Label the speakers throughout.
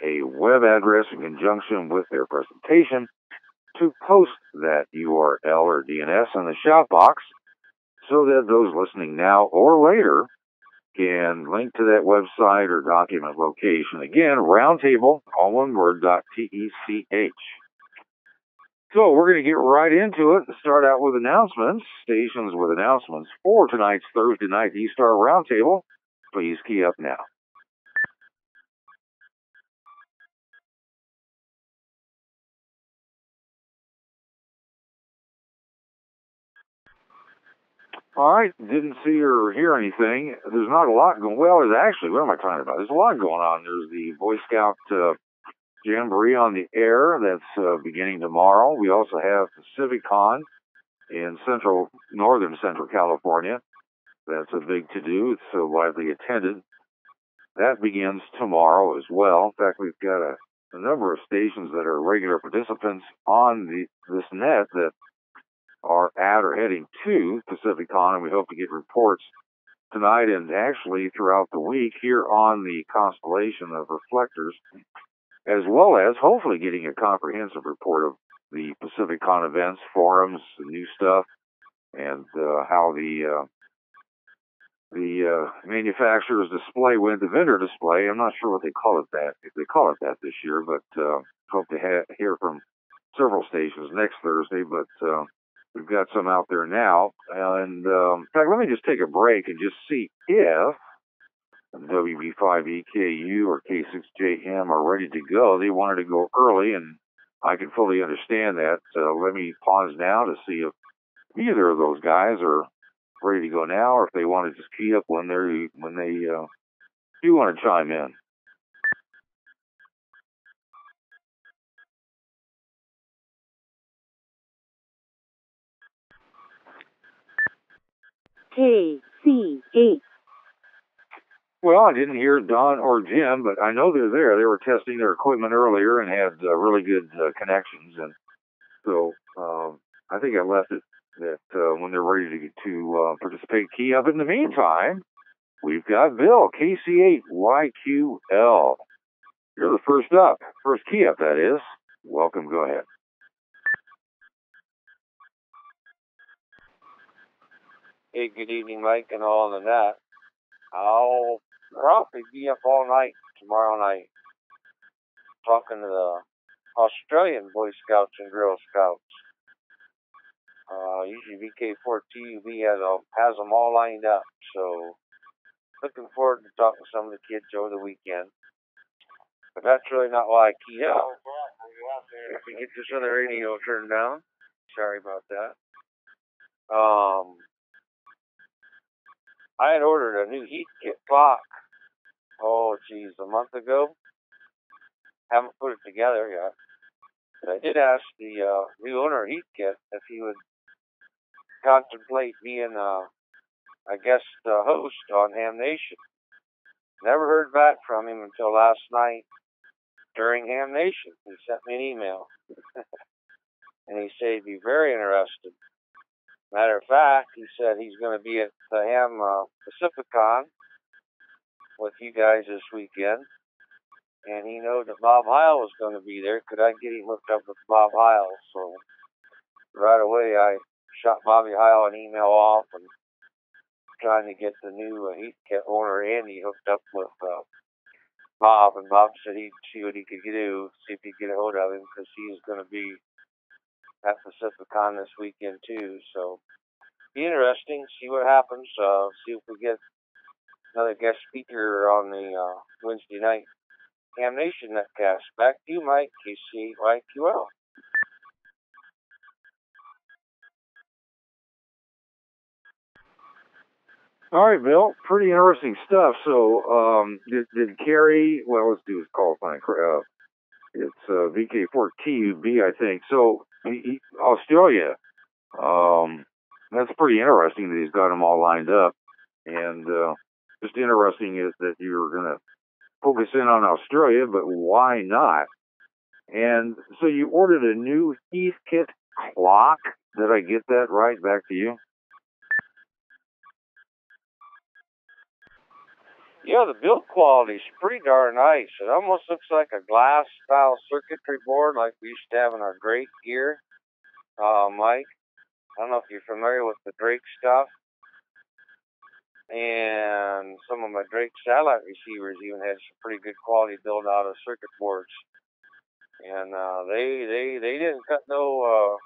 Speaker 1: a web address in conjunction with their presentation to post that URL or DNS in the shout box so that those listening now or later can link to that website or document location. Again, roundtable, all one word, .tech. So we're going to get right into it and start out with announcements, stations with announcements for tonight's Thursday night E-Star Roundtable. Please key up now. All right, didn't see or hear anything. There's not a lot going. Well, there's actually, what am I talking about? There's a lot going on. There's the Boy Scout Jamboree on the air that's beginning tomorrow. We also have PacificCon in northern central California. That's a big to-do. It's so widely attended. That begins tomorrow as well. In fact, we've got a number of stations that are regular participants on this net that are at or heading to PacificCon, and we hope to get reports tonight and actually throughout the week here on the constellation of reflectors, as well as hopefully getting a comprehensive report of the PacificCon events, forums, the new stuff, and how the manufacturer's display went, the vendor display. I'm not sure what they call it if they call it that this year, but hope to hear from several stations next Thursday, but we've got some out there now. And in fact, let me just take a break and just see if WB5EKU or K6JM are ready to go. They wanted to go early, and I can fully understand that. Let me pause now to see if either of those guys are ready to go now, or if they want to just key up when they do want to chime in.
Speaker 2: KC8.
Speaker 1: Well, I didn't hear Don or Jim, but I know they're there. They were testing their equipment earlier and had really good connections, and so I think I left it that when they're ready to participate, key up. In the meantime, we've got Bill, KC8YQL. You're the first up. First key up, that is. Welcome, go ahead.
Speaker 3: Hey, good evening, Mike, and all on the net. I'll probably be up all night tomorrow night talking to the Australian Boy Scouts and Girl Scouts. Usually VK4TUB has them all lined up, so looking forward to talking to some of the kids over the weekend. But that's really not why I keyed up. If we get this other radio turned down, sorry about that. I had ordered a new heat kit clock, a month ago. Haven't put it together yet. But I did ask the new owner of Heat Kit if he would contemplate being a guest host on Ham Nation. Never heard back from him until last night during Ham Nation. He sent me an email. And he said he'd be very interested. Matter of fact, he said he's going to be at the Ham PacificCon with you guys this weekend. And he knows that Bob Heil was going to be there. Could I get him hooked up with Bob Heil? So right away, I shot Bobby Heil an email off and trying to get the new Heat Kit owner, Andy, hooked up with Bob. And Bob said he'd see what he could do, see if he could get a hold of him, because he's going to be at PacificCon this weekend too. So be interesting. See what happens. See if we get another guest speaker on the Wednesday night Ham Nation netcast. Back to you, Mike. KC8YQL.
Speaker 1: All right, Bill. Pretty interesting stuff. So, did Kerry? Well, let's do his qualifying. It's VK4TUB, I think. So, Australia. That's pretty interesting that he's got them all lined up. And just interesting is that you're going to focus in on Australia, but why not? And so you ordered a new Heat Kit clock. Did I get that right? Back to you.
Speaker 3: Yeah, the build quality's pretty darn nice. It almost looks like a glass style circuitry board like we used to have in our Drake gear. Mike, I don't know if you're familiar with the Drake stuff. And some of my Drake satellite receivers even had some pretty good quality build out of circuit boards. And they didn't cut no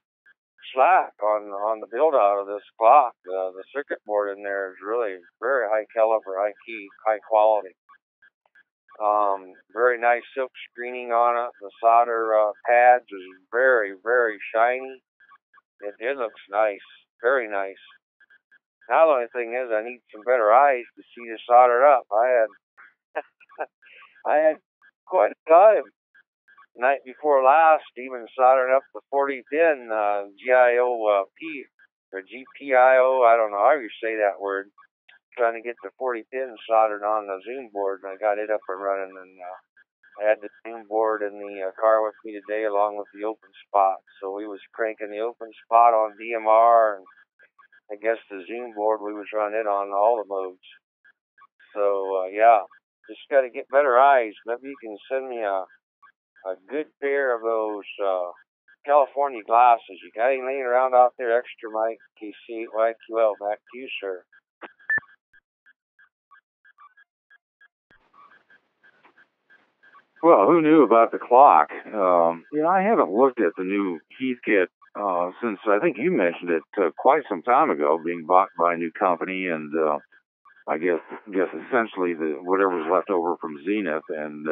Speaker 3: slack on the build out of this clock. The circuit board in there is really very high caliber, high key, high quality. Very nice silk screening on it. The solder pads is very, very shiny. It looks nice, very nice. Now the only thing is I need some better eyes to see this soldered up. I had quite a time night before last, even soldering up the 40 pin GIO-P or GPIO. I don't know how you say that word. Trying to get the 40 pins soldered on the Zoom board, and I got it up and running. And I had the Zoom board in the car with me today, along with the open spot. So we was cranking the open spot on DMR, and I guess the Zoom board we was running it on all the modes. So yeah, just got to get better eyes. Maybe you can send me a good pair of those California glasses. You got any laying around out there extra, Mike? KC8YQL, back to you, sir.
Speaker 1: Well, who knew about the clock? I haven't looked at the new Heathkit since I think you mentioned it quite some time ago, being bought by a new company, and I guess essentially whatever's left over from Zenith, and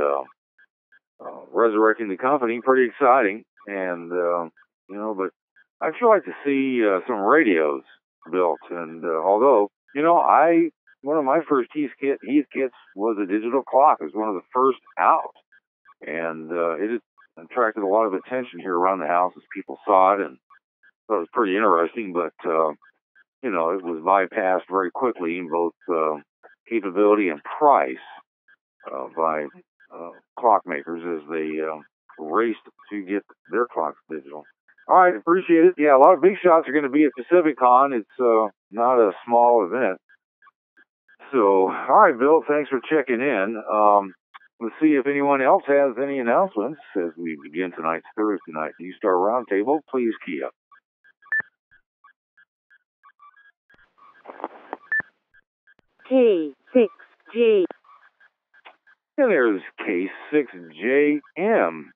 Speaker 1: resurrecting the company, pretty exciting. And but I'd sure like to see some radios built. And although one of my first Heathkits was a digital clock. It was one of the first out. And it attracted a lot of attention here around the house as people saw it and thought it was pretty interesting. But, it was bypassed very quickly in both capability and price by clockmakers as they raced to get their clocks digital. All right, appreciate it. Yeah, a lot of big shots are going to be at PacificCon. It's not a small event. So, all right, Bill, thanks for checking in. Let's see if anyone else has any announcements as we begin tonight's Thursday night D-Star Roundtable. Please key up.
Speaker 2: K6J.
Speaker 1: And there's K6JM.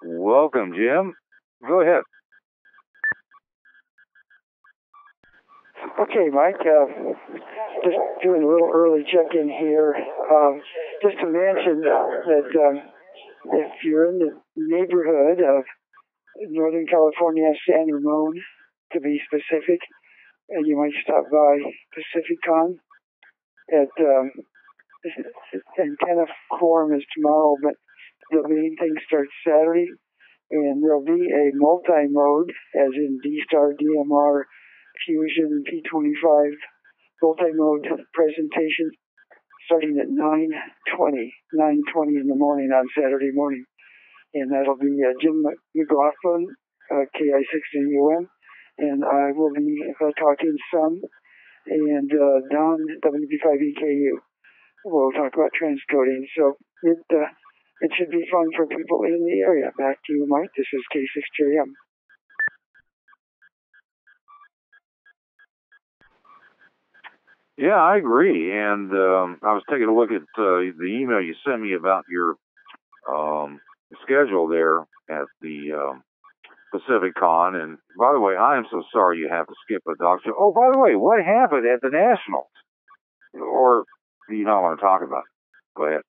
Speaker 1: Welcome, Jim. Go ahead.
Speaker 4: Okay, Mike, just doing a little early check-in here. Just to mention that if you're in the neighborhood of Northern California, San Ramon, to be specific, and you might stop by PacificCon at Antenna Forum is tomorrow, but the main thing starts Saturday, and there'll be a multi-mode, as in D-Star, DMR, Fusion, P25 multi-mode presentation starting at 9:20 in the morning on Saturday morning. And that'll be Jim McLaughlin, KI6NUM, and I will be talking some, and Don, WB5EKU. We'll talk about transcoding. So it should be fun for people in the area. Back to you, Mike. This is K6JM.
Speaker 1: Yeah, I agree. And I was taking a look at the email you sent me about your schedule there at the PacificCon. And by the way, I am so sorry you have to skip a dog show. Oh, by the way, what happened at the Nationals? Or do you not want to talk about it? Go ahead.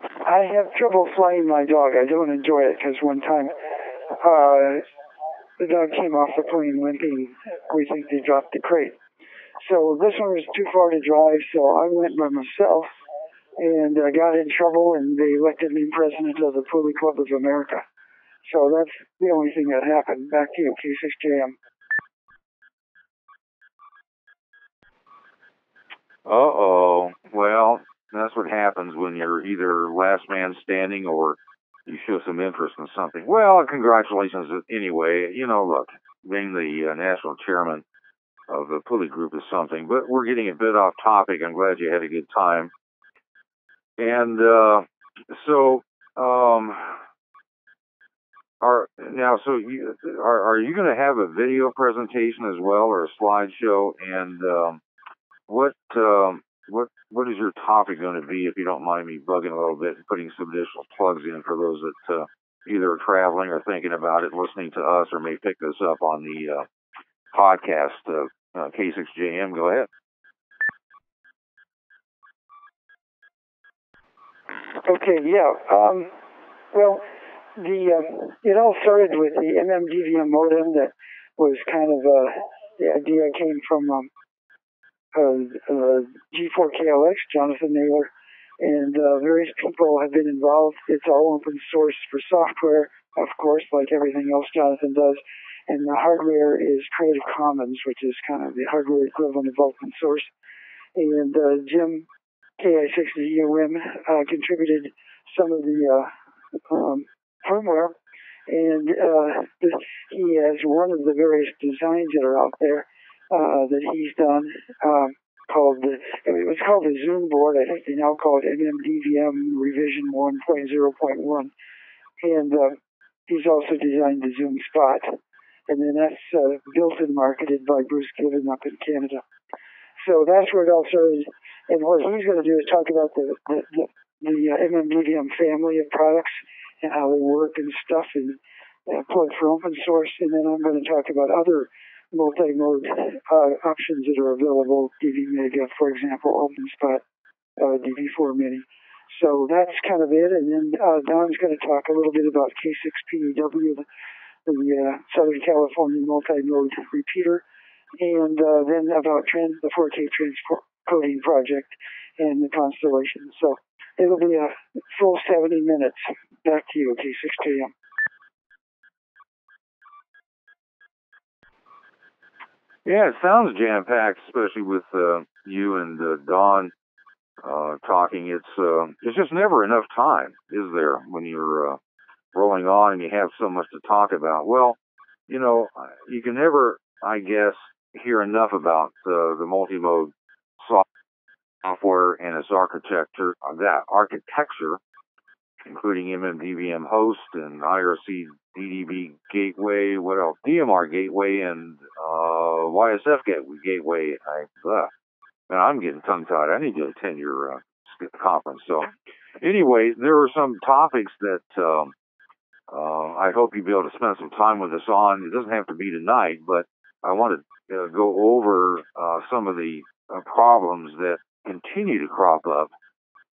Speaker 4: I have trouble flying my dog. I don't enjoy it because one time the dog came off the plane limping. We think they dropped the crate. So this one was too far to drive, so I went by myself and I got in trouble, and they elected me president of the Puli Club of America. So that's the only thing that happened. Back to you, K6JM.
Speaker 1: Uh-oh. Well, that's what happens when you're either last man standing or you show some interest in something. Well, congratulations anyway. Look, being the national chairman the pulley group is something. But we're getting a bit off topic. I'm glad you had a good time. And so, are you going to have a video presentation as well, or a slideshow? And what is your topic going to be, if you don't mind me bugging a little bit and putting some additional plugs in for those that either are traveling or thinking about it, listening to us, or may pick this up on the podcast, K6JM? Go ahead.
Speaker 4: Okay, yeah. Well, it all started with the MMDVM modem. That was kind of the idea came from G4KLX, Jonathan Naylor, and various people have been involved. It's all open source for software, of course, like everything else Jonathan does. And the hardware is Creative Commons, which is kind of the hardware equivalent of open source. And Jim KI6ZUM contributed some of the firmware, and he has one of the various designs that are out there that he's done it was called the Zoom board. I think they now call it MMDVM revision 1.0.1. And he's also designed the Zoom Spot. And then that's built and marketed by Bruce Given up in Canada. So that's where it all started. And what he's going to do is talk about the MMDVM family of products and how they work and stuff, and plug for open source. And then I'm going to talk about other multi-mode options that are available, DV Mega, for example, OpenSpot, DV4 Mini. So that's kind of it. And then Don's going to talk a little bit about K6PEW, the Southern California multi-mode repeater, and then about the 4K transcoding project and the constellation. So it'll be a full 70 minutes. Back to you, K6JM.
Speaker 1: Yeah, it sounds jam-packed, especially with you and Don talking. It's just never enough time, is there, when you're rolling on and you have so much to talk about? Well, you can never, I guess, hear enough about the multi-mode software and its architecture, including MMDVM host and IRC DDB gateway, what else? DMR gateway and YSF gateway. I'm getting tongue-tied. I need to attend your conference. So anyway, there are some topics that I hope you'll be able to spend some time with us on. It doesn't have to be tonight, but I want to go over some of the problems that continue to crop up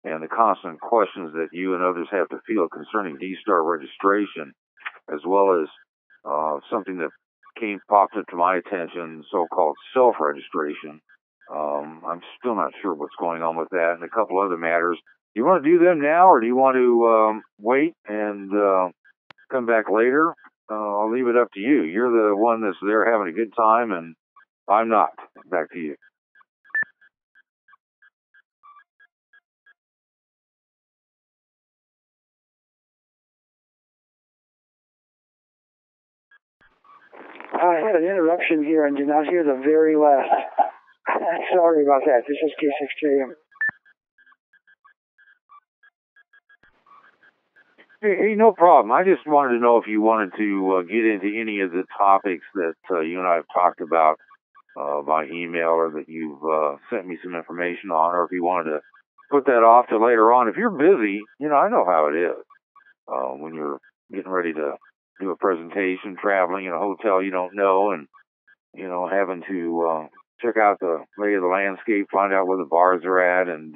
Speaker 1: and the constant questions that you and others have to field concerning D-Star registration, as well as something that popped up to my attention, so-called self-registration. I'm still not sure what's going on with that, and a couple other matters. Do you want to do them now, or do you want to wait and come back later? I'll leave it up to you. You're the one that's there having a good time, and I'm not. Back to you.
Speaker 4: I had an interruption here and did not hear the very last. Sorry about that. This is K6JM.
Speaker 1: Hey, no problem. I just wanted to know if you wanted to get into any of the topics that you and I have talked about by email, or that you've sent me some information on, or if you wanted to put that off to later on. If you're busy, I know how it is when you're getting ready to do a presentation, traveling in a hotel you don't know, and having to check out the lay of the landscape, find out where the bars are at, and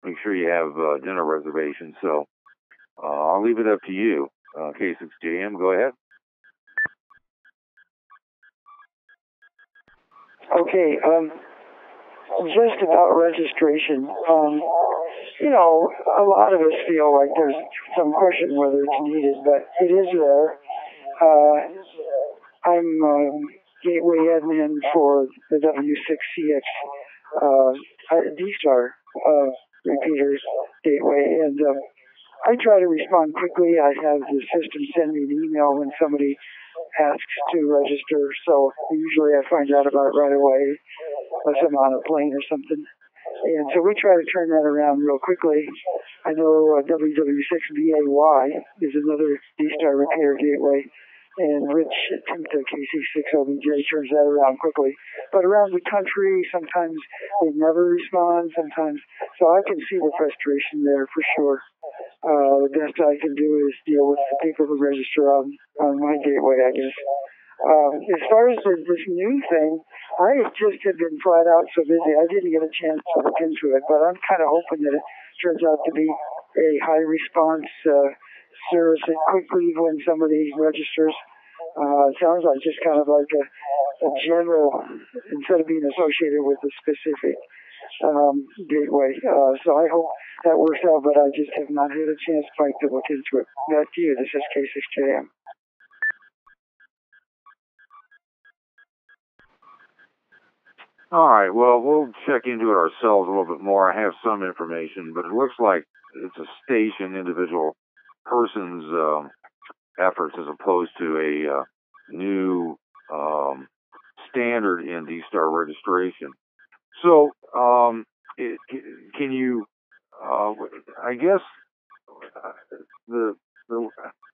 Speaker 1: make sure you have dinner reservations. So I'll leave it up to you, K6JM. Go ahead.
Speaker 4: Okay, just about registration. A lot of us feel like there's some question whether it's needed, but it is there. I'm gateway admin for the W6CX D-Star repeaters gateway, and I try to respond quickly. I have the system send me an email when somebody asks to register, so usually I find out about it right away, unless I'm on a plane or something. And so we try to turn that around real quickly. I know WW6VAY is another D-Star repair gateway, and Rich at KC6OBJ turns that around quickly. But around the country, sometimes they never respond, sometimes. So I can see the frustration there for sure. The best I can do is deal with the people who register on my gateway, I guess. As far as this new thing, I just have been flat out so busy, I didn't get a chance to look into it, but I'm kind of hoping that it turns out to be a high response service that quickly when somebody registers. It sounds like just kind of like a general, instead of being associated with a specific gateway. So I hope that works out, but I just have not had a chance quite to look into it. Back to you. This is K6JM.
Speaker 1: All right, well, we'll check into it ourselves a little bit more. I have some information, but it looks like it's a station, individual person's efforts as opposed to a new standard in D-Star registration. So, can you, I guess,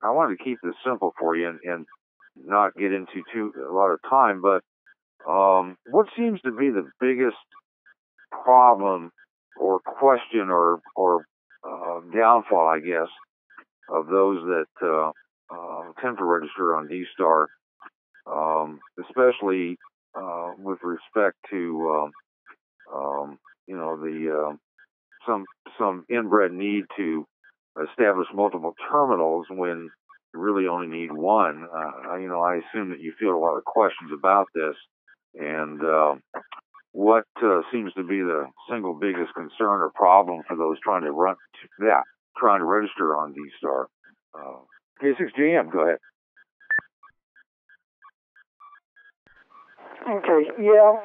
Speaker 1: I wanted to keep this simple for you and not get into a lot of time, but what seems to be the biggest problem or question or downfall, I guess, of those that tend to register on D-Star, especially with respect to the some inbred need to establish multiple terminals when you really only need one. I assume that you feel a lot of questions about this. And what seems to be the single biggest concern or problem for those trying to register on D-Star? K6GM, go ahead.
Speaker 4: Okay, yeah,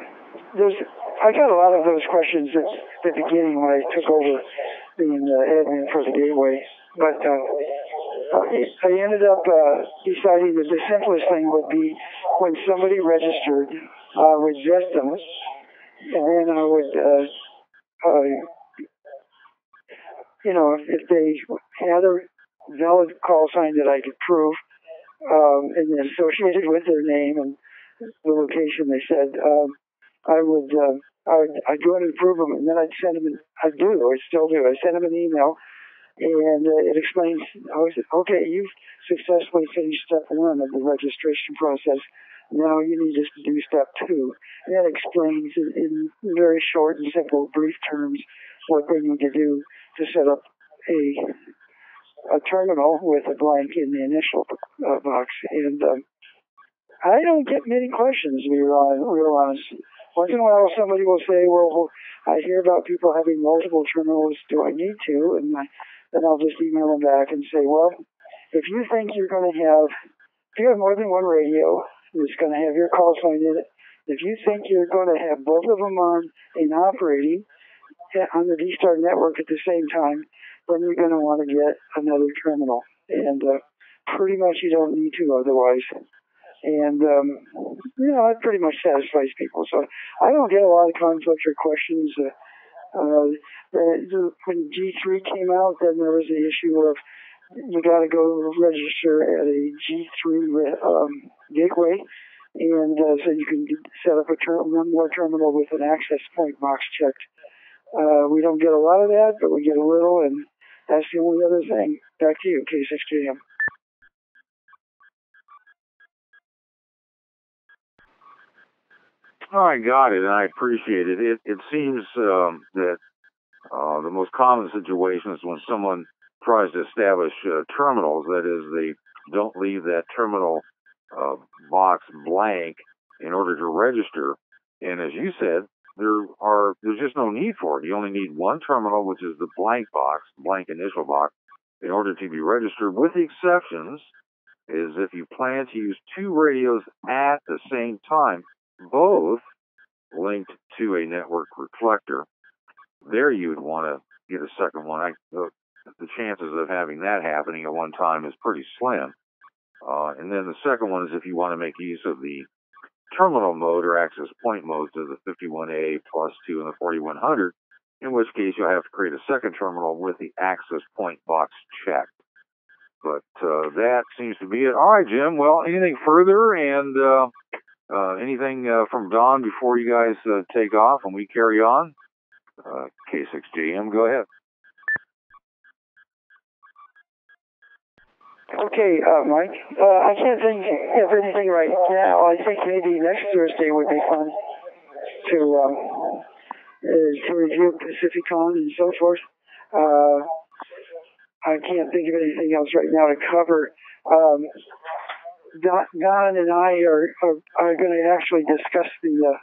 Speaker 4: I got a lot of those questions at the beginning when I took over being admin for the gateway, but I ended up deciding that the simplest thing would be when somebody registered, I would vet them, and then I would, if they had a valid call sign that I could prove, and then associated with their name and the location they said, I'd go and approve them, and then I'd send them, I still do, I send them an email, and it explains, okay, you've successfully finished step 1 of the registration process. Now you need to do step 2. And that explains in very short and simple, brief terms what they need to do to set up a terminal with a blank in the initial box. And I don't get many questions, to be real honest. Once in a while, somebody will say, well, I hear about people having multiple terminals. Do I need to? And then I'll just email them back and say, well, if you think you're going to if you have more than one radio, it's going to have your call sign in it. If you think you're going to have both of them on and operating on the D-Star network at the same time, then you're going to want to get another terminal. And pretty much you don't need to otherwise. And, that pretty much satisfies people. So I don't get a lot of conflict or questions. When G3 came out, then there was the issue of you got to go register at a G3 gateway, and so you can set up one more terminal with an access point box checked. We don't get a lot of that, but we get a little, and that's the only other thing. Back to you, K6GM.
Speaker 1: Oh, I got it, and I appreciate it. It seems that the most common situation is when someone tries to establish terminals. That is, they don't leave that terminal box blank in order to register. And as you said, there's just no need for it. You only need one terminal, which is the blank initial box, in order to be registered. With the exceptions, is if you plan to use 2 radios at the same time, both linked to a network reflector. There you would want to get a second one. The chances of having that happening at one time is pretty slim. And then the second one is if you want to make use of the terminal mode or access point mode to the 51A plus 2 and the 4100, in which case you'll have to create a second terminal with the access point box checked. But that seems to be it. All right, Jim. Well, anything further and anything from Don before you guys take off and we carry on? K6JM, go ahead.
Speaker 4: Okay, Mike. I can't think of anything right now. I think maybe next Thursday would be fun to review Pacificon and so forth. I can't think of anything else right now to cover. Don and I are going to actually discuss the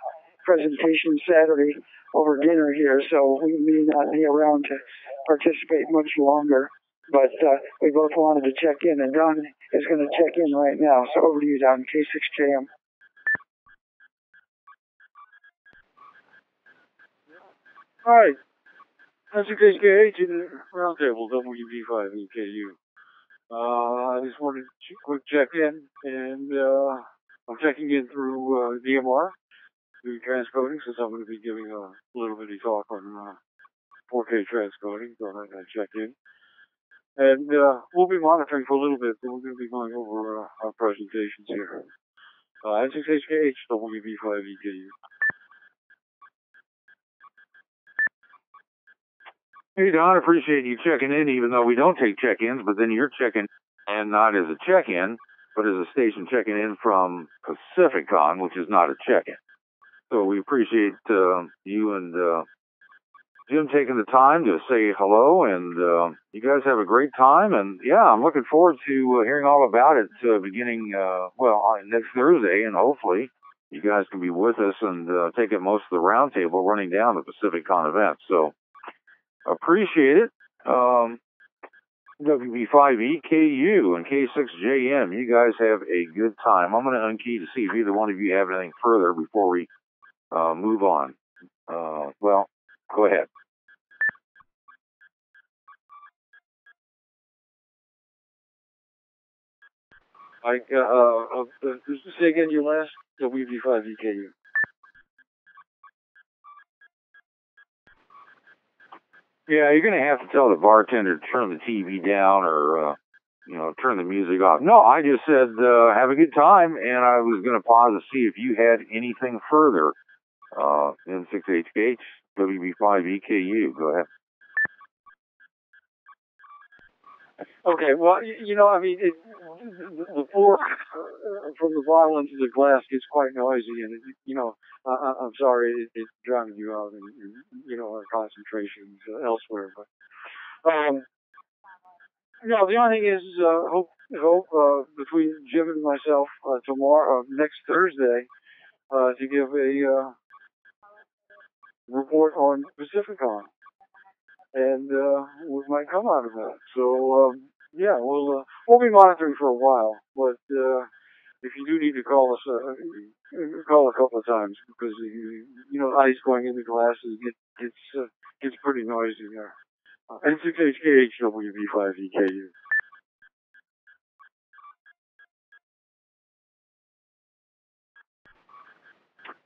Speaker 4: presentation Saturday over dinner here, so we may not be around to participate much longer. But we both wanted to check in, and Don is going to check in right now. So over to you, Don, K6JM.
Speaker 5: All right. That's KSKH in the Roundtable, WB5EKU. I just wanted to quick check in, and I'm checking in through DMR, through transcoding, since I'm going to be giving a little bitty talk on 4K transcoding, so I check in. And we'll be monitoring for a little bit, but we're going to be going over our presentations here. N6HKH, WB5EKU.
Speaker 1: Hey, Don, appreciate you checking in, even though we don't take check-ins, but then you're checking in not as a check-in, but as a station checking in from Pacificon, which is not a check-in. So we appreciate you and Jim taking the time to say hello, and you guys have a great time. And yeah, I'm looking forward to hearing all about it beginning, next Thursday, and hopefully you guys can be with us and take up most of the roundtable running down the Pacificon event. So appreciate it. WB5EKU and K6JM, you guys have a good time. I'm going to unkey to see if either one of you have anything further before we move on. Go ahead.
Speaker 5: Just say again your last WB5EKU.
Speaker 1: Yeah, you're going to have to tell the bartender to turn the TV down or, turn the music off. No, I just said have a good time, and I was going to pause to see if you had anything further. N6HH, WB5EKU, go ahead.
Speaker 5: Okay, well, the pour from the bottle into the glass gets quite noisy, and, I'm sorry it's drowning you out and our concentrations elsewhere. But, the only thing is, hope between Jim and myself next Thursday, to give a report on Pacificon. And we might come out of that. So, we'll be monitoring for a while. But if you do need to call us, call a couple of times because ice going into glasses gets pretty noisy there. N6HKH WB5EKU.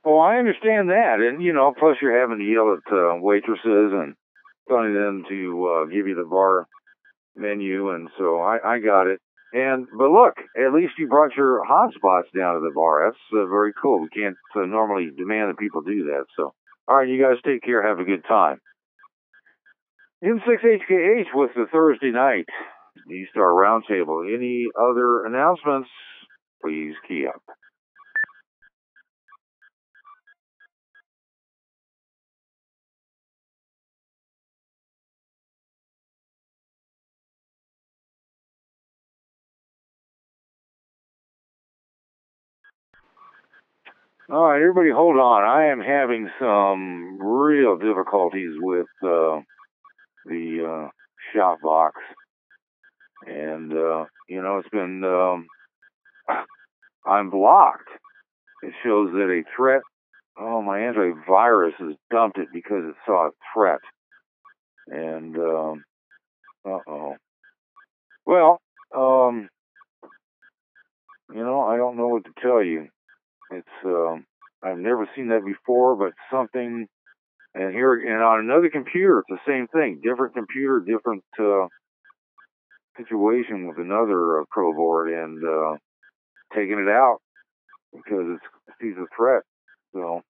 Speaker 1: Well, I understand that, and plus you're having to yell at waitresses and telling them to give you the bar menu, and so I got it. But look, at least you brought your hotspots down to the bar. That's very cool. We can't normally demand that people do that. So, all right, you guys take care. Have a good time. N6HKH with the Thursday night D-Star Roundtable. Any other announcements? Please key up. All right, everybody hold on. I am having some real difficulties with the shop box. And, it's been, I'm blocked. It shows that a threat, my antivirus has dumped it because it saw a threat. And, uh-oh. Well, I don't know what to tell you. It's, I've never seen that before, but something, and here, and on another computer, it's the same thing. Different computer, different, situation with another pro board, and, taking it out because it sees a threat. So,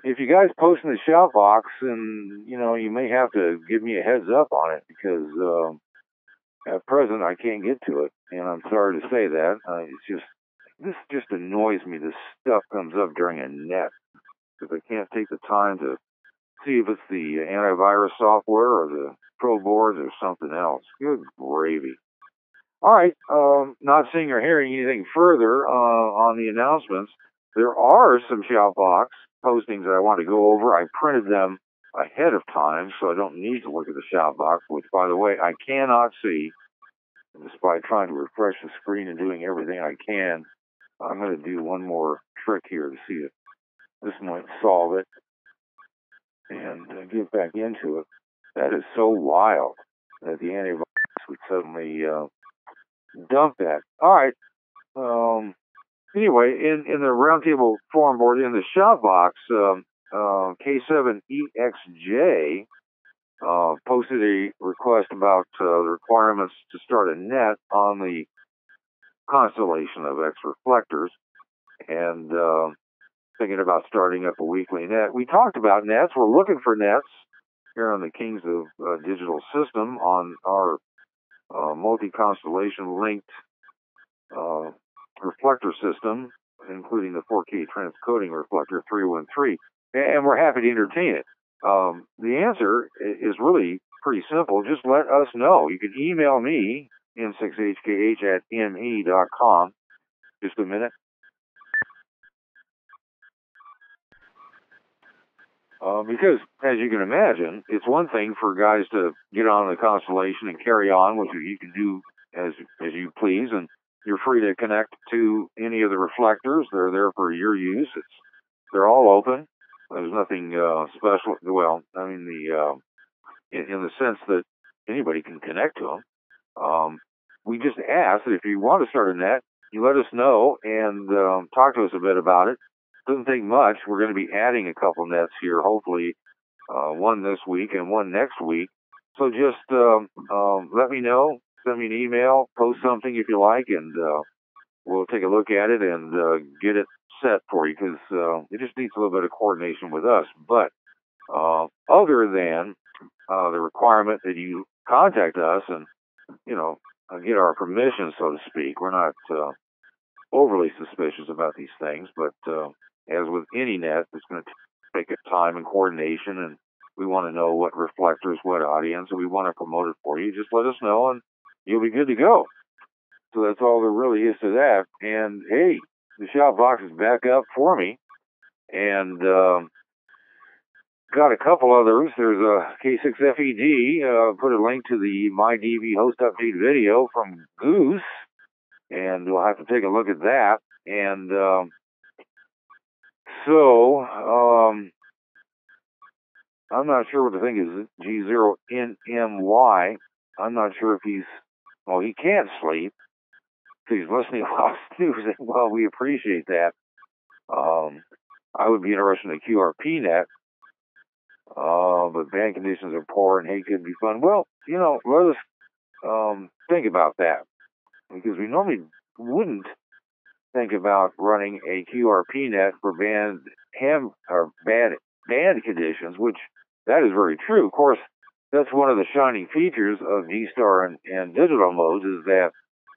Speaker 1: if you guys post in the shout box, and, you may have to give me a heads up on it because, at present, I can't get to it, and I'm sorry to say that. This just annoys me. This stuff comes up during a net because I can't take the time to see if it's the antivirus software or the pro boards or something else. Good gravy. All right, not seeing or hearing anything further on the announcements. There are some Shoutbox postings that I want to go over. I printed them ahead of time, so I don't need to look at the Shoutbox, which, by the way, I cannot see. Despite trying to refresh the screen and doing everything I can, I'm going to do one more trick here to see if this might solve it and get back into it. That is so wild that the antivirus would suddenly dump that. All right. Anyway, in the roundtable forum board, in the Shoutbox, K7EXJ posted a request about the requirements to start a net on the constellation of X reflectors, and thinking about starting up a weekly net. We talked about nets. We're looking for nets here on the Kings of Digital system on our multi-constellation linked reflector system, including the 4K transcoding reflector 313, and we're happy to entertain it. The answer is really pretty simple. Just let us know. You can email me, n6hkh@me.com. Just a minute. Because, as you can imagine, it's one thing for guys to get on the constellation and carry on, which you can do as you please, and you're free to connect to any of the reflectors. They're there for your use. They're all open. There's nothing special. Well, I mean, in the sense that anybody can connect to them. We just ask that if you want to start a net, you let us know and talk to us a bit about it. Doesn't take much. We're going to be adding a couple nets here, hopefully one this week and one next week. So just let me know, send me an email, post something if you like, and we'll take a look at it and get it set for you, because it just needs a little bit of coordination with us. But other than the requirement that you contact us and, get our permission, so to speak, we're not overly suspicious about these things, but as with any net, it's going to take time and coordination, and we want to know what reflectors, what audience, and we want to promote it for you. Just let us know, and you'll be good to go. So that's all there really is to that. And hey, the shout box is back up for me, and got a couple others. There's a K6FED, put a link to the MyDB host update video from Goose, and we'll have to take a look at that. And I'm not sure what the thing is. G0NMY. I'm not sure if he can't sleep. So he's listening while snoozing. Well, we appreciate that. I would be interested in a QRP net, but band conditions are poor and hey, could be fun. Well, let us think about that, because we normally wouldn't think about running a QRP net for band conditions, which that is very true. Of course, that's one of the shining features of G-Star and digital modes, is that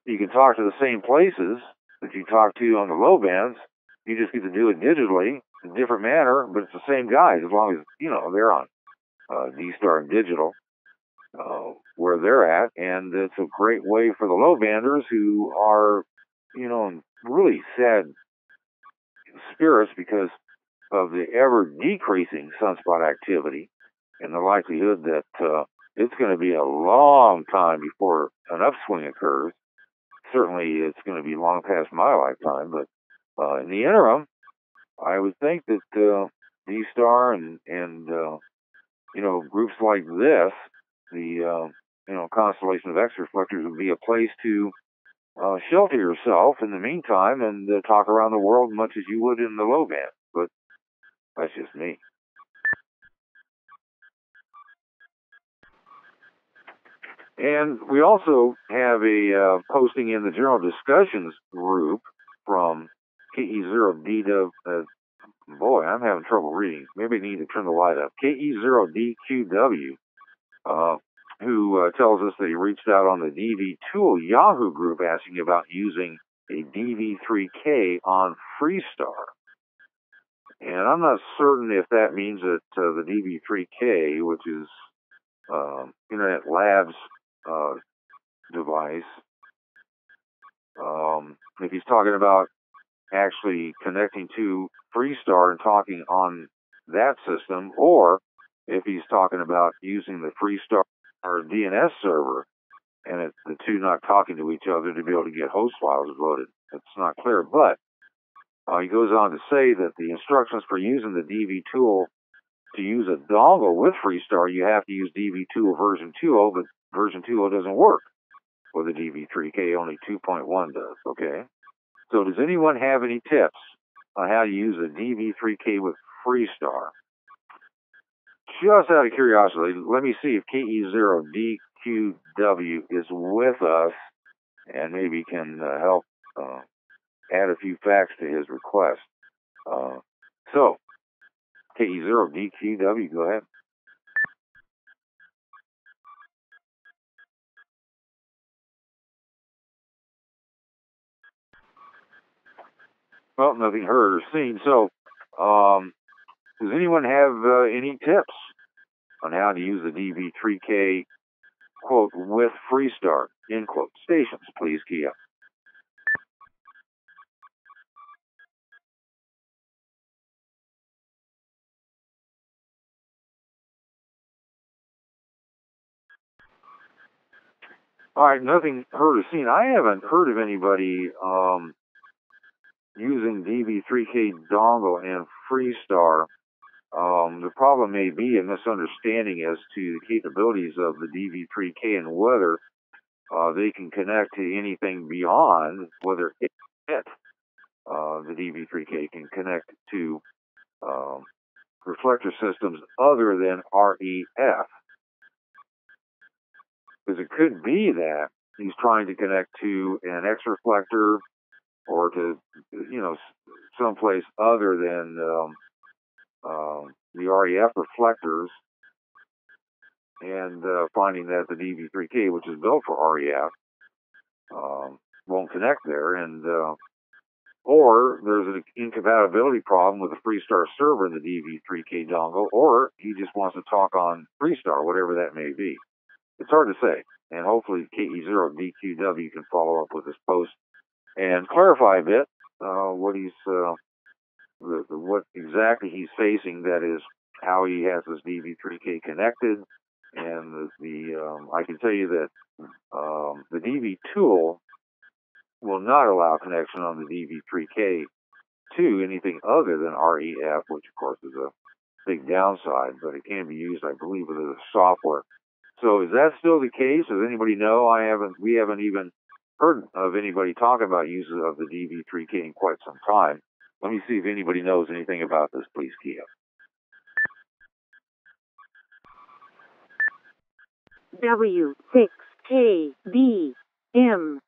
Speaker 1: you can talk to the same places that you talk to on the low bands. You just get to do it digitally in a different manner, but it's the same guys, as long as, they're on G-Star and digital, where they're at. And it's a great way for the low banders who are, in really sad spirits because of the ever decreasing sunspot activity and the likelihood that it's going to be a long time before an upswing occurs. Certainly, it's going to be long past my lifetime, but in the interim, I would think that D-Star and groups like this, the constellation of X reflectors, would be a place to shelter yourself in the meantime and talk around the world much as you would in the low band. But that's just me. And we also have a posting in the general discussions group from KE0DW. Boy, I'm having trouble reading. Maybe I need to turn the light up. KE0DQW, who tells us that he reached out on the DV Tool Yahoo group asking about using a DV3K on Freestar. And I'm not certain if that means that the DV3K, which is Internet Labs device, if he's talking about actually connecting to Freestar and talking on that system, or if he's talking about using the Freestar DNS server and the two not talking to each other to be able to get host files loaded. It's not clear, but he goes on to say that the instructions for using the DV tool to use a dongle with Freestar, you have to use DV tool version 2.0, but version 2.0 doesn't work with the DV3K, only 2.1 does, okay? So does anyone have any tips on how to use a DV3K with Freestar? Just out of curiosity, let me see if KE0DQW is with us and maybe can help add a few facts to his request. So, KE0DQW, go ahead. Well, nothing heard or seen. So, does anyone have any tips on how to use the DV3K, quote, with Freestar, end quote, stations? Please key up. All right, nothing heard or seen. I haven't heard of anybody using DV3K dongle and Freestar. The problem may be a misunderstanding as to the capabilities of the DV3K and whether they can connect to anything beyond, whether the DV3K can connect to reflector systems other than REF. Because it could be that he's trying to connect to an X reflector or to, someplace other than the REF reflectors, and finding that the DV3K, which is built for REF, won't connect there, and or there's an incompatibility problem with the Freestar server in the DV3K dongle, or he just wants to talk on Freestar, whatever that may be. It's hard to say, and hopefully KE0DQW can follow up with this post and clarify a bit what he's what exactly he's facing. That is, how he has his DV3K connected, and I can tell you that the DV tool will not allow connection on the DV3K to anything other than REF, which of course is a big downside, but it can be used, I believe, with the software. So is that still the case? Does anybody know? We haven't even heard of anybody talk about use of the DV3K in quite some time. Let me see if anybody knows anything about this. Please key up.
Speaker 2: W6KB-M.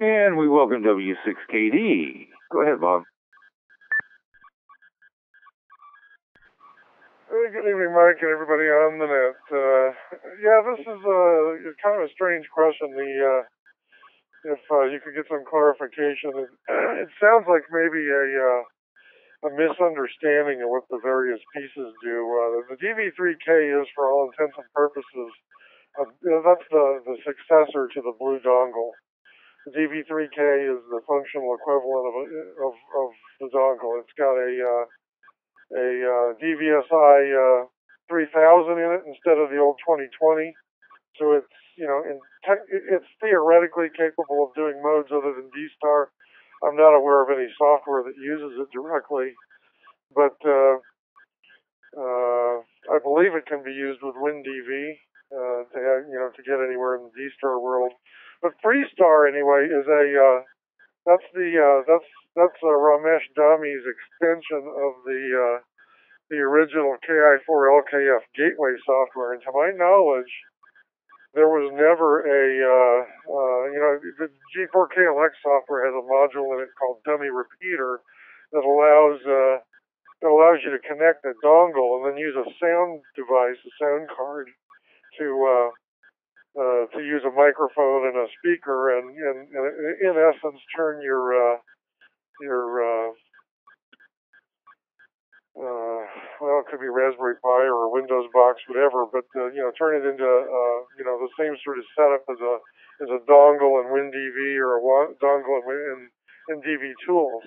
Speaker 1: And we welcome W6KD. Go ahead, Bob.
Speaker 6: Good evening, Mike, and everybody on the net. This is kind of a strange question. If you could get some clarification, it sounds like maybe a misunderstanding of what the various pieces do. The DV3K is, for all intents and purposes, that's the successor to the blue dongle. The DV3K is the functional equivalent of the dongle. It's got a DVSI 3000 in it instead of the old 2020. So it's, it's theoretically capable of doing modes other than D-Star. I'm not aware of any software that uses it directly, but I believe it can be used with WinDB to have, to get anywhere in the D-Star world. But FreeStar anyway is that's Ramesh Dami's extension of the original KI4LKF gateway software. And to my knowledge, there was never the G4KLX software has a module in it called Dummy Repeater that allows you to connect a dongle and then use a sound device, a sound card, to use a microphone and a speaker, and in essence turn your well, it could be Raspberry Pi or a Windows box, whatever, but turn it into the same sort of setup as a dongle in WinDV or a dongle in DV Tools.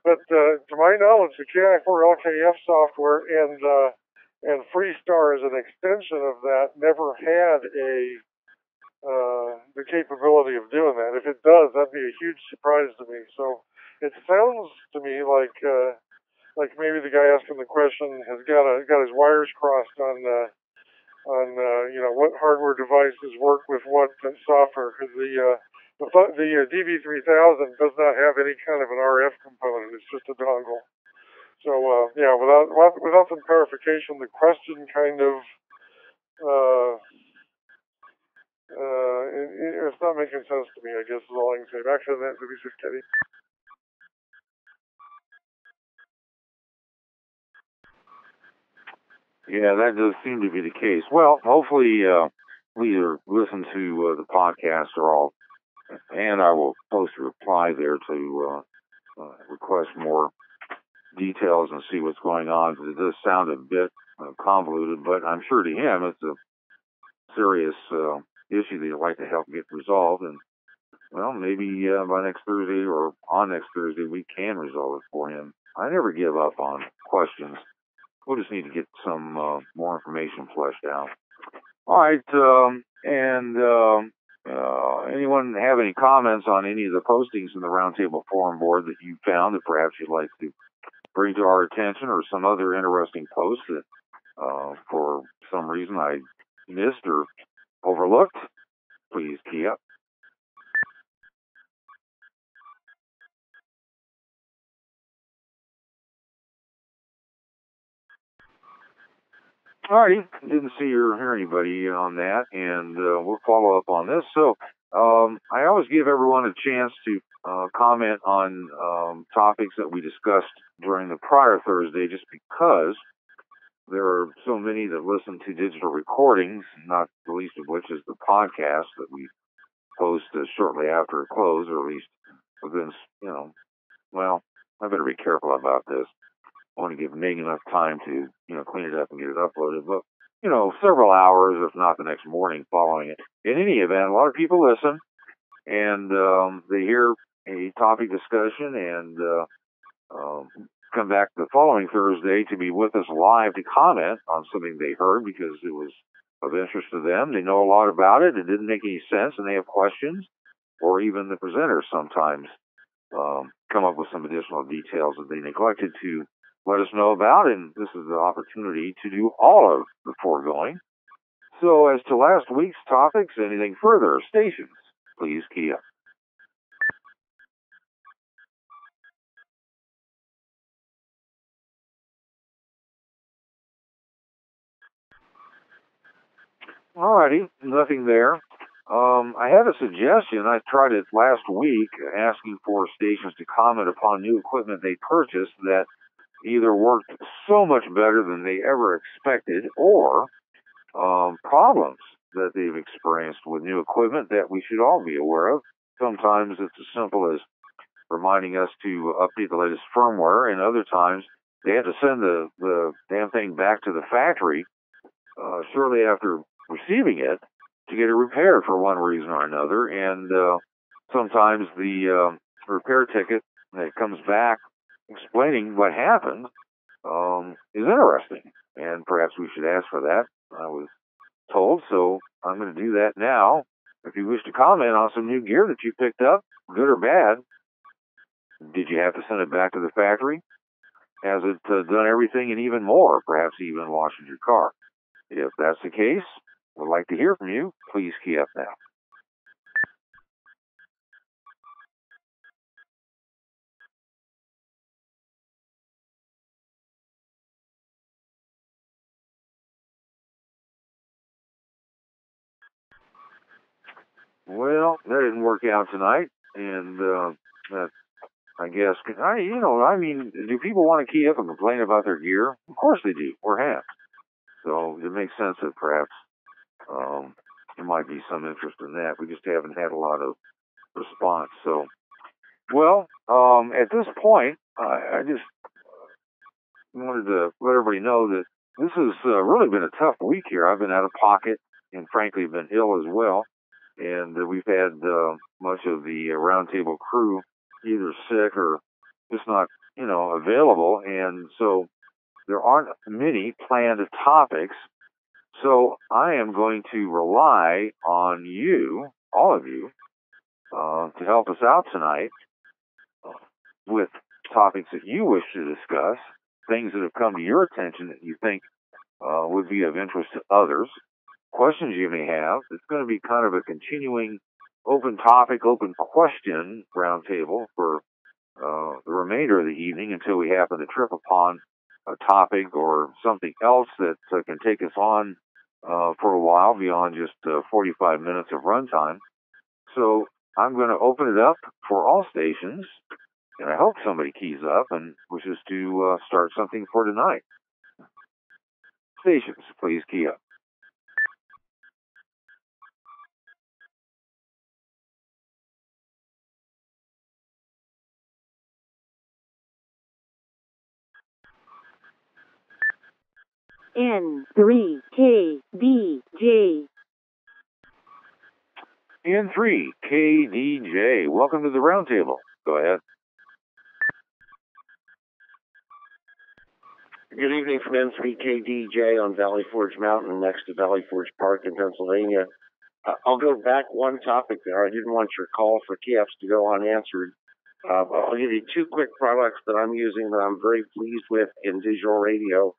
Speaker 6: But to my knowledge, the KI4LKF software and FreeStar as an extension of that never had the capability of doing that. If it does, that'd be a huge surprise to me. So it sounds to me like maybe the guy asking the question has got his wires crossed on what hardware devices work with what software, because the DV3000 does not have any kind of an RF component. It's just a dongle. So without some clarification, the question kind of it's not making sense to me, I guess, is all I can say. Back to that, Kitty.
Speaker 1: Yeah, that does seem to be the case. Well, hopefully we either listen to the podcast and I will post a reply there to request more details and see what's going on, because it does sound a bit convoluted, but I'm sure to him it's a serious issue that he'd like to help get resolved, and well, maybe by next Thursday or on next Thursday we can resolve it for him. I never give up on questions. We'll just need to get some more information fleshed out. All right, anyone have any comments on any of the postings in the Roundtable Forum board that you found that perhaps you'd like to bring to our attention, or some other interesting posts that for some reason I missed or overlooked? Please key up. Alrighty, didn't see or hear anybody on that, and we'll follow up on this. So I always give everyone a chance to comment on topics that we discussed during the prior Thursday, just because there are so many that listen to digital recordings, not the least of which is the podcast that we post shortly after it close, or at least within, well, I better be careful about this. I want to give Meg enough time to, clean it up and get it uploaded. But, several hours, if not the next morning following it. In any event, a lot of people listen, and they hear a topic discussion and come back the following Thursday to be with us live to comment on something they heard because it was of interest to them. They know a lot about it. It didn't make any sense, and they have questions, or even the presenters sometimes come up with some additional details that they neglected to let us know about, and this is the opportunity to do all of the foregoing. So as to last week's topics, anything further? Stations, please key up. Alrighty, nothing there. I have a suggestion. I tried it last week, asking for stations to comment upon new equipment they purchased that either worked so much better than they ever expected, or problems that they've experienced with new equipment that we should all be aware of. Sometimes it's as simple as reminding us to update the latest firmware, and other times they have to send the damn thing back to the factory shortly after receiving it to get it repaired for one reason or another. And sometimes the repair ticket that comes back explaining what happened is interesting, and perhaps we should ask for that. I was told, so I'm going to do that now. If you wish to comment on some new gear that you picked up, good or bad, did you have to send it back to the factory? Has it done everything and even more, perhaps even washing your car? If that's the case, we'd like to hear from you. Please key up now. Well, that didn't work out tonight, and I guess, do people want to key up and complain about their gear? Of course they do, or have. So it makes sense that perhaps there might be some interest in that. We just haven't had a lot of response. So, well, at this point, I just wanted to let everybody know that this has really been a tough week here. I've been out of pocket and frankly been ill as well. And we've had much of the roundtable crew either sick or just not, available. And so there aren't many planned topics. So I am going to rely on you, all of you, to help us out tonight with topics that you wish to discuss, things that have come to your attention that you think would be of interest to others, questions you may have. It's going to be kind of a continuing open topic, open question roundtable for the remainder of the evening until we happen to trip upon a topic or something else that can take us on for a while beyond just 45 minutes of runtime. So I'm going to open it up for all stations, and I hope somebody keys up and wishes to start something for tonight. Stations, please key up.
Speaker 2: N3KDJ.
Speaker 1: N3KDJ, welcome to the roundtable. Go ahead.
Speaker 7: Good evening from N3KDJ on Valley Forge Mountain next to Valley Forge Park in Pennsylvania. I'll go back one topic there. I didn't want your call for key-ups to go unanswered. I'll give you two quick products that I'm using that I'm very pleased with in digital radio.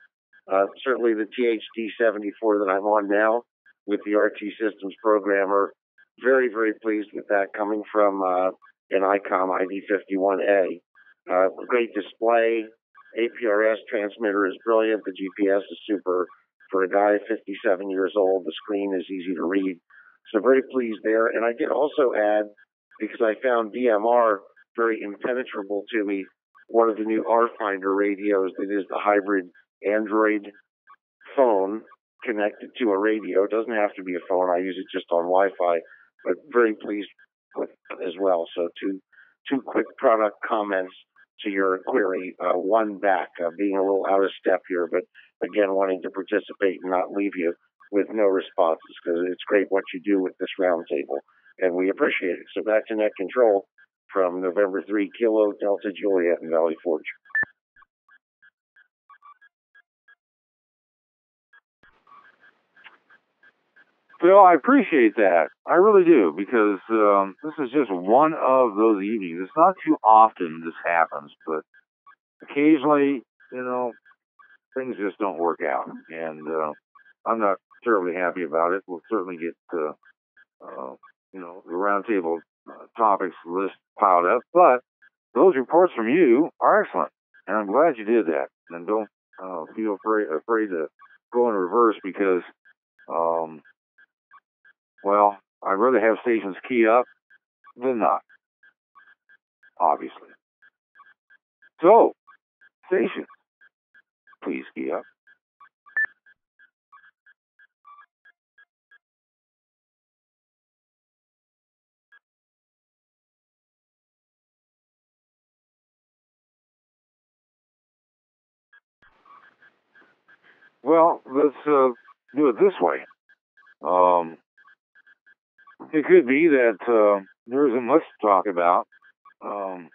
Speaker 7: Certainly the THD74 that I'm on now with the RT Systems programmer. Very, very pleased with that coming from an ICOM ID51A. Great display. APRS transmitter is brilliant. The GPS is super. For a guy 57 years old, the screen is easy to read. So very pleased there. And I did also add, because I found DMR very impenetrable to me, one of the new R-Finder radios that is the hybrid Android phone connected to a radio. It doesn't have to be a phone. I use it just on Wi-Fi, but very pleased with it as well. So two quick product comments to your query. One back, being a little out of step here, but again, wanting to participate and not leave you with no responses, because it's great what you do with this roundtable, and we appreciate it. So back to Net Control from November 3 Kilo Delta Juliet in Valley Forge.
Speaker 1: Phil, I appreciate that. I really do, because this is just one of those evenings. It's not too often this happens, but occasionally, things just don't work out. And I'm not terribly happy about it. We'll certainly get, the roundtable topics list piled up. But those reports from you are excellent. And I'm glad you did that. And don't feel afraid to go in reverse, because well, I'd rather have stations key up than not, obviously. So, stations, please key up. Well, let's do it this way. It could be that there isn't much to talk about, and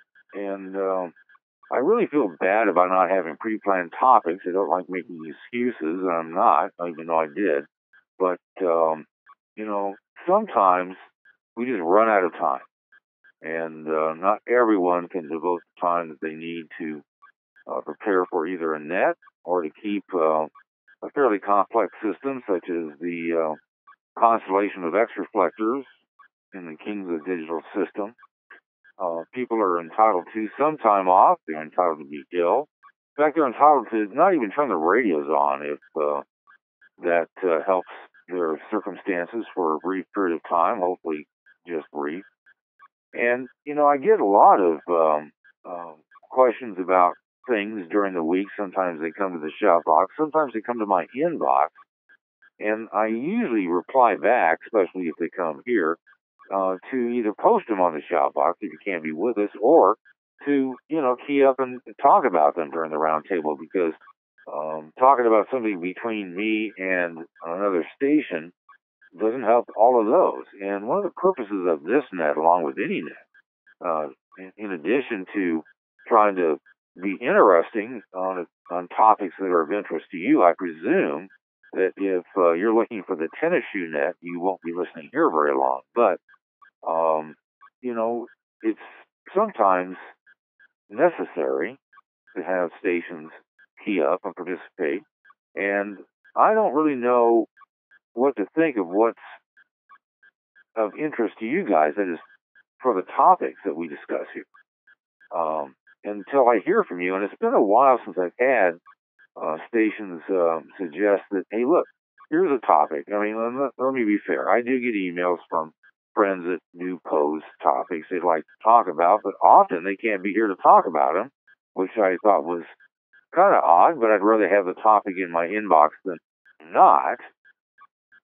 Speaker 1: I really feel bad about not having pre-planned topics. I don't like making excuses, and I'm not, even though I did. But, sometimes we just run out of time, and not everyone can devote the time that they need to prepare for either a net or to keep a fairly complex system such as the constellation of X-reflectors in the Kings of Digital system. People are entitled to some time off. They're entitled to be ill. In fact, they're entitled to not even turn the radios on if that helps their circumstances for a brief period of time, hopefully just brief. And, I get a lot of questions about things during the week. Sometimes they come to the shop box. Sometimes they come to my inbox. And I usually reply back, especially if they come here, to either post them on the shop box if you can't be with us, or to, key up and talk about them during the round table, because talking about something between me and another station doesn't help all of those. And one of the purposes of this net, along with any net, in addition to trying to be interesting on topics that are of interest to you, I presume that if you're looking for the tennis shoe net, you won't be listening here very long. But it's sometimes necessary to have stations key up and participate. And I don't really know what to think of what's of interest to you guys, that is, for the topics that we discuss here, until I hear from you. And it's been a while since I've had stations suggest that, hey, look, here's a topic. I mean, let me be fair. I do get emails from friends that do pose topics they'd like to talk about, but often they can't be here to talk about them, which I thought was kind of odd, but I'd rather have the topic in my inbox than not.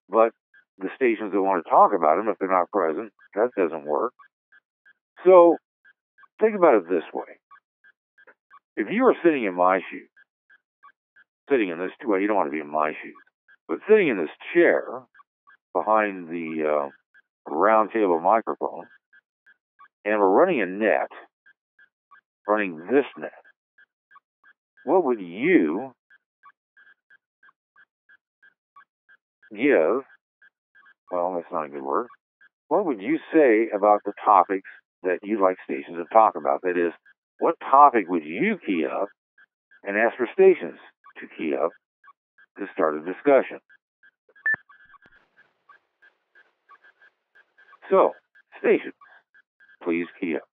Speaker 1: But the stations that want to talk about them, if they're not present, that doesn't work. So think about it this way. If you were sitting in my shoes, well, you don't want to be in my shoes, but sitting in this chair behind the round table microphone, and we're running a net, running this net, what would you give? Well, that's not a good word. What would you say about the topics that you'd like stations to talk about? That is, what topic would you key up and ask for stations to key up to start a discussion? So, stations, please key up.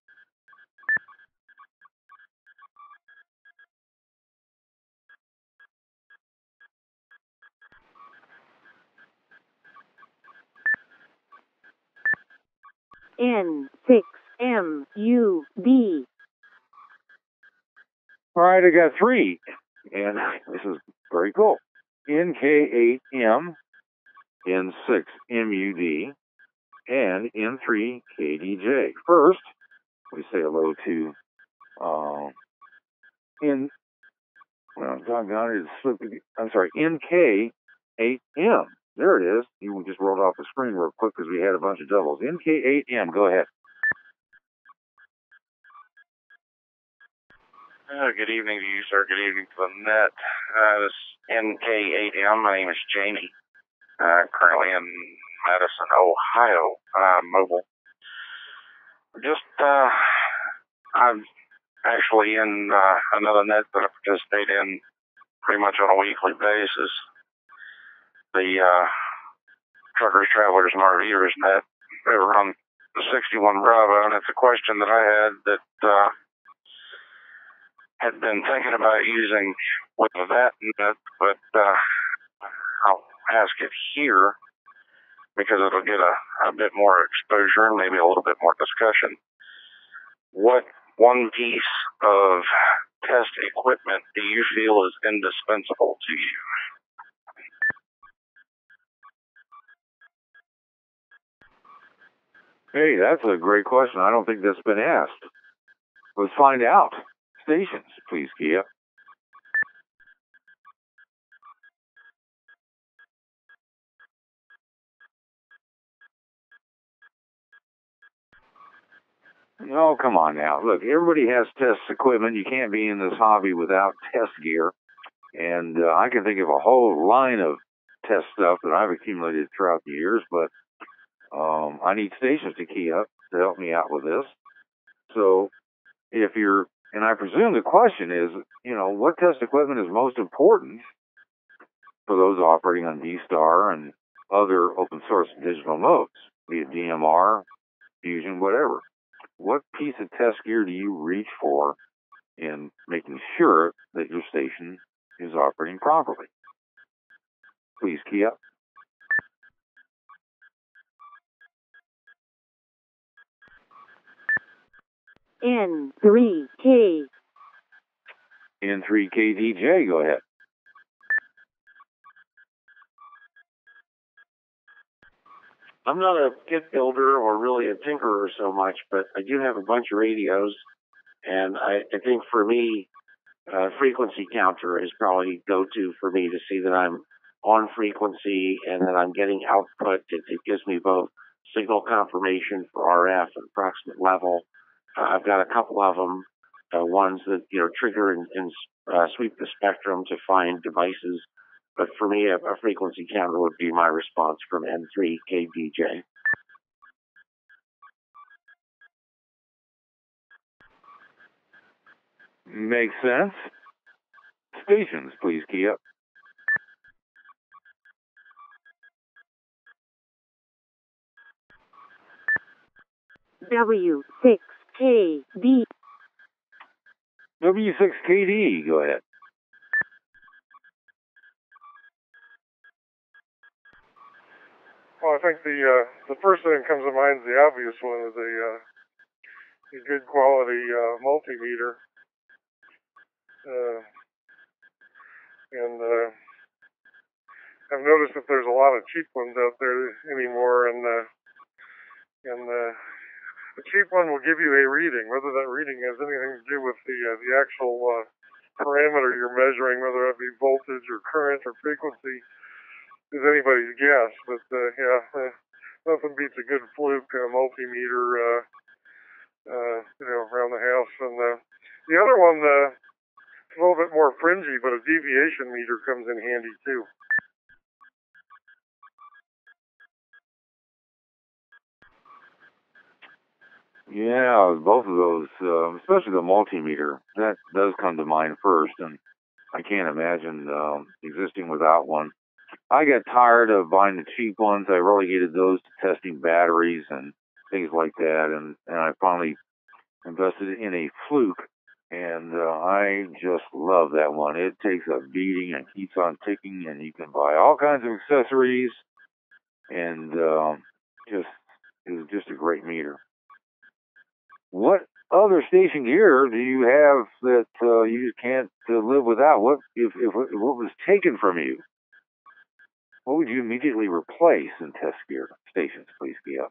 Speaker 2: N6MUB.
Speaker 1: All right, I got 3, and this is very cool. NK8M, N6MUD, and N3KDJ. First, we say hello to NK8M. There it is. You just rolled off the screen real quick because we had a bunch of doubles. NK8M, go ahead.
Speaker 8: Good evening to you, sir. Good evening to the net. This is NK8M. My name is Jamie. Currently in Madison, Ohio, mobile. I'm actually in another net that I participate in pretty much on a weekly basis. The Truckers, Travelers, and RVers net over on the 61 Bravo, and it's a question that I had that had been thinking about using with that net, but I'll ask it here because it'll get a bit more exposure and maybe a little bit more discussion. What one piece of test equipment do you feel is indispensable to you?
Speaker 1: Hey, that's a great question. I don't think that's been asked. Let's find out. Stations, please, Kia. Oh, come on now. Look, everybody has test equipment. You can't be in this hobby without test gear. And I can think of a whole line of test stuff that I've accumulated throughout the years, but I need stations to key up to help me out with this. So if you're And I presume the question is, what test equipment is most important for those operating on D-Star and other open source digital modes, be it DMR, Fusion, whatever. What piece of test gear do you reach for in making sure that your station is operating properly? Please key up.
Speaker 2: N3K.
Speaker 1: N3KDJ, go ahead.
Speaker 7: I'm not a kit builder or really a tinkerer so much, but I do have a bunch of radios, and I think for me, frequency counter is probably go-to for me to see that I'm on frequency and that I'm getting output. It gives me both signal confirmation for RF and approximate level. I've got a couple of them, ones that trigger and sweep the spectrum to find devices. But for me, a frequency counter would be my response from N3KDJ.
Speaker 1: Makes sense. Stations, please key up.
Speaker 2: W6KD.
Speaker 1: W6KD, go ahead.
Speaker 6: Well, I think the first thing that comes to mind is the obvious one is a good quality multimeter. And I've noticed that there's a lot of cheap ones out there anymore, and the cheap one will give you a reading, whether that reading has anything to do with the actual parameter you're measuring, whether it be voltage or current or frequency, is anybody's guess. But nothing beats a good fluke multimeter, around the house. And the other one, it's a little bit more fringy, but a deviation meter comes in handy too.
Speaker 1: Yeah, both of those, especially the multimeter, that does come to mind first, and I can't imagine existing without one. I got tired of buying the cheap ones. I relegated those to testing batteries and things like that, and I finally invested in a Fluke, and I just love that one. It takes a beating and keeps on ticking, and you can buy all kinds of accessories, and it's just a great meter. What other station gear do you have that you just can't live without? What if what was taken from you? What would you immediately replace in test gear stations, please, Gia?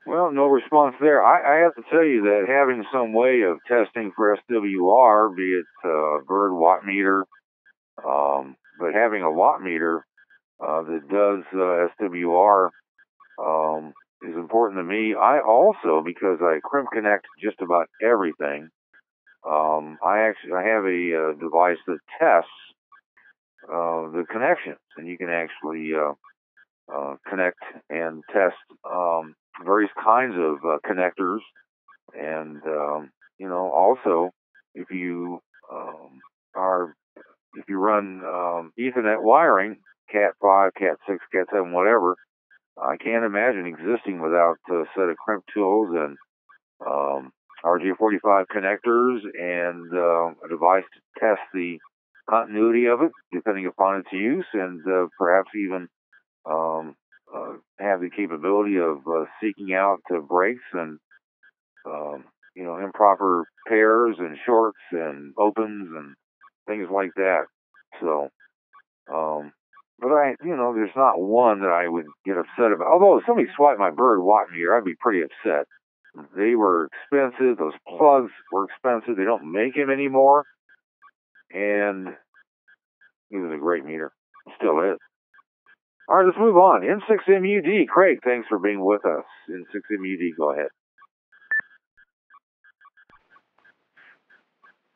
Speaker 1: Well, no response there. I have to tell you that having some way of testing for SWR, be it Bird watt meter, but having a watt meter that does SWR is important to me. I also, because I crimp connect just about everything, I have a device that tests the connections, and you can actually connect and test various kinds of connectors, and also if you run Ethernet wiring, Cat5, Cat6, Cat7, whatever, I can't imagine existing without a set of crimp tools and RJ45 connectors and a device to test the continuity of it, depending upon its use, and perhaps even have the capability of seeking out breaks and improper pairs and shorts and opens and things like that. So, but there's not one that I would get upset about. Although if somebody swiped my Bird watt meter, I'd be pretty upset. They were expensive. Those plugs were expensive. They don't make them anymore. And it was a great meter. Still is. All right, let's move on. N6MUD. Craig, thanks for being with us. N6MUD, go ahead.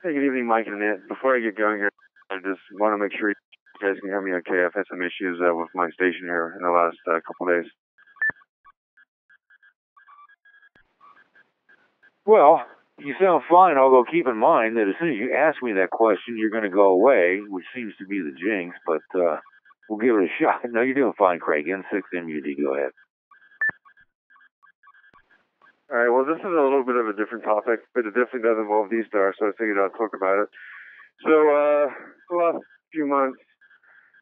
Speaker 9: Hey, good evening, Mike and Annette. Before I get going here, I just want to make sure you guys can hear me okay. I've had some issues with my station here in the last couple of days.
Speaker 1: Well, you sound fine, although keep in mind that as soon as you ask me that question, you're going to go away, which seems to be the jinx, but we'll give it a shot. No, you're doing fine, Craig. N6MUD, go ahead.
Speaker 9: All right, well, this is a little bit of a different topic, but it definitely does involve D-Star, so I figured I'd talk about it. So, the last few months,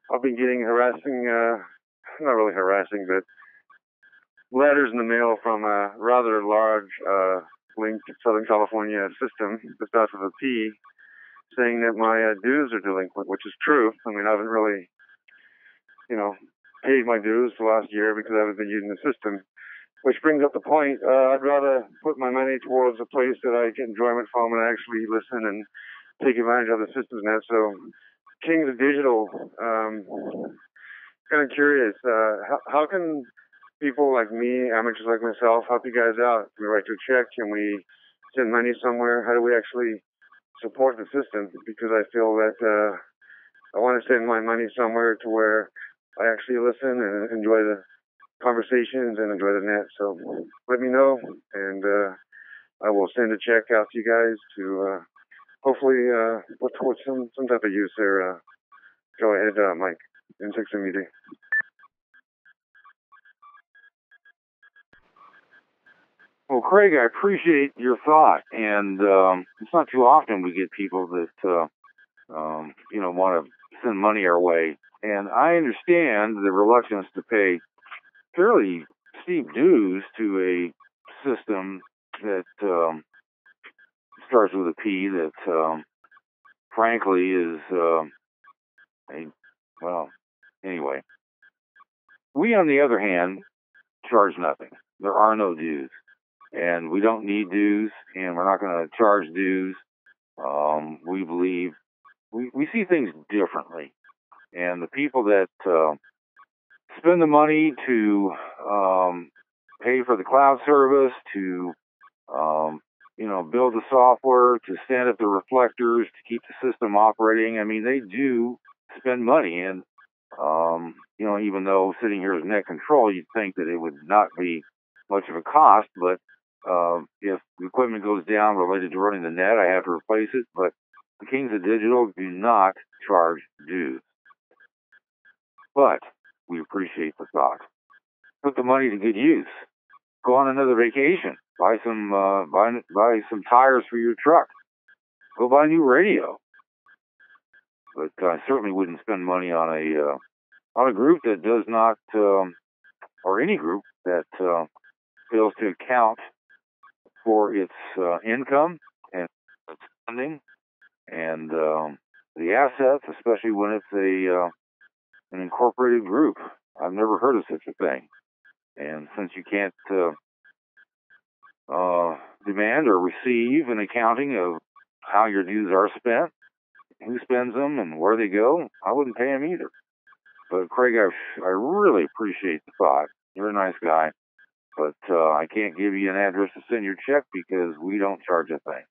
Speaker 9: I've been getting harassing, not really harassing, but letters in the mail from a rather large linked Southern California system that starts with a P, saying that my dues are delinquent, which is true. I mean, I haven't really, paid my dues the last year because I haven't been using the system. Which brings up the point, I'd rather put my money towards a place that I get enjoyment from and actually listen and take advantage of the systems now. So, Kings of Digital, kind of curious, how can people like me, amateurs like myself, help you guys out? Can we write you a check? Can we send money somewhere? How do we actually support the system? Because I feel that I want to send my money somewhere to where I actually listen and enjoy the conversations and enjoy the net. So let me know, and I will send a check out to you guys to hopefully put towards some type of use there. Go ahead, Mike, N6MUD.
Speaker 1: Well, Craig, I appreciate your thought, and it's not too often we get people that want to send money our way, and I understand the reluctance to pay fairly steep dues to a system that starts with a P that frankly is anyway. We, on the other hand, charge nothing. There are no dues, and we don't need dues, and we're not going to charge dues. We believe we see things differently, and the people that spend the money to pay for the cloud service, to build the software, to stand up the reflectors, to keep the system operating. I mean, they do spend money, and even though sitting here as net control, you'd think that it would not be much of a cost, but if the equipment goes down related to running the net, I have to replace it. But the Kings of Digital do not charge dues. But we appreciate the thought. Put the money to good use. Go on another vacation. Buy some tires for your truck. Go buy a new radio. But I certainly wouldn't spend money on a group that does not, or any group that fails to account for its income and its spending and the assets, especially when it's an incorporated group. I've never heard of such a thing. And since you can't demand or receive an accounting of how your dues are spent, who spends them, and where they go, I wouldn't pay them either. But Craig, I really appreciate the thought. You're a nice guy, but I can't give you an address to send your check because we don't charge a thing.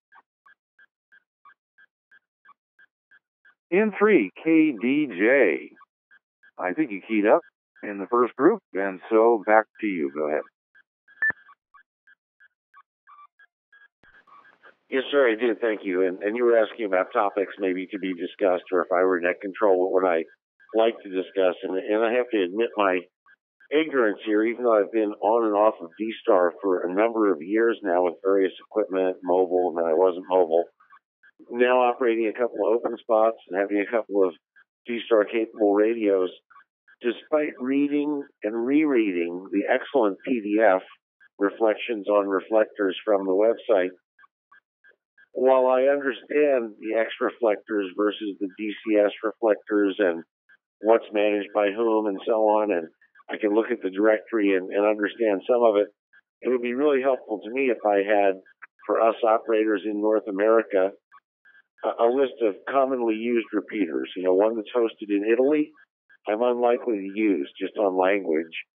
Speaker 1: N3KDJ. I think you keyed up in the first group, and so back to you. Go ahead.
Speaker 7: Yes, sir, I did. Thank you. And you were asking about topics maybe to be discussed, or if I were net control, what would I like to discuss? And I have to admit my ignorance here, even though I've been on and off of D-Star for a number of years now with various equipment, mobile, and then I wasn't mobile. Now operating a couple of open spots and having a couple of D-Star capable radios, despite reading and rereading the excellent PDF reflections on reflectors from the website, while I understand the X reflectors versus the DCS reflectors and what's managed by whom and so on, and I can look at the directory and understand some of it, it would be really helpful to me if I had, for us operators in North America, a list of commonly used repeaters. One that's hosted in Italy, I'm unlikely to use just on language.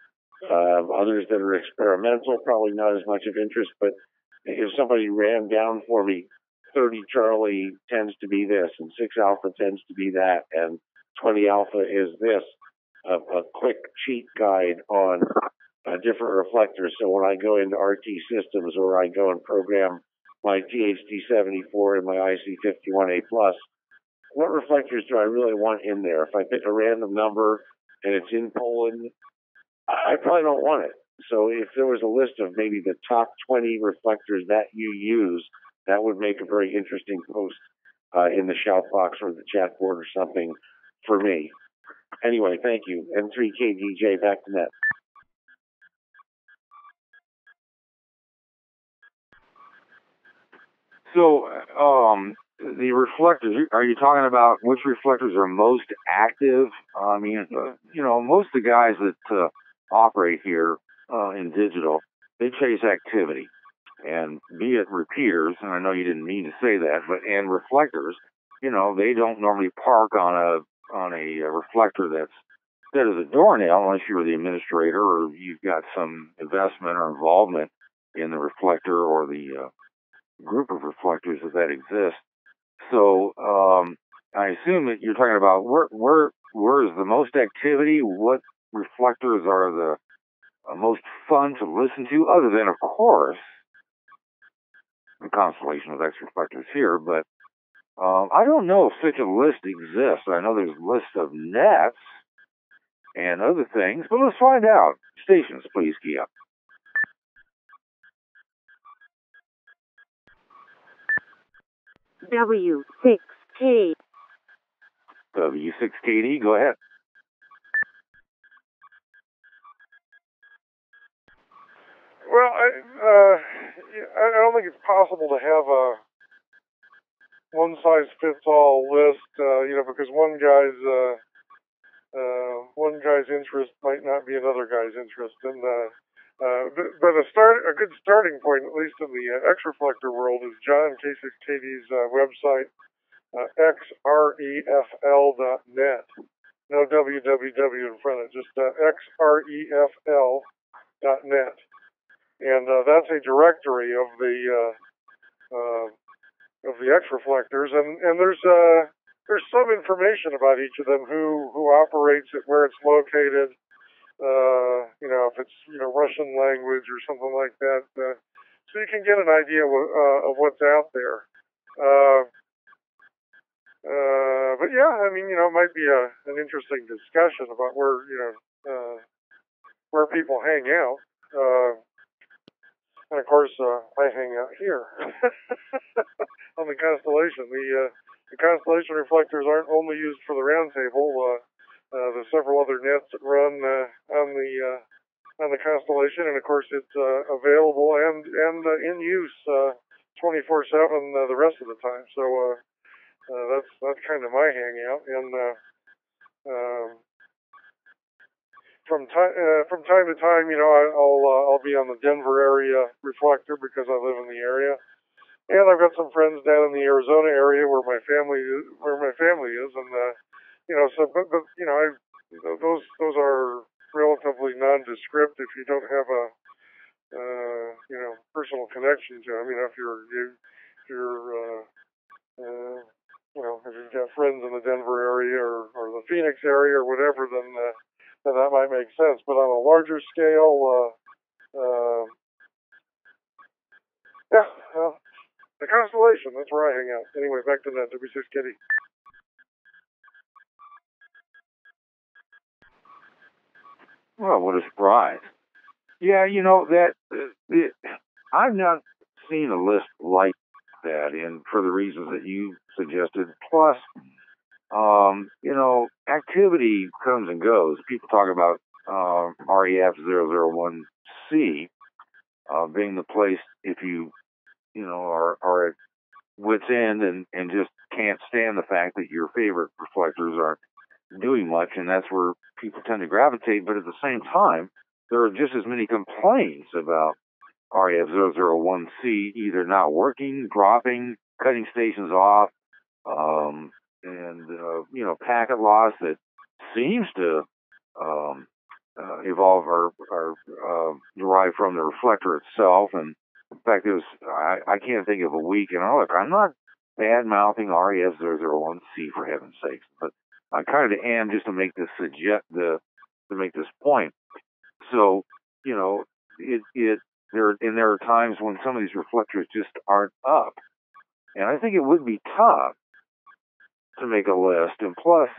Speaker 7: Others that are experimental, probably not as much of interest, but if somebody ran down for me 30 Charlie tends to be this, and 6 Alpha tends to be that, and 20 Alpha is this. A quick cheat guide on different reflectors. So when I go into RT Systems or I go and program my THD74 and my IC51A+, what reflectors do I really want in there? If I pick a random number and it's in Poland, I probably don't want it. So if there was a list of maybe the top 20 reflectors that you use, that would make a very interesting post in the shout box or the chat board or something for me. Anyway, thank you. N3KDJ, back to net.
Speaker 1: So, the reflectors, are you talking about which reflectors are most active? I mean, most of the guys that operate here in digital, they chase activity. And be it repeaters, and I know you didn't mean to say that, and reflectors, they don't normally park on a reflector that's dead as a doornail unless you're the administrator or you've got some investment or involvement in the reflector or the group of reflectors that exists. So I assume that you're talking about where is the most activity? What reflectors are the most fun to listen to, other than, of course, the constellation of X reflectors here. But I don't know if such a list exists. I know there's lists of nets and other things, but let's find out. Stations, please key up.
Speaker 2: W6K.
Speaker 1: W6KD, go ahead.
Speaker 6: Well, I don't think it's possible to have a one-size-fits-all list, because one guy's interest might not be another guy's interest, and but a good starting point, at least in the X reflector world, is John K6KD's website, xrefl.net. No www in front of it, just xrefl.net. And that's a directory of the X reflectors, and there's some information about each of them, who operates it, where it's located, if it's Russian language or something like that, so you can get an idea of what's out there. But yeah, I mean, it might be an interesting discussion about where people hang out. And of course, I hang out here on the constellation. The constellation reflectors aren't only used for the roundtable. There's several other nets that run on the constellation, and of course, it's available and in use 24/7 the rest of the time. So that's kind of my hangout. And from time to time, I'll be on the Denver area reflector because I live in the area, and I've got some friends down in the Arizona area where my family is, and those are relatively nondescript if you don't have a personal connection to them. If you've got friends in the Denver area or the Phoenix area or whatever, then that might make sense. But on a larger scale, the constellation, that's where I hang out. Anyway, back to that W6KD.
Speaker 1: Well, what a surprise. Yeah, I've not seen a list like that, and for the reasons that you suggested. Plus, activity comes and goes. People talk about REF001C being the place if you, are at wit's end and just can't stand the fact that your favorite reflectors aren't doing much, and that's where people tend to gravitate. But at the same time, there are just as many complaints about REF001C either not working, dropping, cutting stations off, and packet loss that seems to evolve or derive from the reflector itself. And in fact, I can't think of a week. And look, I'm not bad-mouthing RES001C for heaven's sakes. But I kind of am just to make this to make this point. So, you know, there are times when some of these reflectors just aren't up. And I think it would be tough to make a list. And plus,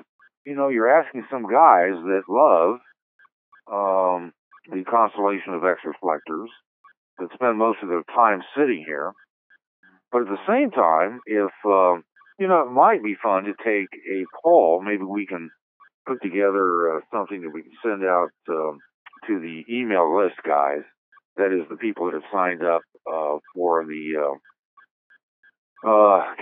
Speaker 1: you know, you're asking some guys that love the constellation of X reflectors that spend most of their time sitting here. But at the same time, if, you know, it might be fun to take a poll. Maybe we can put together something that we can send out to the email list guys. That is the people that have signed up for the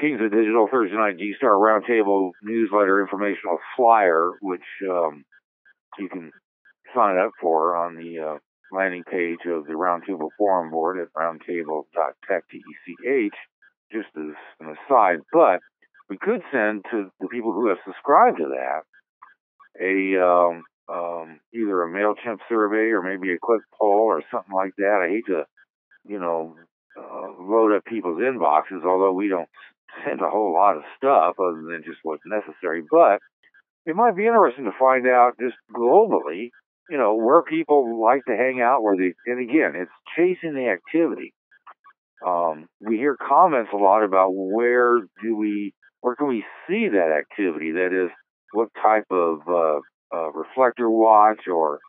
Speaker 1: Kings of Digital Thursday Night G-Star Roundtable newsletter informational flyer, which you can sign up for on the landing page of the Roundtable forum board at roundtable.tech, TECH, just as an aside. But we could send to the people who have subscribed to that either a MailChimp survey or maybe a quick poll or something like that. I hate to, you know, load up people's inboxes, although we don't send a whole lot of stuff other than just what's necessary. But it might be interesting to find out just globally, you know, where people like to hang out, and again, it's chasing the activity. We hear comments a lot about where can we see that activity? That is, what type of reflector watch or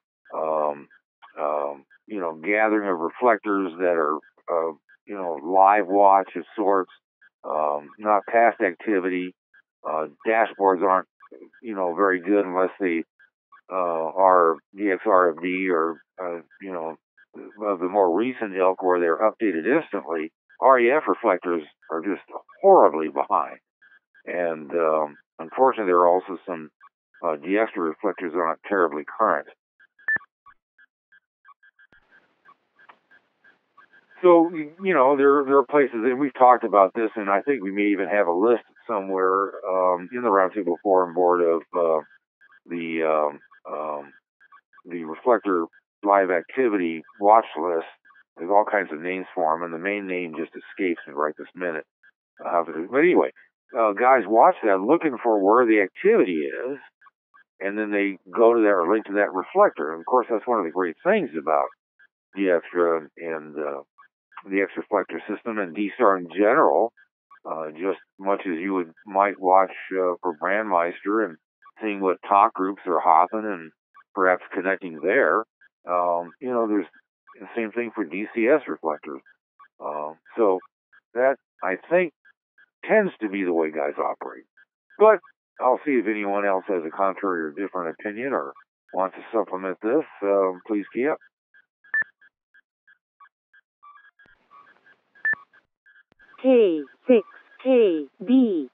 Speaker 1: you know, gathering of reflectors that are you know, live watch of sorts, not past activity. Dashboards aren't, you know, very good unless they are DXRFD or you know, of the more recent ilk where they're updated instantly. REF reflectors are just horribly behind. And unfortunately, there are also some DXtra reflectors that aren't terribly current. So, you know, there are places, and we've talked about this, and I think we may even have a list somewhere in the Roundtable forum board of the reflector live activity watch list. There's all kinds of names for them, and the main name just escapes me right this minute. But anyway, guys watch that looking for where the activity is, and then they go to that or link to that reflector. And of course, that's one of the great things about DXtra and the X reflector system and D-Star in general. Just much as you might watch for Brandmeister and seeing what talk groups are hopping and perhaps connecting there. You know, there's the same thing for DCS reflectors. So that, I think, tends to be the way guys operate. But I'll see if anyone else has a contrary or different opinion or wants to supplement this. Please key up.
Speaker 2: K6KB.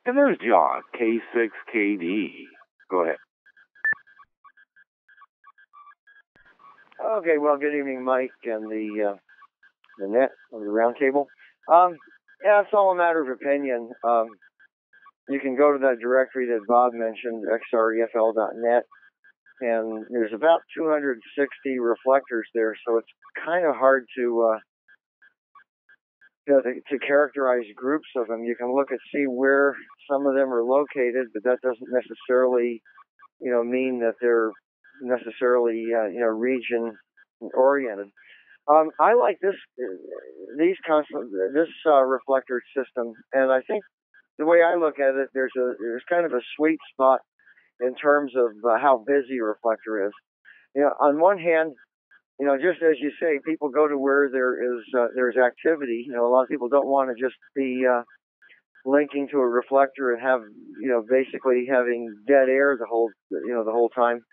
Speaker 1: And there's John, K6KD. Go ahead.
Speaker 10: Okay, well, good evening, Mike, and the net of the roundtable. Yeah, it's all a matter of opinion. You can go to that directory that Bob mentioned, xrefl.net, and there's about 260 reflectors there, so it's kind of hard to characterize groups of them. You can look and see where some of them are located, but that doesn't necessarily, you know, mean that they're necessarily, you know, region oriented. I like this reflector system, and I think the way I look at it, there's kind of a sweet spot in terms of how busy a reflector is. You know, on one hand, you know, just as you say, people go to where there's activity. You know, a lot of people don't want to just be linking to a reflector and have, you know, basically having dead air the whole time.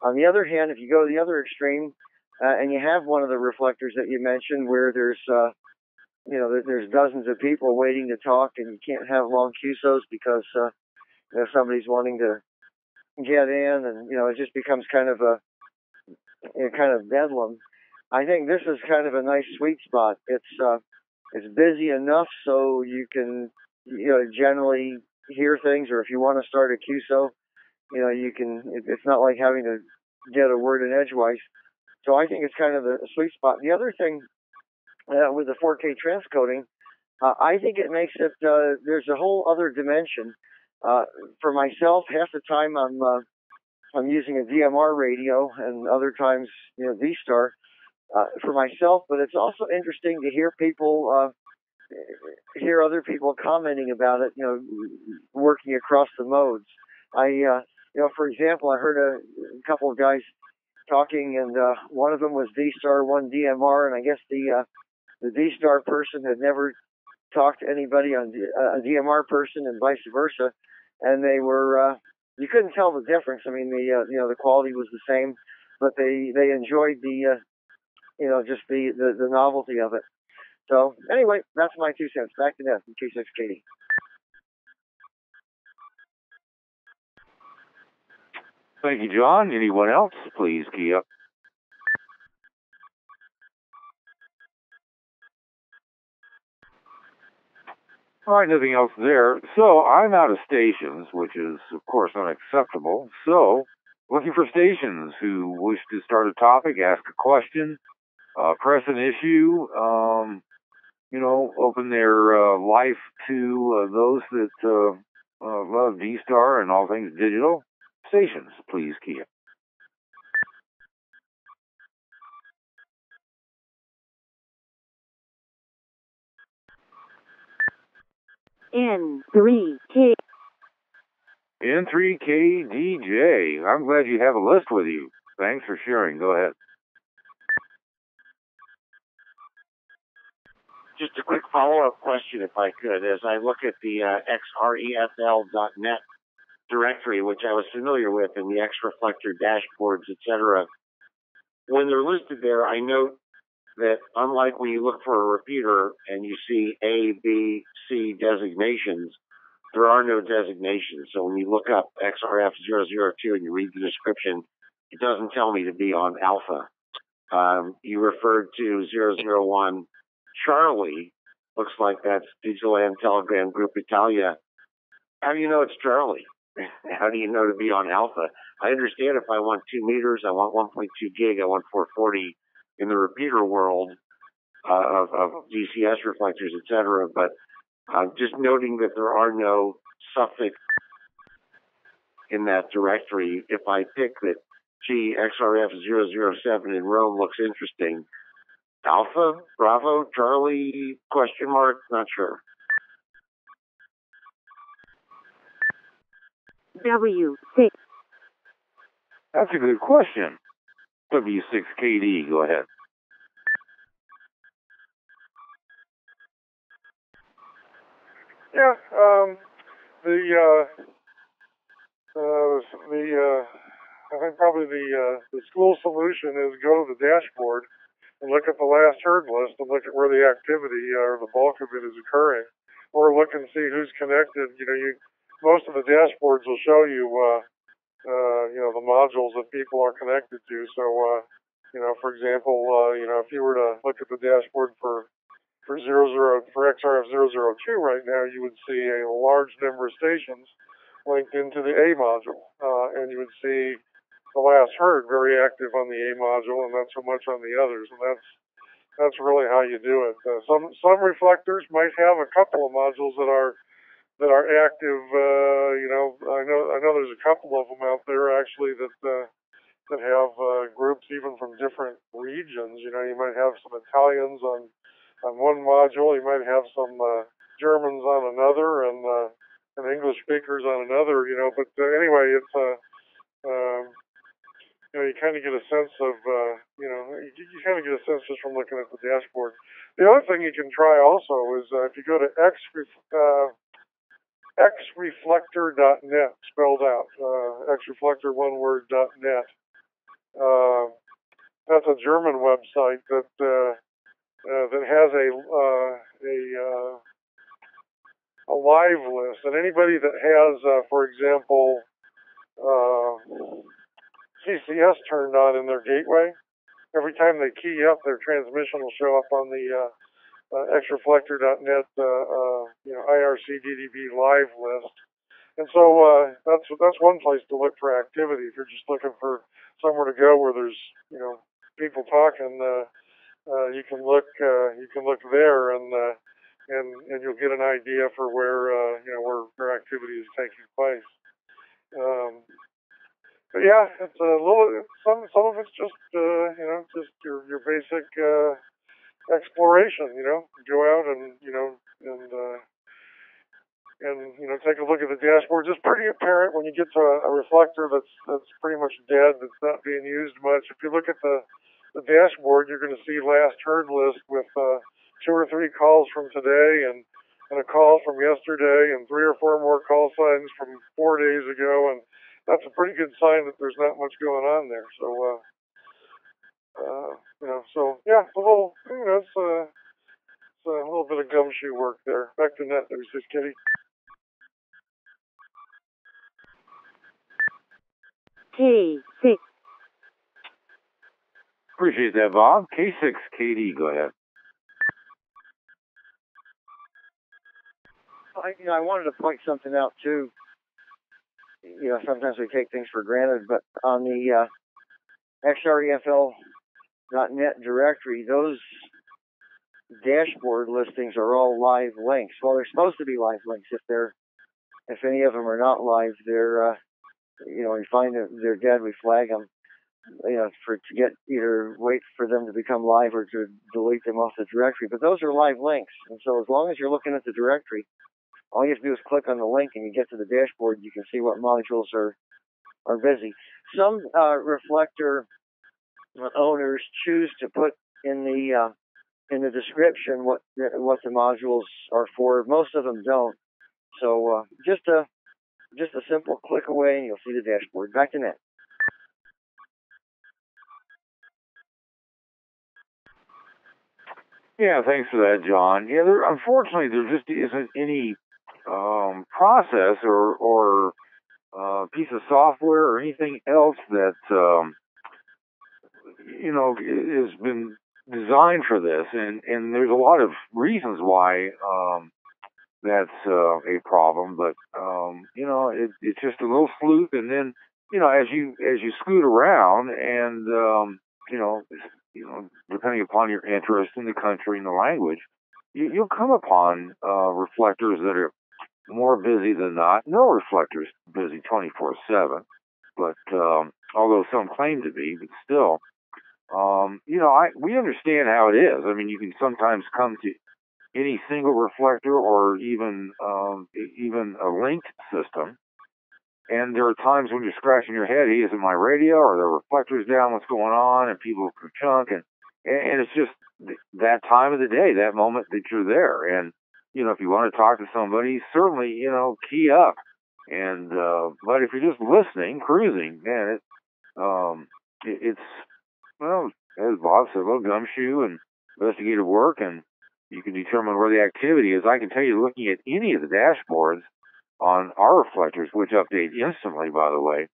Speaker 10: On the other hand, if you go to the other extreme and you have one of the reflectors that you mentioned where there's you know, there's dozens of people waiting to talk and you can't have long QSOs because you know, somebody's wanting to get in, and you know, it just becomes kind of a kind of bedlam. I think this is kind of a nice sweet spot. It's busy enough so you can, you know, generally hear things, or if you want to start a QSO, you know, you can. It's not like having to get a word in edgewise. So I think it's kind of a sweet spot. The other thing with the 4K transcoding, I think it makes it, there's a whole other dimension. For myself, half the time I'm using a DMR radio, and other times, V-Star, for myself, but it's also interesting to hear people, hear other people commenting about it, working across the modes. For example, I heard a couple of guys talking, and one of them was V-Star, one DMR, and I guess the V-Star person had never talked to anybody on a DMR person, and vice versa, and they were, you couldn't tell the difference. I mean, the quality was the same, but they enjoyed the, just the novelty of it. So anyway, that's my 2 cents. Back to that, K6KD.
Speaker 1: Thank you, John. Anyone else? Please key up. All right, nothing else there. So I'm out of stations, which is, of course, unacceptable. So, looking for stations who wish to start a topic, ask a question, press an issue, open their life to those that love V-Star and all things digital. Stations, please key up.
Speaker 2: N3K.
Speaker 1: N3KDJ. I'm glad you have a list with you. Thanks for sharing. Go ahead.
Speaker 7: Just a quick follow-up question, if I could. As I look at the xrefl.net directory, which I was familiar with, and the X-Reflector dashboards, etc., when they're listed there, I note that unlike when you look for a repeater and you see A, B, C designations, there are no designations. So when you look up XRF002 and you read the description, it doesn't tell me to be on alpha. You referred to 001 Charlie. Looks like that's Digiland Telegram Group Italia. How do you know it's Charlie? How do you know to be on alpha? I understand if I want 2 meters, I want 1.2 gig, I want 440 in the repeater world of DCS reflectors, etc. But just noting that there are no suffix in that directory. If I pick that, gee, XRF007 in Rome looks interesting, Alpha, Bravo, Charlie, question mark, not sure.
Speaker 2: W6.
Speaker 1: That's a good question. W6KD, go ahead.
Speaker 6: Yeah, I think probably the school solution is go to the dashboard and look at the last heard list and look at where the activity or the bulk of it is occurring, or look and see who's connected. Most of the dashboards will show you, the modules that people are connected to. So, for example, if you were to look at the dashboard for XRF002 right now, you would see a large number of stations linked into the A module, and you would see the last heard very active on the A module and not so much on the others, and that's really how you do it. Some reflectors might have a couple of modules that are active. I know there's a couple of them out there actually that have groups even from different regions. You might have some Italians on one module, you might have some Germans on another, and English speakers on another. But anyway, it's you kind of get a sense of, you kind of get a sense just from looking at the dashboard. The other thing you can try also is if you go to xreflector.net, spelled out, xreflector, one word, .net. That's a German website that has a live list, and anybody that has, for example, CCS turned on in their gateway, every time they key up, their transmission will show up on the xreflector.net IRC-DDB live list. And so that's one place to look for activity. If you're just looking for somewhere to go where there's people talking, you can look there, and and you'll get an idea for where where activity is taking place. But yeah, it's a little. Some of it's just just your basic exploration. Go out and take a look at the dashboard. It's pretty apparent when you get to a reflector that's pretty much dead, that's not being used much. If you look at the dashboard, you're going to see last heard list with 2 or 3 calls from today and a call from yesterday and 3 or 4 more call signs from 4 days ago, and that's a pretty good sign that there's not much going on there. So yeah, it's a little it's a little bit of gumshoe work there. Back to net, there was just Kitty.
Speaker 2: K6.
Speaker 1: Appreciate that, Bob. K6KD, go ahead.
Speaker 10: I wanted to point something out too. Sometimes we take things for granted, but on the xrefl.net directory, those dashboard listings are all live links. Well, they're supposed to be live links. If any of them are not live, they're we find that they're dead, we flag them. Either wait for them to become live or to delete them off the directory. But those are live links, and so as long as you're looking at the directory, all you have to do is click on the link and you get to the dashboard. You can see what modules are busy. Some reflector owners choose to put in the description what the modules are for. Most of them don't. So just a simple click away and you'll see the dashboard. Back to net.
Speaker 1: Yeah, thanks for that, John. Yeah, unfortunately, there just isn't any process or piece of software or anything else that has been designed for this, and there's a lot of reasons why that's a problem. But it's just a little sleuth, and then as you scoot around and depending upon your interest in the country and the language, you'll come upon reflectors that are more busy than not. No reflector's busy 24/7, but although some claim to be, but still, we understand how it is. I mean, you can sometimes come to any single reflector or even a linked system, and there are times when you're scratching your head, hey, isn't my radio or the reflector's down, what's going on, and people chunk, and it's just that time of the day, that moment that you're there. And if you want to talk to somebody, certainly key up. And but if you're just listening, cruising, man, it's as Bob said, a little gumshoe and investigative work, and you can determine where the activity is. I can tell you, looking at any of the dashboards on our reflectors, which update instantly, by the way,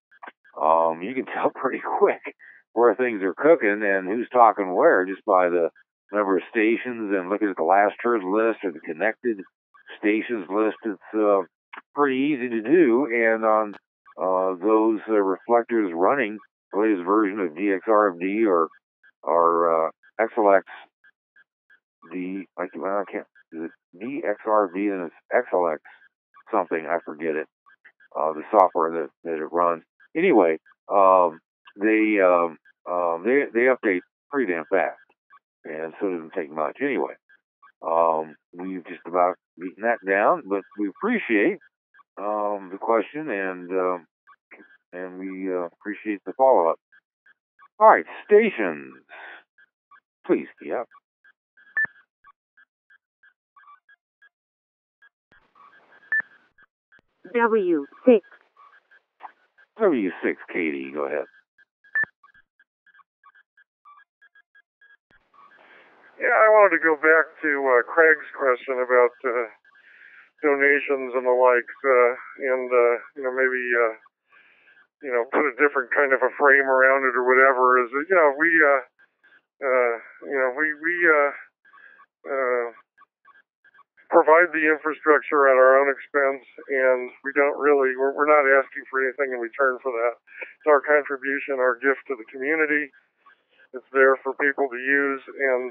Speaker 1: you can tell pretty quick where things are cooking and who's talking where just by the number of stations and looking at the last heard list or the connected stations list. It's pretty easy to do, and on those reflectors running the latest version of DXRFD or XLX, I can't, is it DXRFD and it's XLX something, I forget it, the software that it runs. Anyway, they update pretty damn fast, and so it doesn't take much. Anyway, we've just about beaten that down, but we appreciate the question, and we appreciate the follow-up. All right, stations, please key up.
Speaker 2: W6.
Speaker 1: W6, Katie, go ahead.
Speaker 6: Yeah, I wanted to go back to Craig's question about donations and the likes, and maybe put a different kind of a frame around it or whatever. Is we provide the infrastructure at our own expense, and we're not asking for anything in return for that. It's our contribution, our gift to the community. It's there for people to use, and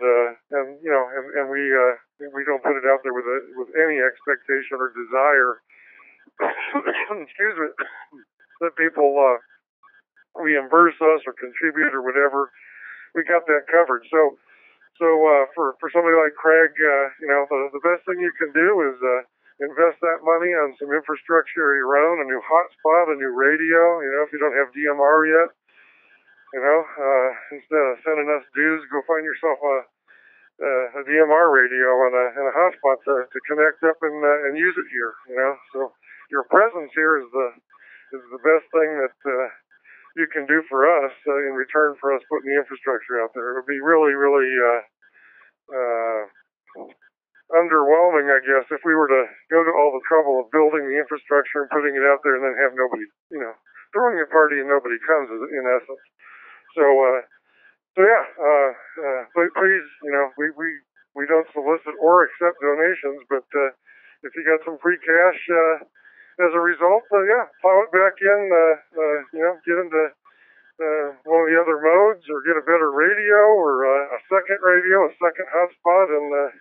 Speaker 6: you know, and we don't put it out there with any expectation or desire, excuse me, that people reimburse us or contribute or whatever. We got that covered. So for somebody like Craig, you know, the best thing you can do is invest that money on some infrastructure of your own, a new hotspot, a new radio. You know, if you don't have DMR yet, you know, instead of sending us dues, go find yourself a DMR radio and a hotspot to connect up and use it here. You know, so your presence here is the best thing that you can do for us in return for us putting the infrastructure out there. It would be really, really underwhelming, I guess, if we were to go to all the trouble of building the infrastructure and putting it out there and then have nobody, you know, throwing a party and nobody comes, in essence. So yeah, please, you know, we don't solicit or accept donations, but if you got some free cash as a result, yeah, plow it back in, you know, get into one of the other modes, or get a better radio, or a second radio, a second hotspot, and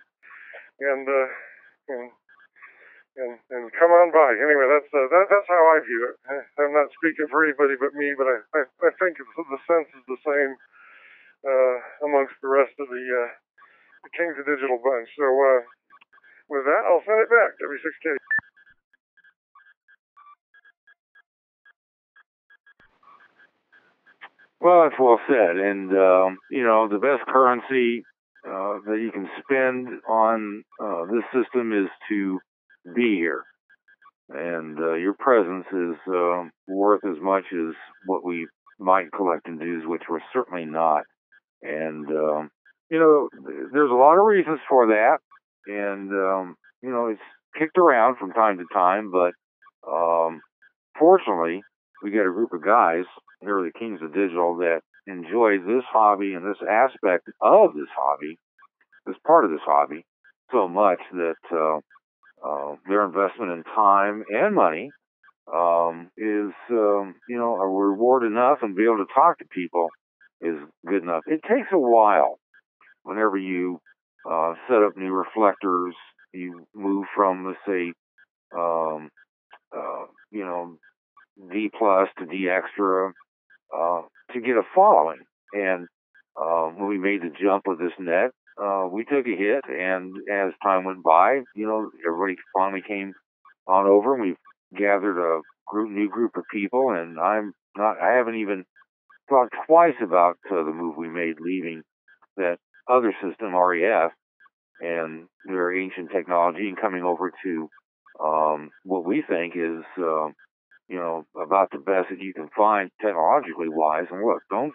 Speaker 6: come on by. Anyway, that's how I view it. I'm not speaking for anybody but me, but I think the sense is the same amongst the rest of the Kings of Digital bunch. So with that, I'll send it back. W6K.
Speaker 1: Well, that's well said. And, you know, the best currency that you can spend on this system is to be here. And your presence is worth as much as what we might collect in dues, which we're certainly not. And, you know, there's a lot of reasons for that. And, you know, it's kicked around from time to time, but fortunately, we got a group of guys here are the Kings of Digital that enjoy this hobby and this aspect of this hobby, this part of this hobby, so much that their investment in time and money is, you know, a reward enough, and be able to talk to people is good enough. It takes a while whenever you set up new reflectors, you move from, let's say, you know, D plus to D extra, to get a following. And when we made the jump with this net, we took a hit, and as time went by, you know, everybody finally came on over, and we've gathered a new group of people, and I haven't even thought twice about the move we made, leaving that other system, REF, and their ancient technology, and coming over to what we think is you know, about the best that you can find technologically wise. And look, don't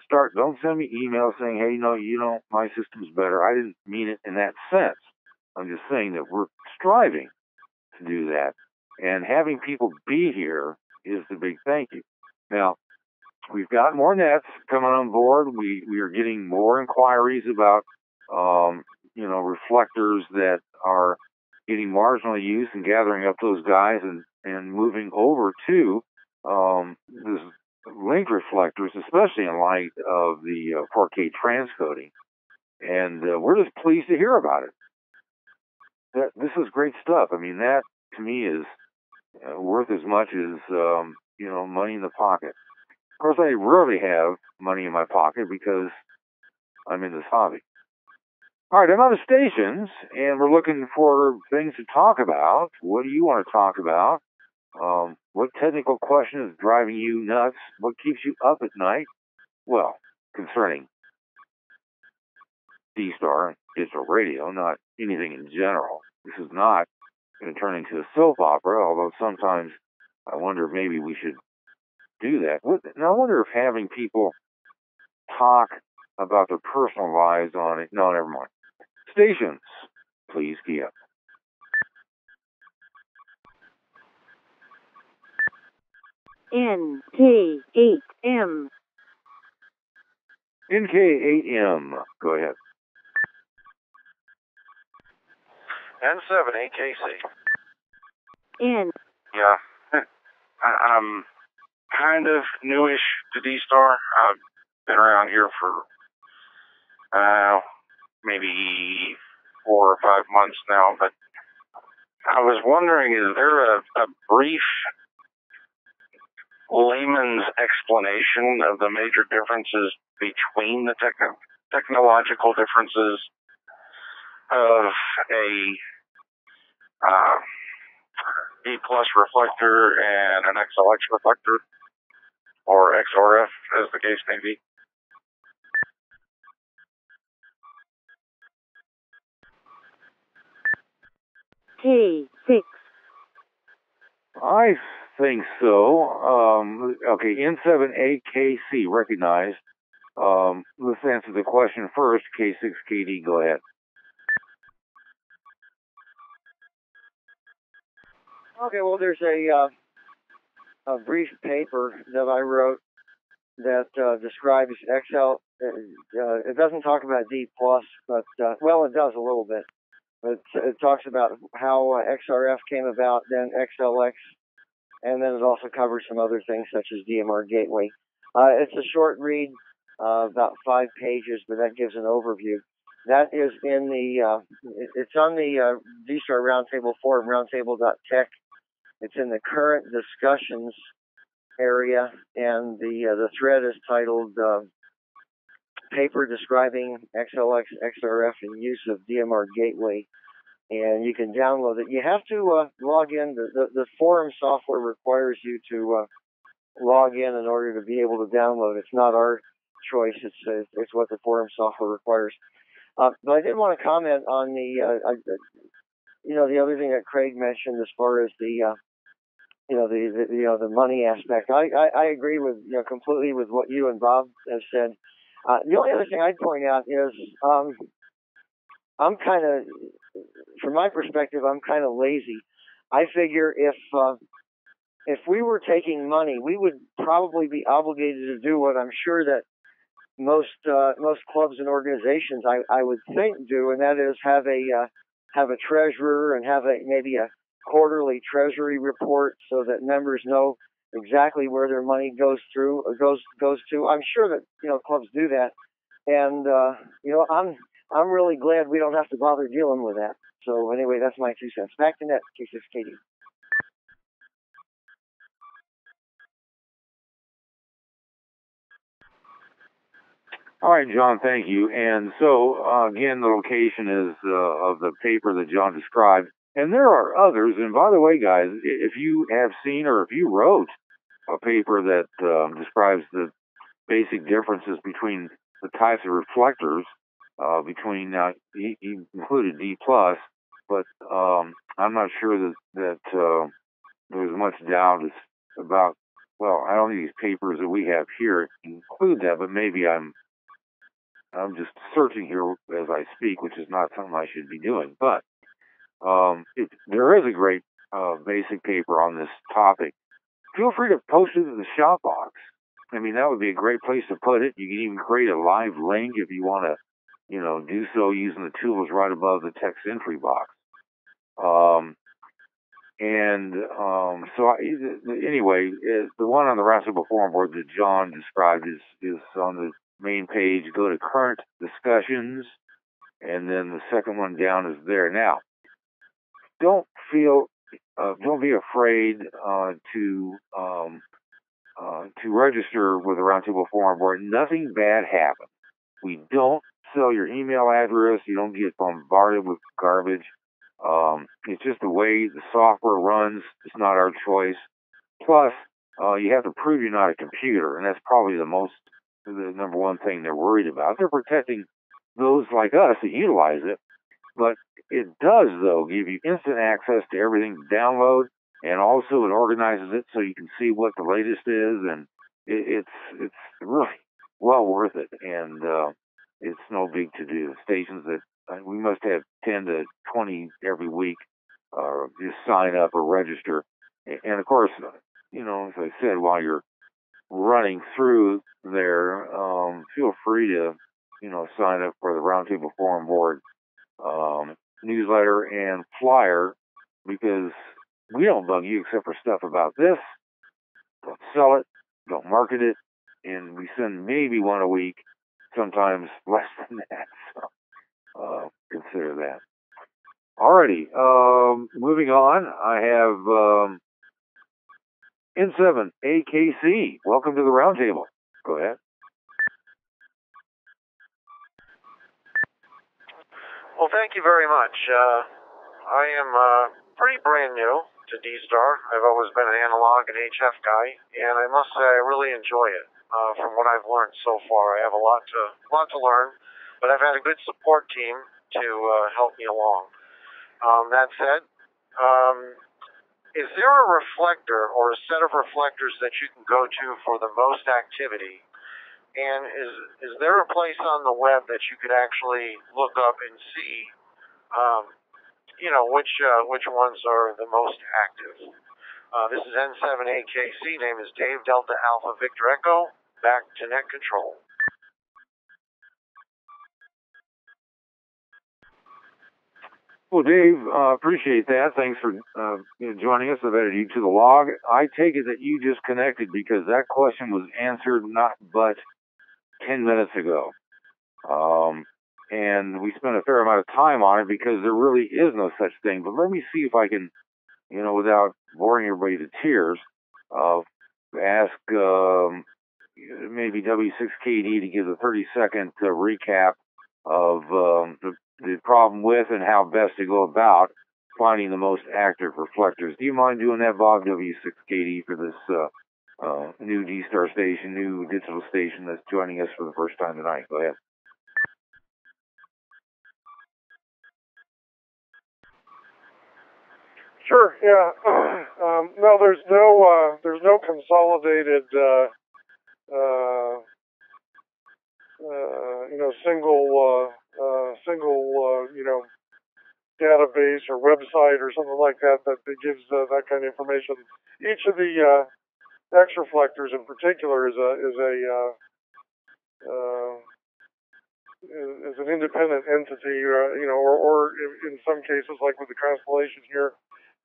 Speaker 1: send me emails saying, hey, no, you don't, my system's better. I didn't mean it in that sense. I'm just saying that we're striving to do that. And having people be here is the big thank you. Now, we've got more nets coming on board. We are getting more inquiries about, you know, reflectors that are getting marginal use, and gathering up those guys and moving over to this link reflectors, especially in light of the 4K transcoding. And we're just pleased to hear about it. This is great stuff. I mean, that to me is worth as much as, you know, money in the pocket. Of course, I rarely have money in my pocket because I'm in this hobby. All right, I'm on the stations, and we're looking for things to talk about. What do you want to talk about? What technical question is driving you nuts? What keeps you up at night? Well, concerning D-Star digital radio, not anything in general. This is not going to turn into a soap opera, although sometimes I wonder if maybe we should do that. Now, I wonder if having people talk about their personal lives on it. No, never mind. Stations, please key up.
Speaker 2: NK8M.
Speaker 1: NK8M. Go ahead.
Speaker 8: N7AKC.
Speaker 2: N.
Speaker 8: Yeah. I'm kind of newish to D-Star. I've been around here for maybe 4 or 5 months now, but I was wondering, is there a brief layman's explanation of the major differences between the technological differences of a D plus reflector and an XLX reflector, or XRF as the case may be?
Speaker 2: K6.
Speaker 1: I think so. Okay, N7AKC, recognized. Let's answer the question first. K6KD, go ahead.
Speaker 10: Okay, well, there's a brief paper that I wrote that describes XL. It doesn't talk about D plus, but well, it does a little bit. But it talks about how XRF came about, then XLX, and then it also covers some other things such as DMR gateway. It's a short read, about 5 pages, but that gives an overview. That is in the, it's on the DSTAR Roundtable forum, roundtable.tech. It's in the current discussions area, and the thread is titled Paper Describing XLX XRF and Use of DMR Gateway, and you can download it. You have to log in. The forum software requires you to log in order to be able to download. It's not our choice. It's what the forum software requires. But I did want to comment on the other thing that Craig mentioned as far as the money aspect. I agree with completely with what you and Bob have said. The only other thing I'd point out is I'm kind of, from my perspective, I'm kind of lazy. I figure if we were taking money, we would probably be obligated to do what I'm sure that most clubs and organizations I would think do, and that is have a treasurer and have maybe a quarterly treasury report so that members know exactly where their money goes to. I'm sure that clubs do that, and I'm really glad we don't have to bother dealing with that. So anyway, that's my 2 cents. Back to net, K6KD.
Speaker 1: All right, John, thank you. And so, again, the location is of the paper that John described. And there are others. And by the way, guys, if you have seen or if you wrote a paper that describes the basic differences between the types of reflectors, between, he included D+, but I'm not sure that there's much doubt about, well, I don't think these papers that we have here include that, but maybe I'm just searching here as I speak, which is not something I should be doing. But there is a great basic paper on this topic. Feel free to post it in the shop box. I mean, that would be a great place to put it. You can even create a live link if you want to, do so using the tools right above the text entry box. Anyway, the one on the Roundtable forum board that John described is on the main page. Go to current discussions, and then the second one down is there. Now, don't be afraid to register with the Roundtable forum board. Nothing bad happens. We don't sell your email address. You don't get bombarded with garbage. It's just the way the software runs. It's not our choice. Plus, you have to prove you're not a computer, and that's probably the number one thing they're worried about. They're protecting those like us that utilize it, but it does, though, give you instant access to everything to download, and also it organizes it so you can see what the latest is, and it's really well worth it, and it's no big to do. Stations that we must have 10 to 20 every week just sign up or register, and of course, as I said, while you're running through there, feel free to, sign up for the Roundtable Forum Board newsletter and flyer, because we don't bug you except for stuff about this. Don't sell it, don't market it, and we send maybe one a week sometimes less than that. So consider that. Alrighty, moving on. I have N7 AKC. Welcome to the roundtable. Go ahead.
Speaker 8: Well, thank you very much. I am pretty brand new to D-Star. I've always been an analog and HF guy, and I must say I really enjoy it. From what I've learned so far, I have a lot to learn, but I've had a good support team to help me along. That said, is there a reflector or a set of reflectors that you can go to for the most activity? And is there a place on the web that you could actually look up and see, which ones are the most active? This is N7AKC. Name is Dave Delta Alpha Victor Echo. Back to net control.
Speaker 1: Well, Dave, appreciate that. Thanks for joining us. I've added you to the log. I take it that you just connected because that question was answered not but 10 minutes ago. And we spent a fair amount of time on it because there really is no such thing. But let me see if I can, without boring everybody to tears, ask maybe W6KD to give a 30-second recap of the problem with and how best to go about finding the most active reflectors. Do you mind doing that, Bob, W6KD, for this new D-Star station, new digital station that's joining us for the first time tonight? Go ahead.
Speaker 6: Sure. Yeah. No, there's no consolidated, single, database or website or something like that gives that kind of information. Each of the X reflectors in particular is an independent entity, or in some cases, like with the constellation here.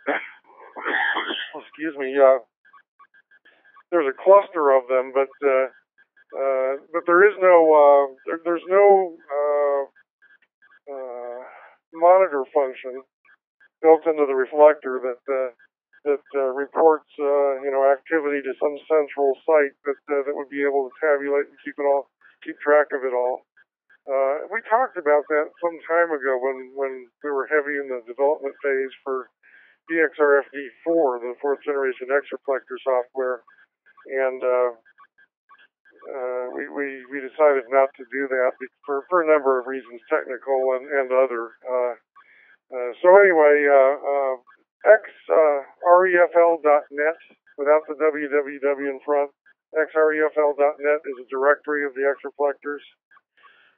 Speaker 6: Excuse me. There's a cluster of them, but there is there's no monitor function built into the reflector that reports activity to some central site that would be able to tabulate and keep track of it all. We talked about that some time ago when we were heavy in the development phase for DXRFD4, the fourth generation X reflector software, and we decided not to do that for a number of reasons, technical and other. So anyway, xrefl.net, without the www in front, xrefl.net is a directory of the X reflectors.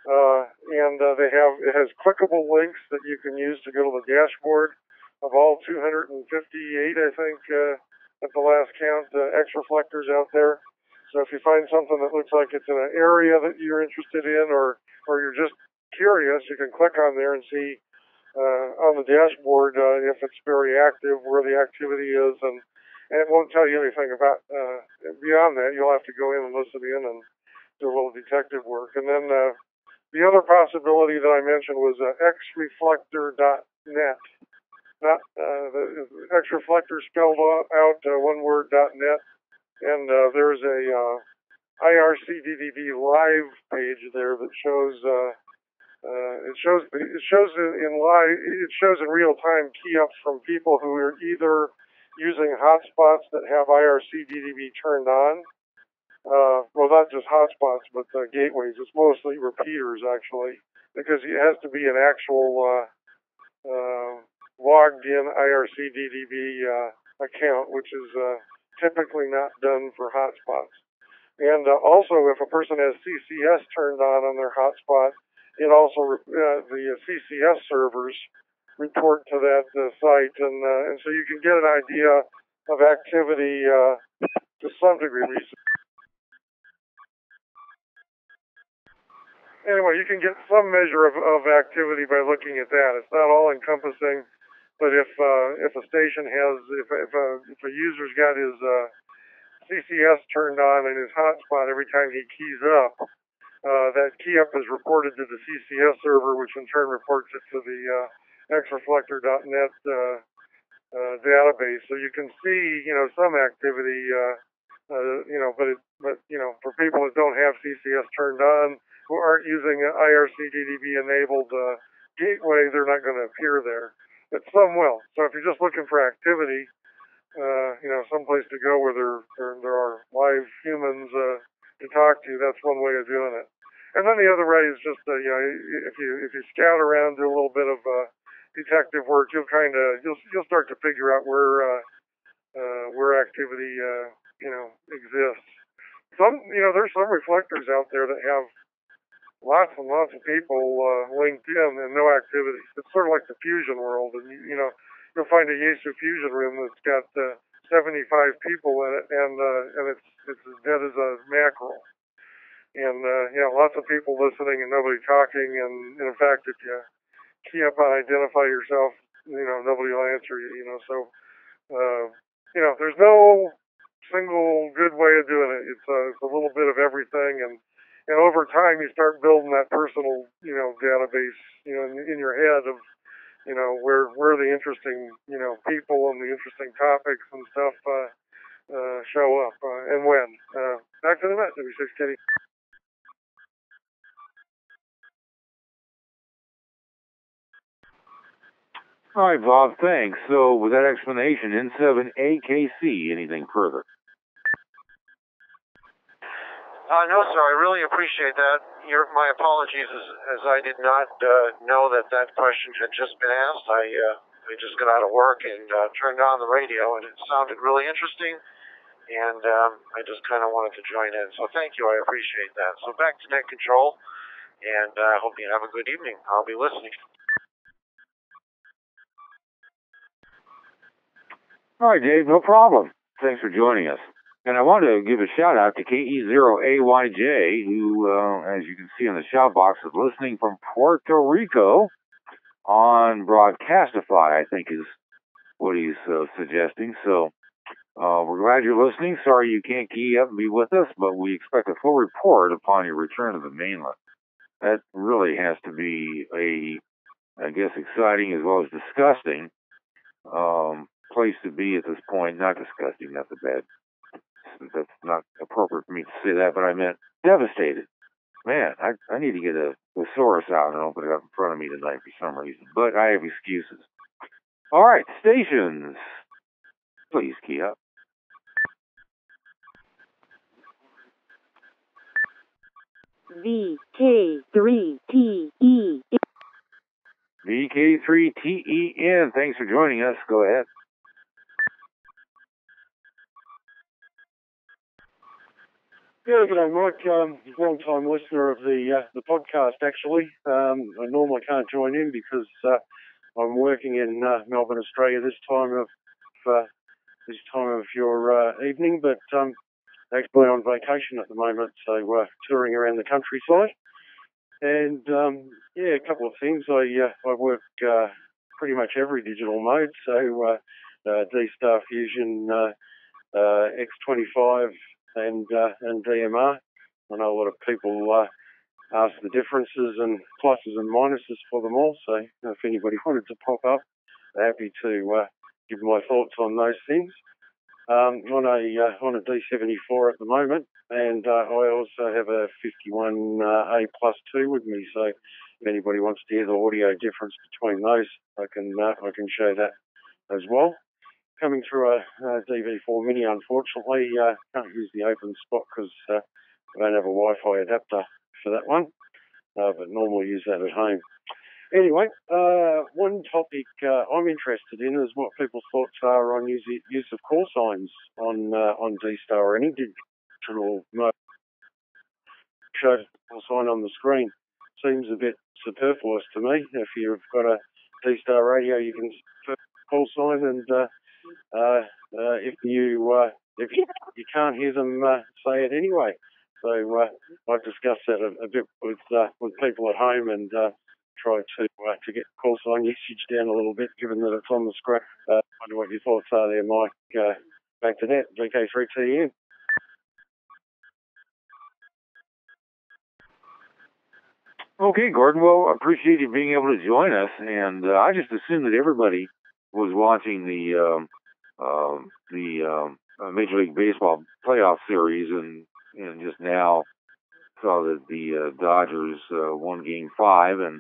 Speaker 6: And it has clickable links that you can use to go to the dashboard of all 258, I think, at the last count, X reflectors out there. So if you find something that looks like it's in an area that you're interested in, or you're just curious, you can click on there and see on the dashboard if it's very active, where the activity is, and it won't tell you anything about beyond that. You'll have to go in and listen in and do a little detective work. And then the other possibility that I mentioned was xreflector.net. Not the xreflector spelled out one word .net, and there's a IRCDDB live page there that shows it shows in real time key ups from people who are either using hotspots that have IRCDDB turned on. Well, not just hotspots, but gateways. It's mostly repeaters, actually, because it has to be an actual logged in IRCDDB account, which is typically not done for hotspots. And also, if a person has CCS turned on their hotspot, it also the CCS servers report to that site, and so you can get an idea of activity to some degree. Anyway, you can get some measure of activity by looking at that. It's not all encompassing. But if a station has, if a user's got his CCS turned on in his hotspot every time he keys up, that key up is reported to the CCS server, which in turn reports it to the xreflector.net database. So you can see, some activity, but for people that don't have CCS turned on, who aren't using an IRC-DDB enabled gateway, they're not going to appear there. But some will. So if you're just looking for activity, someplace to go where there are live humans to talk to, that's one way of doing it. And then the other way is just, if you scout around, do a little bit of detective work, you'll start to figure out where activity exists. There's some reflectors out there that have lots and lots of people linked in and no activity. It's sort of like the fusion world, and you'll find a Yaesu fusion room that's got 75 people in it, and it's as dead as a mackerel. And lots of people listening and nobody talking. And in fact, if you key up on identify yourself, nobody will answer you. So there's no single good way of doing it. It's a little bit of everything, and over time you start building that personal database in your head of where the interesting people and the interesting topics and stuff show up and when. Back to the net, W6 Kitty.
Speaker 1: All right, Bob, thanks. So with that explanation, N7AKC, anything further?
Speaker 3: No, sir. I really appreciate that. My apologies, as I did not know that question had just been asked. I just got out of work and turned on the radio, and it sounded really interesting, and I just kind of wanted to join in. So thank you. I appreciate that. So back to net control, and I hope you have a good evening. I'll be listening.
Speaker 1: All right, Dave, no problem. Thanks for joining us. And I want to give a shout out to KE0AYJ, who, as you can see in the shout box, is listening from Puerto Rico on Broadcastify, I think is what he's suggesting. So we're glad you're listening. Sorry you can't key up and be with us, but we expect a full report upon your return to the mainland. That really has to be I guess, exciting as well as disgusting place to be at this point. Not disgusting, that's that's not appropriate for me to say that, but I meant devastated. Man, I need to get a thesaurus out and open it up in front of me tonight for some reason, but I have excuses. All right, stations, please key up.
Speaker 2: VK3TE.
Speaker 1: VK3TEN, thanks for joining us. Go ahead.
Speaker 11: Yeah, good day, Mike. Long-time listener of the podcast, actually. I normally can't join in because I'm working in Melbourne, Australia this time of your evening, but actually on vacation at the moment, so touring around the countryside. And a couple of things. I work pretty much every digital mode, so D-Star Fusion, X25, and DMR. I know a lot of people ask the differences and pluses and minuses for them all, so if anybody wanted to pop up, happy to give my thoughts on those things. On a D74 at the moment, and I also have a 51A plus 2 with me, so if anybody wants to hear the audio difference between those, I can show that as well. Coming through a DV4 Mini, unfortunately, can't use the open spot because I don't have a Wi-Fi adapter for that one, but normally use that at home. Anyway, one topic I'm interested in is what people's thoughts are on use of call signs on D-Star or any digital mode. Show call sign on the screen seems a bit superfluous to me. If you've got a D-Star radio, you can call sign, and if you can't hear them, say it anyway. So I've discussed that a bit with people at home and try to get call sign usage down a little bit, given that it's on the screen. I wonder what your thoughts are there, Mike. Back to that, VK3TN.
Speaker 1: Okay, Gordon. Well, appreciate you being able to join us. And I just assumed that everybody was watching the Major League Baseball playoff series, and just now saw that the Dodgers won Game 5, and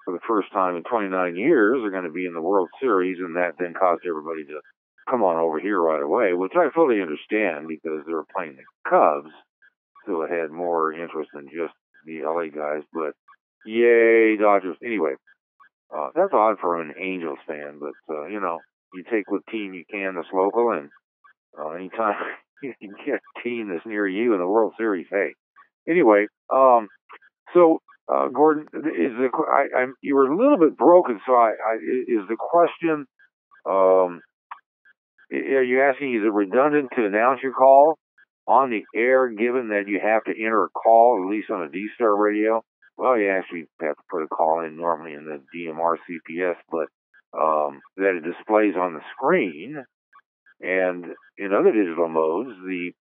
Speaker 1: for the first time in 29 years, are going to be in the World Series, and that then caused everybody to come on over here right away, which I fully understand because they were playing the Cubs, so it had more interest than just the LA guys. But yay, Dodgers! Anyway, that's odd for an Angels fan, but you take what team you can that's local, and anytime you can get a team that's near you in the World Series, hey. Anyway, so Gordon, you were a little bit broken, so is the question, are you asking, is it redundant to announce your call on the air, given that you have to enter a call, at least on a D-Star radio? Well, you actually have to put a call in normally in the DMR CPS, but that it displays on the screen. And in other digital modes, the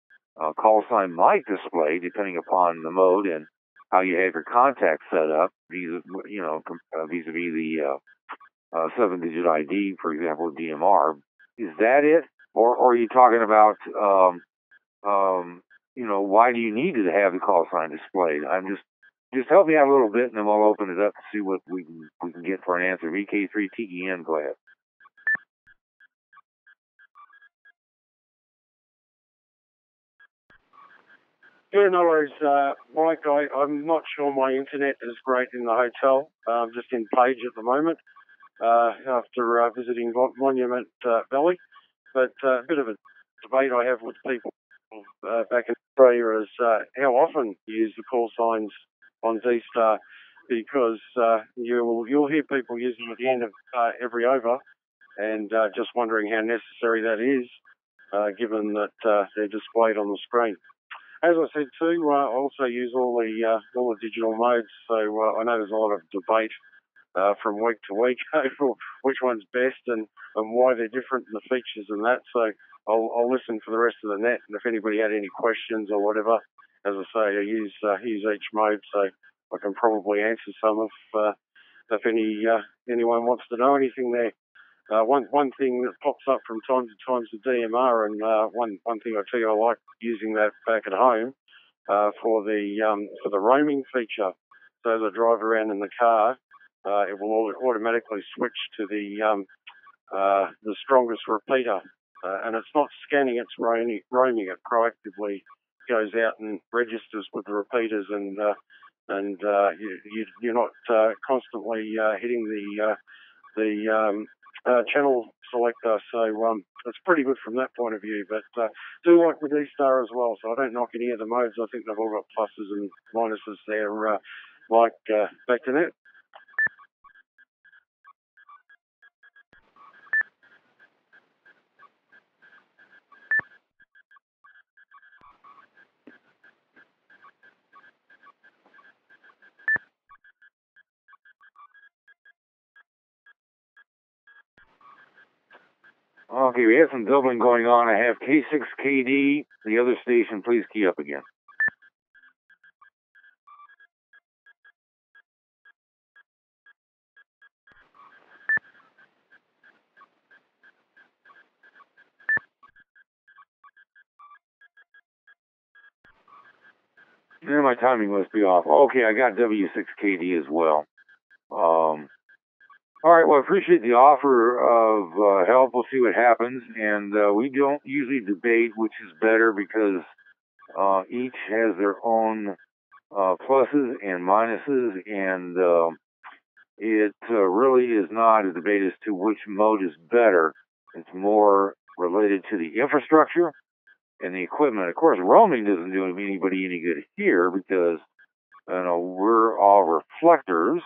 Speaker 1: call sign might display depending upon the mode and how you have your contact set up, vis-a-vis the 7-digit ID, for example, DMR. Is that it? Or are you talking about, why do you need to have the call sign displayed? Just help me out a little bit, and then we'll open it up to see what we can get for an answer. VK3TEN, go ahead.
Speaker 11: Yeah, no worries, Mike. I'm not sure my internet is great in the hotel. I'm just in Page at the moment after visiting Monument Valley. But a bit of a debate I have with people back in Australia is how often you use the call signs on D-Star, because you'll hear people use them at the end of every over, and just wondering how necessary that is, given that they're displayed on the screen. As I said too, I also use all the digital modes, so I know there's a lot of debate from week to week over which one's best and why they're different in the features and that. So I'll listen for the rest of the net, and if anybody had any questions or whatever, as I say, I use each mode, so I can probably answer some if anyone wants to know anything there. One thing that pops up from time to time is the DMR, and one thing I tell you, I like using that back at home for the roaming feature. So as I drive around in the car, it will automatically switch to the strongest repeater, and it's not scanning; it's roaming it proactively. Goes out and registers with the repeaters, and you're not constantly hitting the channel selector, so it's pretty good from that point of view. But do like the D-Star as well, so I don't knock any of the modes. I think they've all got pluses and minuses there. Mike, back to that.
Speaker 1: Okay, we have some doubling going on. I have K6KD. The other station, please key up again. And my timing must be off. Okay, I got W6KD as well. All right, well, I appreciate the offer of help. We'll see what happens. And we don't usually debate which is better, because each has their own pluses and minuses, and it really is not a debate as to which mode is better. It's more related to the infrastructure and the equipment. Of course, roaming doesn't do anybody any good here, because we're all reflectors,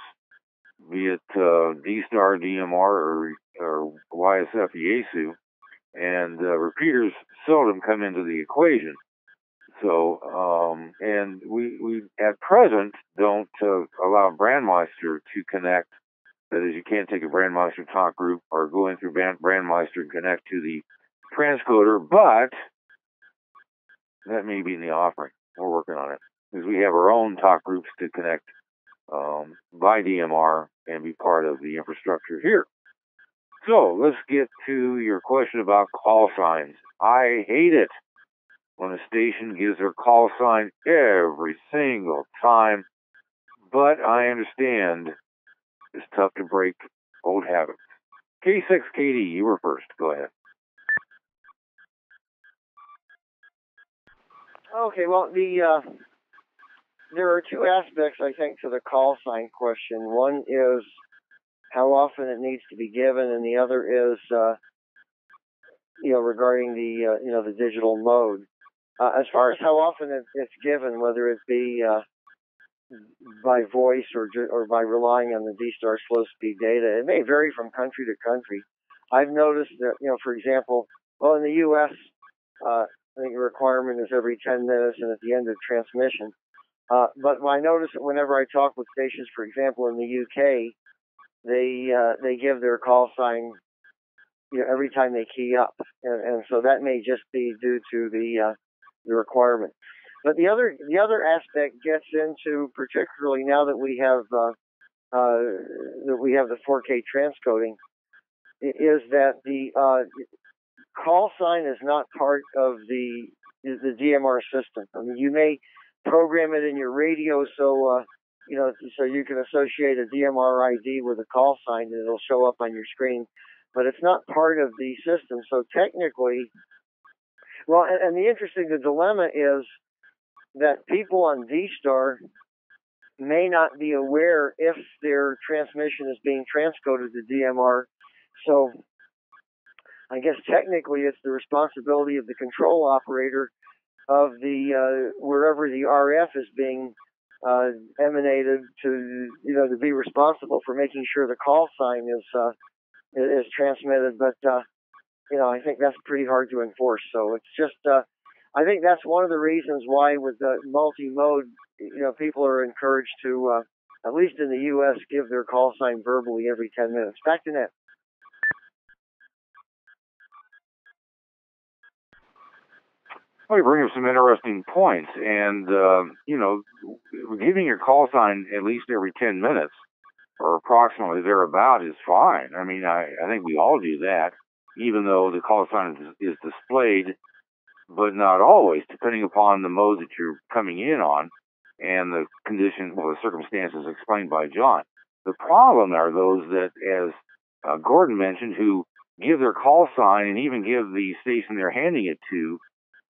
Speaker 1: be it D-Star, DMR, or YSF Yaesu, and repeaters seldom come into the equation. So, and we at present don't allow Brandmeister to connect. That is, you can't take a Brandmeister talk group or go in through Brandmeister and connect to the transcoder, but that may be in the offering. We're working on it, because we have our own talk groups to connect by DMR and be part of the infrastructure here. So let's get to your question about call signs. I hate it when a station gives their call sign every single time, but I understand it's tough to break old habits. K6KD, you were first. Go ahead.
Speaker 10: Okay, well, there are two aspects, I think, to the call sign question. One is how often it needs to be given, and the other is, regarding the digital mode. As far as how often it's given, whether it be by voice or by relying on the D-Star slow speed data, it may vary from country to country. I've noticed that, for example, in the U.S., I think the requirement is every 10 minutes and at the end of transmission. But I notice that whenever I talk with stations, for example, in the UK, they give their call sign every time they key up, and so that may just be due to the requirement. But the other aspect gets into, particularly now that we have the 4K transcoding, is that the call sign is not part of the DMR system. I mean, you may program it in your radio so you can associate a DMR ID with a call sign and it'll show up on your screen, but it's not part of the system. So technically, the dilemma is that people on D-Star may not be aware if their transmission is being transcoded to DMR. So I guess technically it's the responsibility of the control operator of the wherever the RF is being emanated to be responsible for making sure the call sign is transmitted. But I think that's pretty hard to enforce. So it's just I think that's one of the reasons why with the multi-mode, people are encouraged to at least in the U.S. give their call sign verbally every 10 minutes. Back to Ned.
Speaker 1: Well, you bring up some interesting points, and giving your call sign at least every 10 minutes or approximately thereabout is fine. I mean, I think we all do that, even though the call sign is displayed, but not always, depending upon the mode that you're coming in on and the conditions, the circumstances explained by John. The problem are those that, as Gordon mentioned, who give their call sign and even give the station they're handing it to.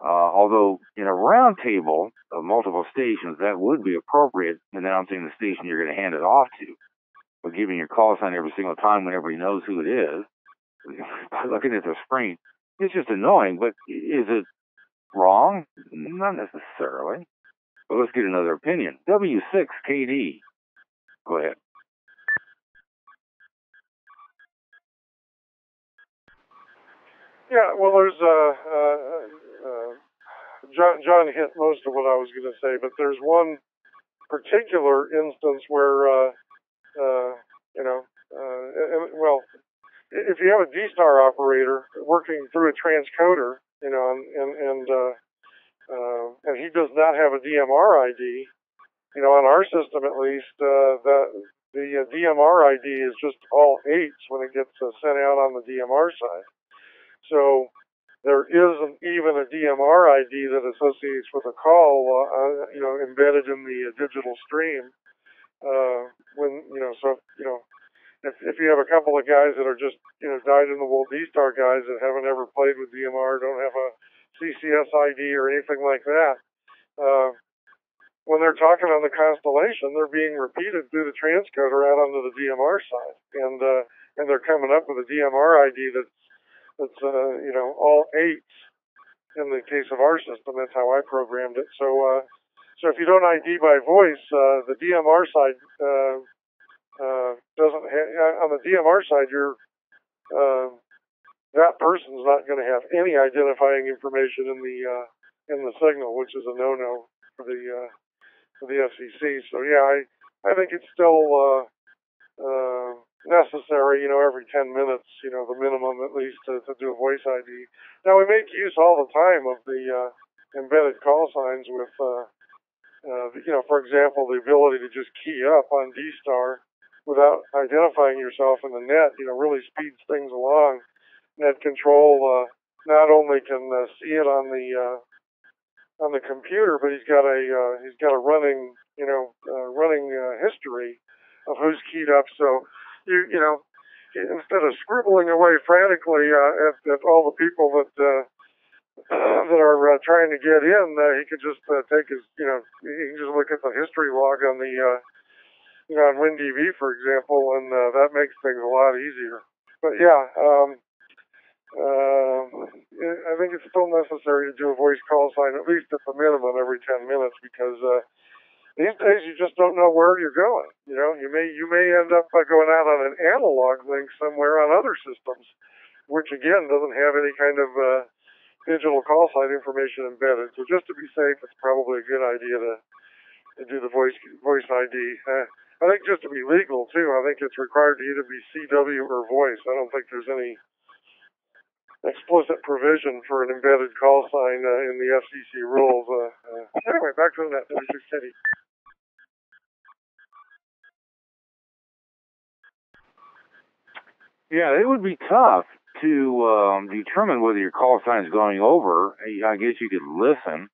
Speaker 1: Although in a round table of multiple stations, that would be appropriate, announcing the station you're going to hand it off to. But giving your call sign every single time when everybody knows who it is, by looking at the screen, it's just annoying. But is it wrong? Not necessarily. But let's get another opinion. W6KD. Go ahead.
Speaker 6: Yeah, well, there's John hit most of what I was going to say, but there's one particular instance where if you have a D-Star operator working through a transcoder, and he does not have a DMR ID, on our system at least, the DMR ID is just all 8s when it gets sent out on the DMR side. So there isn't even a DMR ID that associates with a call, embedded in the digital stream. If you have a couple of guys that are just, dyed-in-the-wool D-Star guys that haven't ever played with DMR, don't have a CCS ID or anything like that, when they're talking on the constellation, they're being repeated through the transcoder out onto the DMR side, and they're coming up with a DMR ID that's all 8s. In the case of our system, that's how I programmed it. So if you don't ID by voice, the DMR side doesn't on the DMR side, that person's not going to have any identifying information in the signal, which is a no-no for the FCC. So yeah, I think it's still necessary, every 10 minutes, the minimum at least to do a voice ID. Now we make use all the time of the embedded call signs with For example, the ability to just key up on D-Star without identifying yourself in the net, really speeds things along. Net control not only can see it on the computer, but he's got a running history of who's keyed up. So instead of scribbling away frantically at all the people that that are trying to get in, he could just take his he can just look at the history log on the on WinDB, for example, and that makes things a lot easier. But I think it's still necessary to do a voice call sign, at least at the minimum, every 10 minutes, because these days you just don't know where you're going. You may end up going out on an analog link somewhere on other systems, which again doesn't have any kind of digital call sign information embedded. So just to be safe, it's probably a good idea to do the voice ID. I think just to be legal too, I think it's required to either be CW or voice. I don't think there's any explicit provision for an embedded call sign in the FCC rules. Anyway, back to the net, City.
Speaker 1: Yeah, it would be tough to determine whether your call sign is going over. I guess you could listen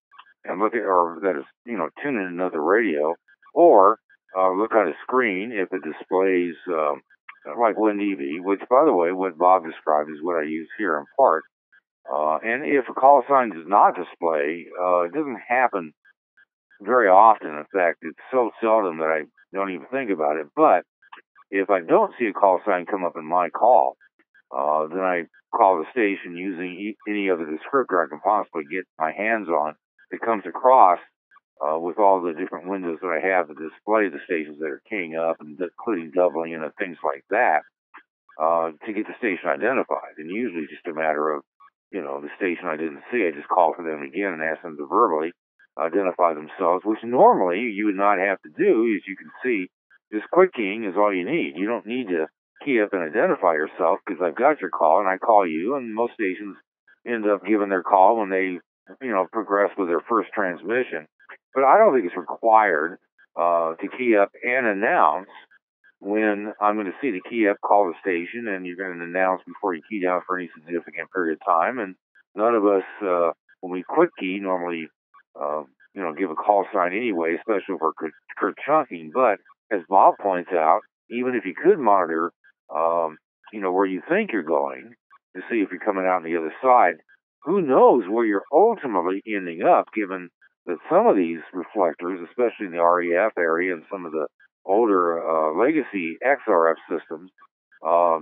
Speaker 1: and look at, or that is, tune in another radio, or look at a screen if it displays like WinDB, which, by the way, what Bob described is what I use here in part. And if a call sign does not display, it doesn't happen very often. In fact, it's so seldom that I don't even think about it. But if I don't see a call sign come up in my call, then I call the station using any other descriptor I can possibly get my hands on that comes across with all the different windows that I have to display the stations that are keying up, and including doubling in and things like that, to get the station identified. And usually just a matter of, the station I didn't see, I just call for them again and ask them to verbally identify themselves, which normally you would not have to do. As you can see, just quick keying is all you need. You don't need to key up and identify yourself, because I've got your call and I call you, and most stations end up giving their call when they, progress with their first transmission. But I don't think it's required to key up and announce when I'm going to see the key up, call the station, and you're going to announce before you key down for any significant period of time. And none of us, when we quick key, normally, give a call sign anyway, especially for chunking. But as Bob points out, even if you could monitor, where you think you're going to see if you're coming out on the other side, who knows where you're ultimately ending up, given that some of these reflectors, especially in the REF area and some of the older legacy XRF systems,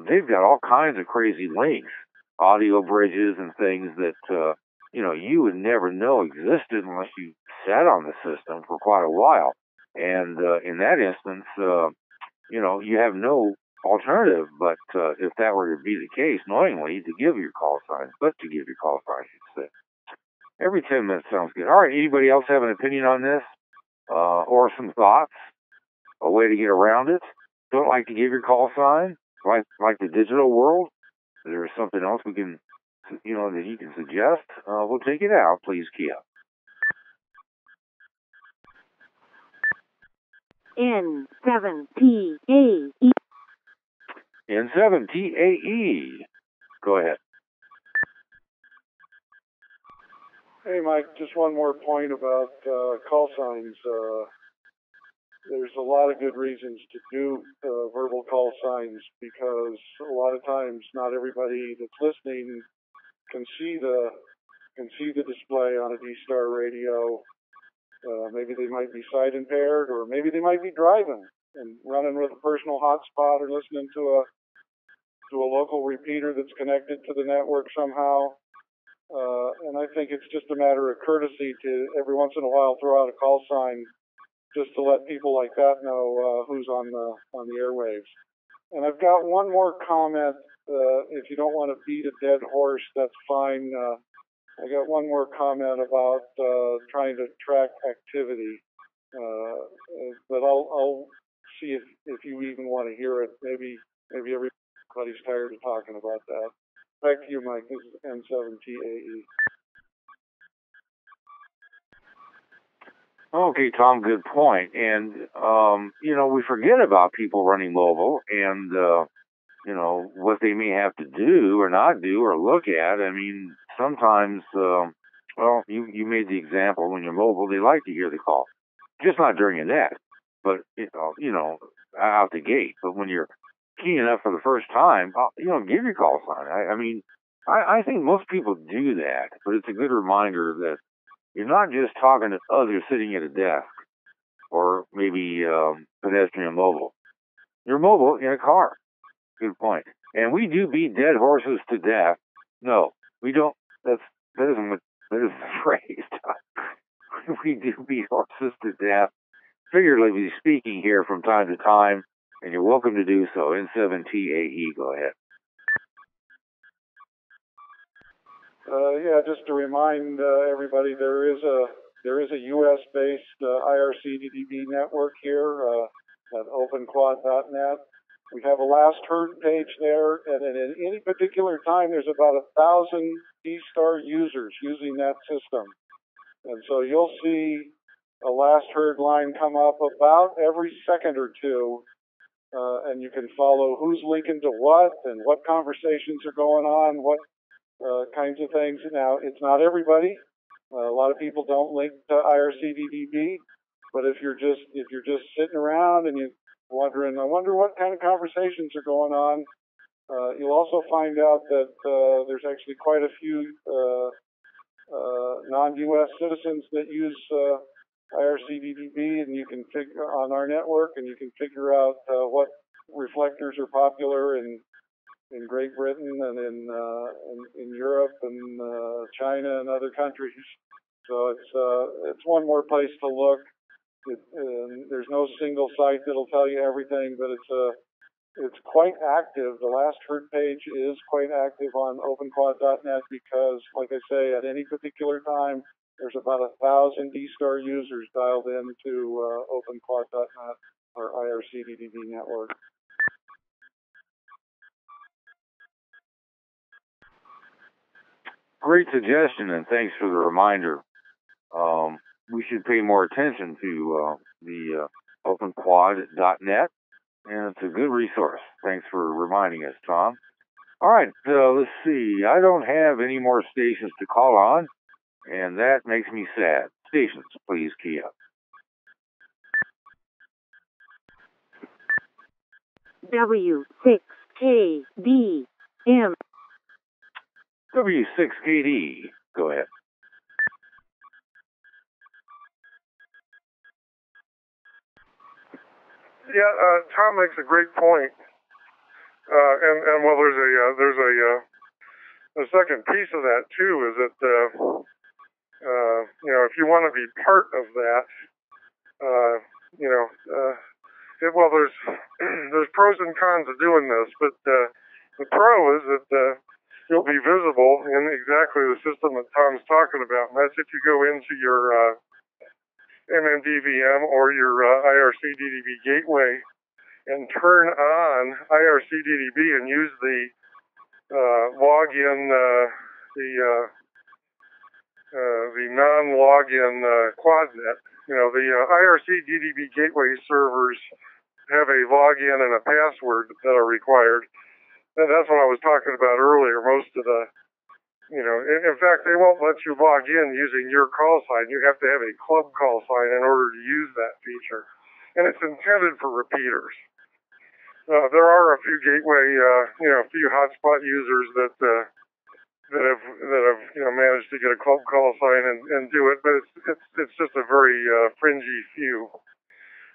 Speaker 1: they've got all kinds of crazy links, audio bridges and things that, you would never know existed unless you sat on the system for quite a while. And in that instance, you have no alternative but if that were to be the case, knowingly to give your call signs, I should say. Every 10 minutes sounds good. All right, anybody else have an opinion on this? Or some thoughts? A way to get around it? Don't like to give your call sign? Like the digital world? Is there something else we can, that you can suggest? We'll take it out. Please, Kia.
Speaker 2: N7TAE.
Speaker 1: N7TAE. Go ahead.
Speaker 6: Hey, Mike, just one more point about call signs. There's a lot of good reasons to do verbal call signs, because a lot of times not everybody that's listening can see the display on a D-Star radio. Maybe they might be sight impaired, or maybe they might be driving and running with a personal hotspot, or listening to a local repeater that's connected to the network somehow. And I think it's just a matter of courtesy to every once in a while throw out a call sign, just to let people like that know who's on the airwaves. And I've got one more comment. If you don't want to beat a dead horse, that's fine. I got one more comment about trying to track activity. But I'll see if you even want to hear it. Maybe everybody's tired of talking about that. Back to you, Mike. This is N7TAE.
Speaker 1: Okay, Tom, good point. And, we forget about people running mobile and, what they may have to do or not do or look at. I mean, sometimes, you made the example when you're mobile, they like to hear the call. Just not during a net, but, out the gate. But when you're keying up for the first time, give your call sign. I think most people do that, but it's a good reminder that you're not just talking to others sitting at a desk or maybe pedestrian mobile. You're mobile in a car. Good point. And we do beat dead horses to death. No, we don't. That isn't the phrase. We do beat horses to death, figuratively speaking, here from time to time, and you're welcome to do so. N7TAE, go ahead.
Speaker 5: Just to remind everybody, there is a U.S.-based IRC-DDB network here at openquad.net. We have a last heard page there, and at any particular time, there's about 1,000 D-Star users using that system. And so you'll see a last heard line come up about every second or two, and you can follow who's linking to what and what conversations are going on, what kinds of things. Now, it's not everybody. A lot of people don't link to IRC-DDB, but if you're just sitting around and you're wondering, I wonder what kind of conversations are going on, you'll also find out that there's actually quite a few non-U.S. citizens that use IRC-DDB, and you can figure on our network, and you can figure out what reflectors are popular in Great Britain and in Europe and China and other countries. So it's one more place to look. There's no single site that'll tell you everything, but it's quite active. The last heard page is quite active on openquad.net because, like I say, at any particular time, there's about 1,000 D-Star users dialed into openquad.net, our IRC-DDB network.
Speaker 1: Great suggestion, and thanks for the reminder. We should pay more attention to the openquad.net, and it's a good resource. Thanks for reminding us, Tom. All right, let's see. I don't have any more stations to call on, and that makes me sad. Stations, please key up.
Speaker 2: W6KDM.
Speaker 1: W6KD, go ahead.
Speaker 6: Yeah, Tom makes a great point. And well, there's a second piece of that too, is that if you want to be part of that, there's pros and cons of doing this, but the pro is that you'll be visible in exactly the system that Tom's talking about, and that's if you go into your MMDVM or your IRC-DDB gateway and turn on IRC-DDB and use the login, the non-login QuadNet. The IRC-DDB gateway servers have a login and a password that are required. And that's what I was talking about earlier. Most of the, in fact, they won't let you log in using your call sign. You have to have a club call sign in order to use that feature. And it's intended for repeaters. There are a few gateway, a few hotspot users that have managed to get a club call sign and do it, but it's just a very fringy few.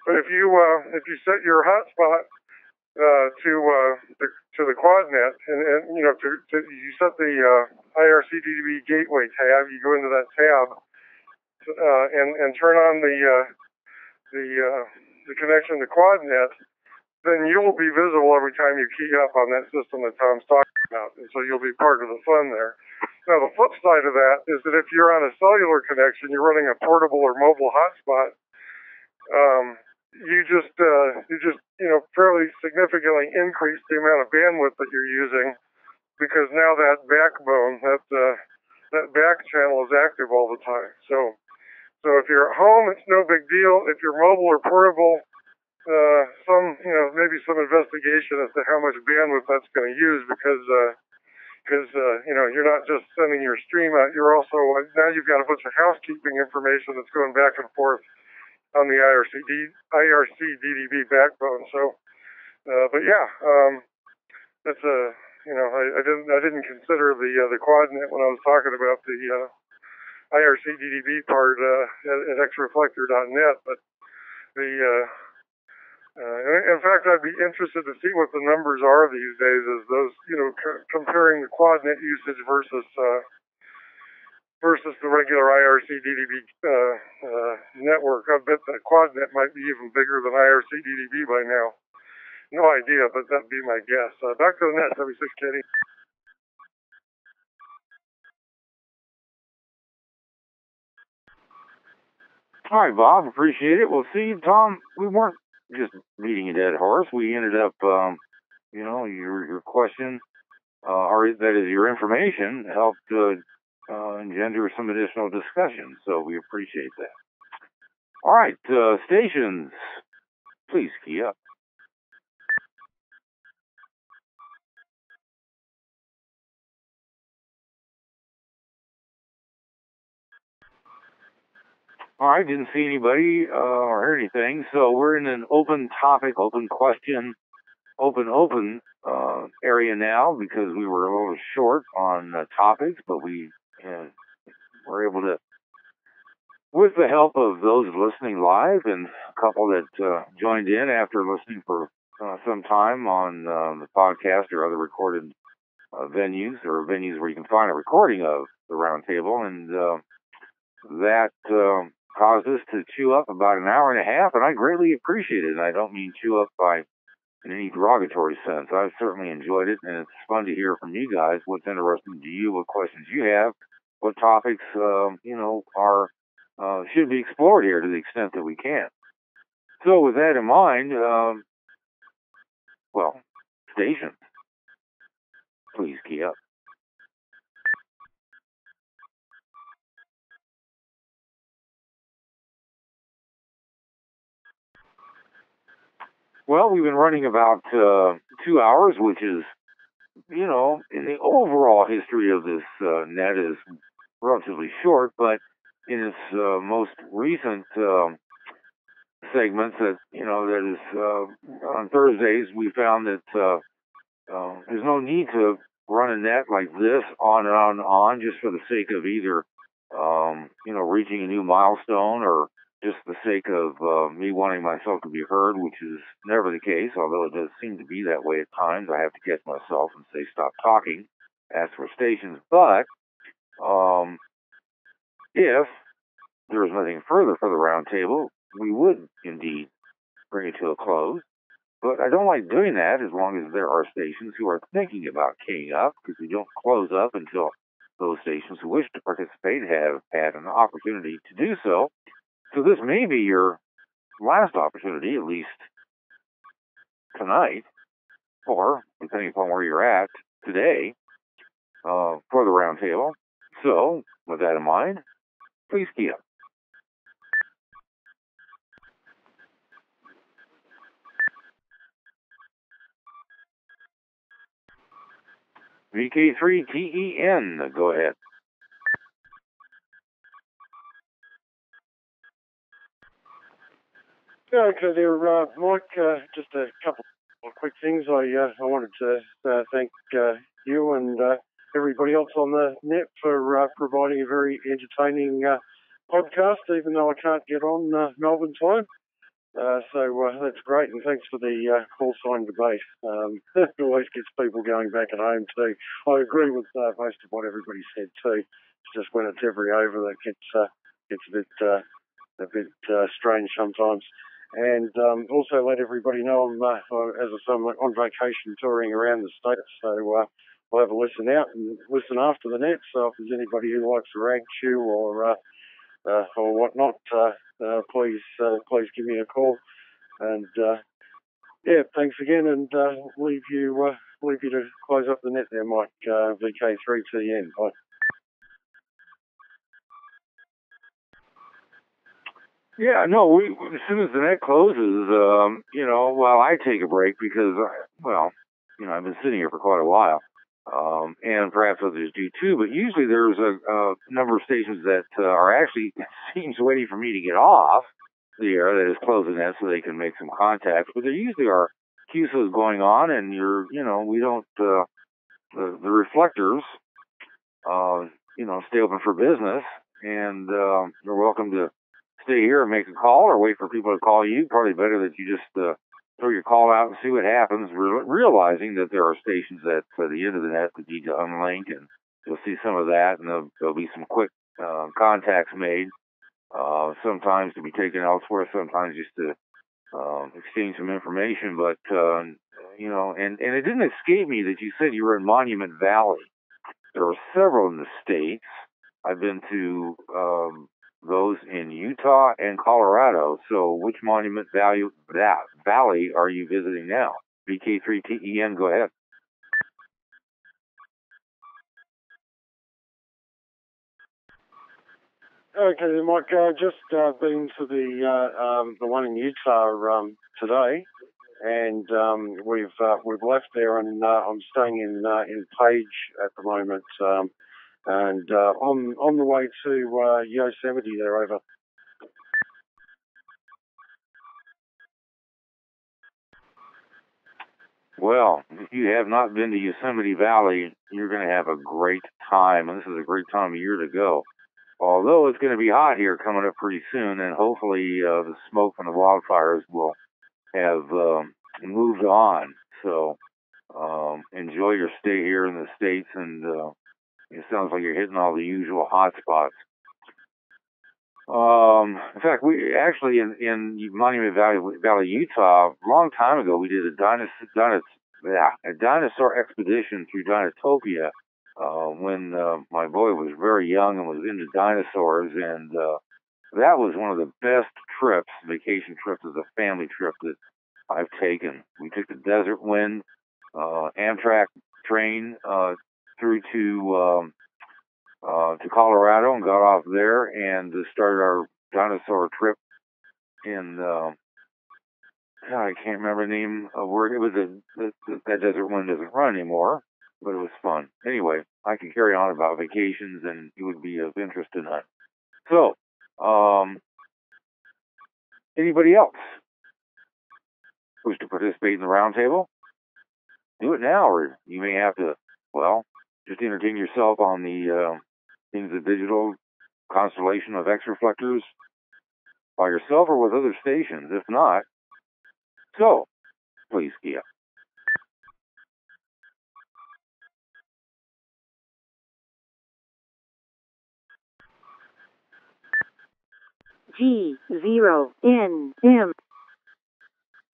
Speaker 6: But if you set your hotspot to the QuadNet, and you set the IRC-DDB gateway tab, you go into that tab and turn on the connection to QuadNet, then you'll be visible every time you key up on that system that Tom's talking about, and so you'll be part of the fun there. Now, the flip side of that is that if you're on a cellular connection, you're running a portable or mobile hotspot, you just fairly significantly increase the amount of bandwidth that you're using, because now that backbone, that back channel is active all the time. So So if you're at home, it's no big deal. If you're mobile or portable, maybe some investigation as to how much bandwidth that's going to use because you're not just sending your stream out. You're also, now you've got a bunch of housekeeping information that's going back and forth on the IRC DDB backbone. So, that's I didn't consider the QuadNet when I was talking about the IRC DDB part at xreflector.net, but in fact, I'd be interested to see what the numbers are these days as those, comparing the QuadNet usage versus the regular IRC DDB network. I bet that QuadNet might be even bigger than IRC DDB by now. No idea, but that'd be my guess. Back to the net, 76 Kenny.
Speaker 1: All right, Bob, appreciate it. Well, see, Tom, we weren't just beating a dead horse. We ended up, your question, or that is your information, helped engender some additional discussion. So we appreciate that. All right, stations, please key up. All right, didn't see anybody or hear anything, so we're in an open topic, open question, open area now because we were a little short on topics, but we were able to, with the help of those listening live and a couple that joined in after listening for some time on the podcast or other recorded venues or venues where you can find a recording of the roundtable, and that caused us to chew up about an hour and a half, and I greatly appreciate it. And I don't mean chew up in any derogatory sense. I've certainly enjoyed it, and it's fun to hear from you guys what's interesting to you, what questions you have, what topics should be explored here to the extent that we can. So with that in mind, station, please key up. Well, we've been running about 2 hours, which is, in the overall history of this net is relatively short, but in its most recent segments that is on Thursdays, we found that there's no need to run a net like this on and on just for the sake of either reaching a new milestone or just the sake of me wanting myself to be heard, which is never the case, although it does seem to be that way at times. I have to catch myself and say stop talking, ask for stations. But if there was nothing further for the roundtable, we would indeed bring it to a close. But I don't like doing that as long as there are stations who are thinking about keying up, because we don't close up until those stations who wish to participate have had an opportunity to do so. So this may be your last opportunity, at least tonight, or depending upon where you're at today, for the roundtable. So, with that in mind, please key up. VK3TEN, go ahead.
Speaker 11: Yeah, okay there, Mike. Just a couple of quick things. I wanted to thank you and everybody else on the net for providing a very entertaining podcast, even though I can't get on Melbourne time. So that's great, and thanks for the call sign debate. It always gets people going back at home too. I agree with most of what everybody said too. It's just when it's every over that gets a bit strange sometimes. And also let everybody know I'm, as I say, I'm on vacation touring around the state, so I'll have a listen out and listen after the net. So if there's anybody who likes to rag chew or whatnot, please give me a call. And thanks again, and leave you to close up the net there, Mike. VK3TN. Bye.
Speaker 1: Yeah, no, as soon as the net closes, well, I take a break because, I've been sitting here for quite a while, and perhaps others do too. But usually there's a number of stations that are actually it seems waiting for me to get off the air that is closing that so they can make some contacts. But there usually are QSOs going on, and we don't the reflectors, stay open for business, and you're welcome to stay here and make a call or wait for people to call you. Probably better that you just throw your call out and see what happens, realizing that there are stations at the end of the net that need to unlink, and you'll see some of that, and there'll be some quick contacts made, sometimes to be taken elsewhere, sometimes just to exchange some information. But, and it didn't escape me that you said you were in Monument Valley. There are several in the States. I've been to those in Utah and Colorado. So which Monument Valley are you visiting now? VK3TEN, go ahead.
Speaker 11: Okay, Mike, just been to the one in Utah today, and we've left there, and I'm staying in Page at the moment, and on the way to Yosemite there. Over.
Speaker 1: Well, if you have not been to Yosemite Valley, you're going to have a great time, and this is a great time of year to go. Although it's going to be hot here coming up pretty soon, and hopefully the smoke from the wildfires will have moved on. So enjoy your stay here in the States, and it sounds like you're hitting all the usual hot spots. In fact, we actually in Monument Valley, Utah, a long time ago, we did a dinosaur expedition through Dinotopia when my boy was very young and was into dinosaurs, and that was one of the best vacation trips as a family trip that I've taken. We took the Desert Wind Amtrak train through to Colorado and got off there and started our dinosaur trip in I can't remember the name of where it was. That Desert Wind doesn't run anymore, but it was fun. Anyway, I can carry on about vacations, and it would be of interest in that. So, anybody else who's to participate in the roundtable? Do it now, or you may have to, just entertain yourself on the digital constellation of X reflectors by yourself or with other stations. If not, so please, Kia.
Speaker 2: G0NM.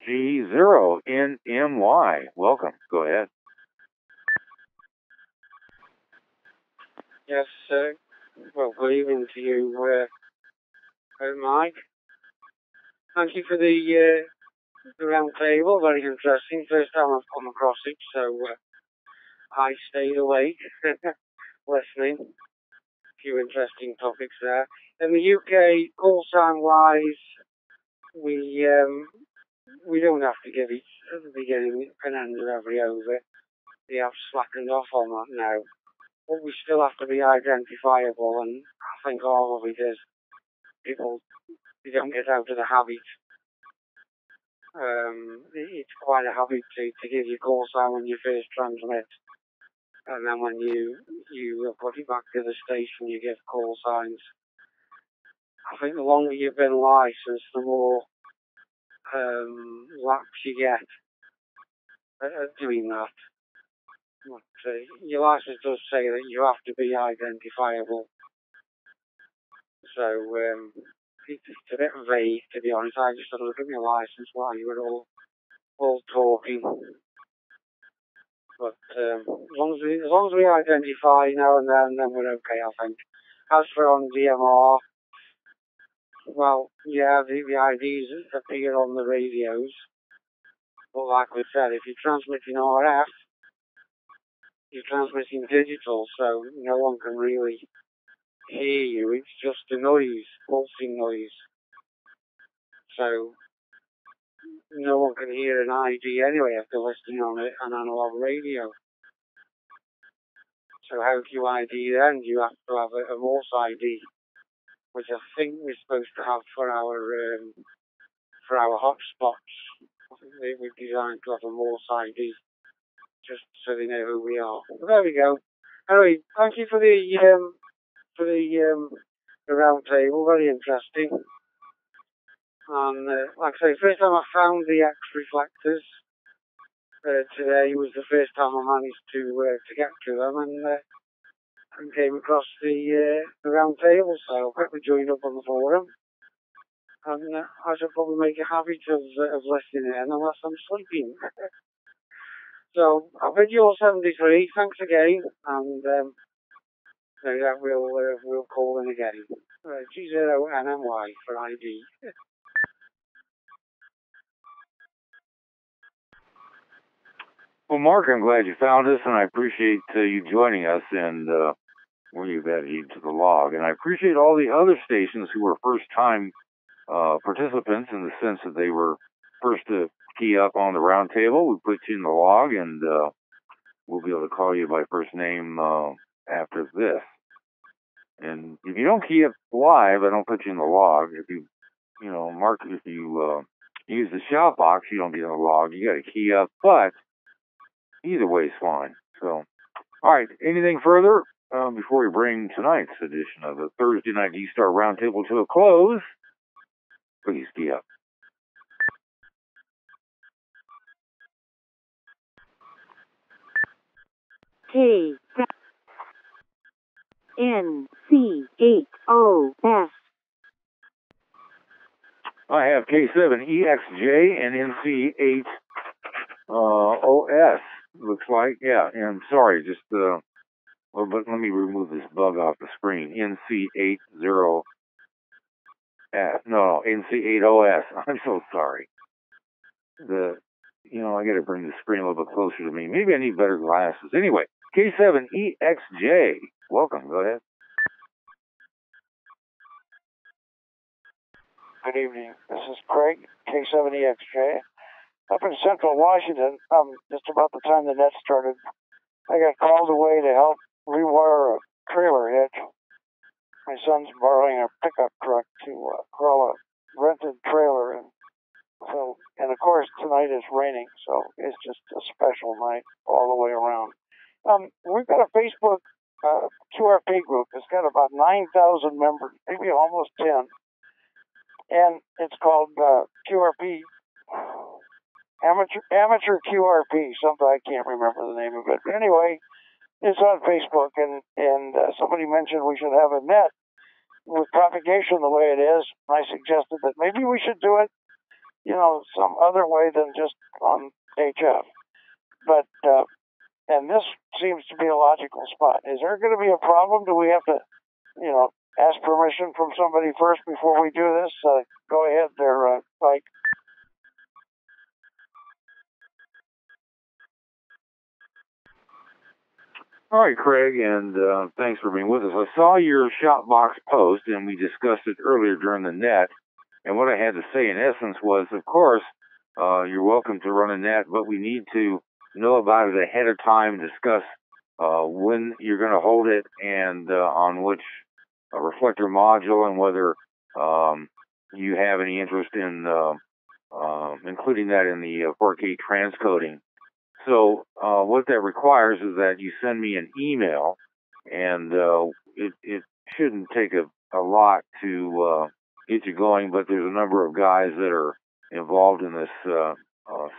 Speaker 1: G0NMY. Welcome. Go ahead.
Speaker 12: Yes, sir. Well, good evening to you, Mike. Thank you for the round table. Very interesting. First time I've come across it, so I stayed awake listening. A few interesting topics there. In the UK, call sign wise, we don't have to give it at the beginning and end of every over. They have slackened off on that now. But we still have to be identifiable, and I think all of it is people, they don't get out of the habit. It's quite a habit to give your call sign when you first transmit, and then when you put it back to the station, you give call signs. I think the longer you've been licensed, the more lax you get at doing that. But, your license does say that you have to be identifiable. So it's a bit vague, to be honest. I just had a look at my license while you were all talking. But as long as we identify now and then we're okay, I think. As for on DMR, well, yeah, the IDs appear on the radios. But like we said, if you're transmitting RF, you're transmitting digital, so no one can really hear you. It's just a noise, pulsing noise. so no one can hear an ID anyway after listening on an analog radio. So how do you ID then? You have to have a Morse ID, which I think we're supposed to have for our hotspots. We've designed to have a Morse ID, just so they know who we are. But there we go. Anyway, thank you for the round table. Very interesting. And like I say, first time I found the X reflectors. Today was the first time I managed to get to them, and came across the round table. So I quickly joined up on the forum, and I should probably make a habit of listening in unless I'm sleeping. So I've been your 73. Thanks again, and yeah, we'll call in again. G0NMY for ID.
Speaker 1: Well, Mark, I'm glad you found us, and I appreciate you joining us, and we've added you to the log. And I appreciate all the other stations who were first-time participants in the sense that they were first to key up on the round table. We put you in the log, and we'll be able to call you by first name after this. And if you don't key up live, I don't put you in the log. If you Mark, if you use the shout box, you don't get in the log. You got to key up, but either way is fine. So, all right. Anything further before we bring tonight's edition of the Thursday Night D-Star Roundtable to a close? Please key up.
Speaker 2: KNCHOS.
Speaker 1: I have K7EXJ and NC8OS. Looks like, yeah. And sorry, just but let me remove this bug off the screen. NC80. No, NC8OS. I'm so sorry. I got to bring the screen a little bit closer to me. Maybe I need better glasses. Anyway, K7EXJ. Welcome. Go ahead.
Speaker 13: Good evening. This is Craig, K7EXJ. Up in Central Washington, just about the time the net started, I got called away to help rewire a trailer hitch. My son's borrowing a pickup truck to haul a rented trailer, and of course tonight is raining, so it's just a special night all the way around. We've got a Facebook QRP group. It's got about 9,000 members, maybe almost 10. And it's called QRP, Amateur QRP, something I can't remember the name of it. But anyway, it's on Facebook, and somebody mentioned we should have a net with propagation the way it is. I suggested that maybe we should do it, some other way than just on HF. But, and this seems to be a logical spot. Is there going to be a problem? Do we have to, ask permission from somebody first before we do this? Go ahead there, Mike.
Speaker 1: All right, Craig, and thanks for being with us. I saw your Shopbox post, and we discussed it earlier during the net. And what I had to say, in essence, was, of course, you're welcome to run a net, but we need to know about it ahead of time, discuss when you're going to hold it, and on which reflector module, and whether you have any interest in including that in the 4K transcoding. So what that requires is that you send me an email, and it shouldn't take a lot to get you going, but there's a number of guys that are involved in this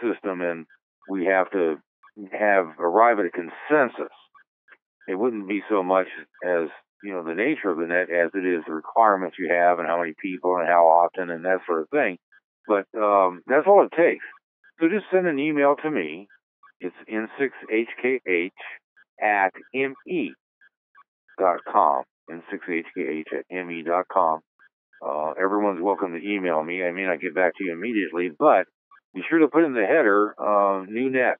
Speaker 1: system, and we have to arrive at a consensus. It wouldn't be so much as the nature of the net as it is the requirements you have and how many people and how often and that sort of thing. But that's all it takes. So just send an email to me. It's n6hkh@me.com. n6hkh@me.com. Everyone's welcome to email me. I may not get back to you immediately, but be sure to put in the header new net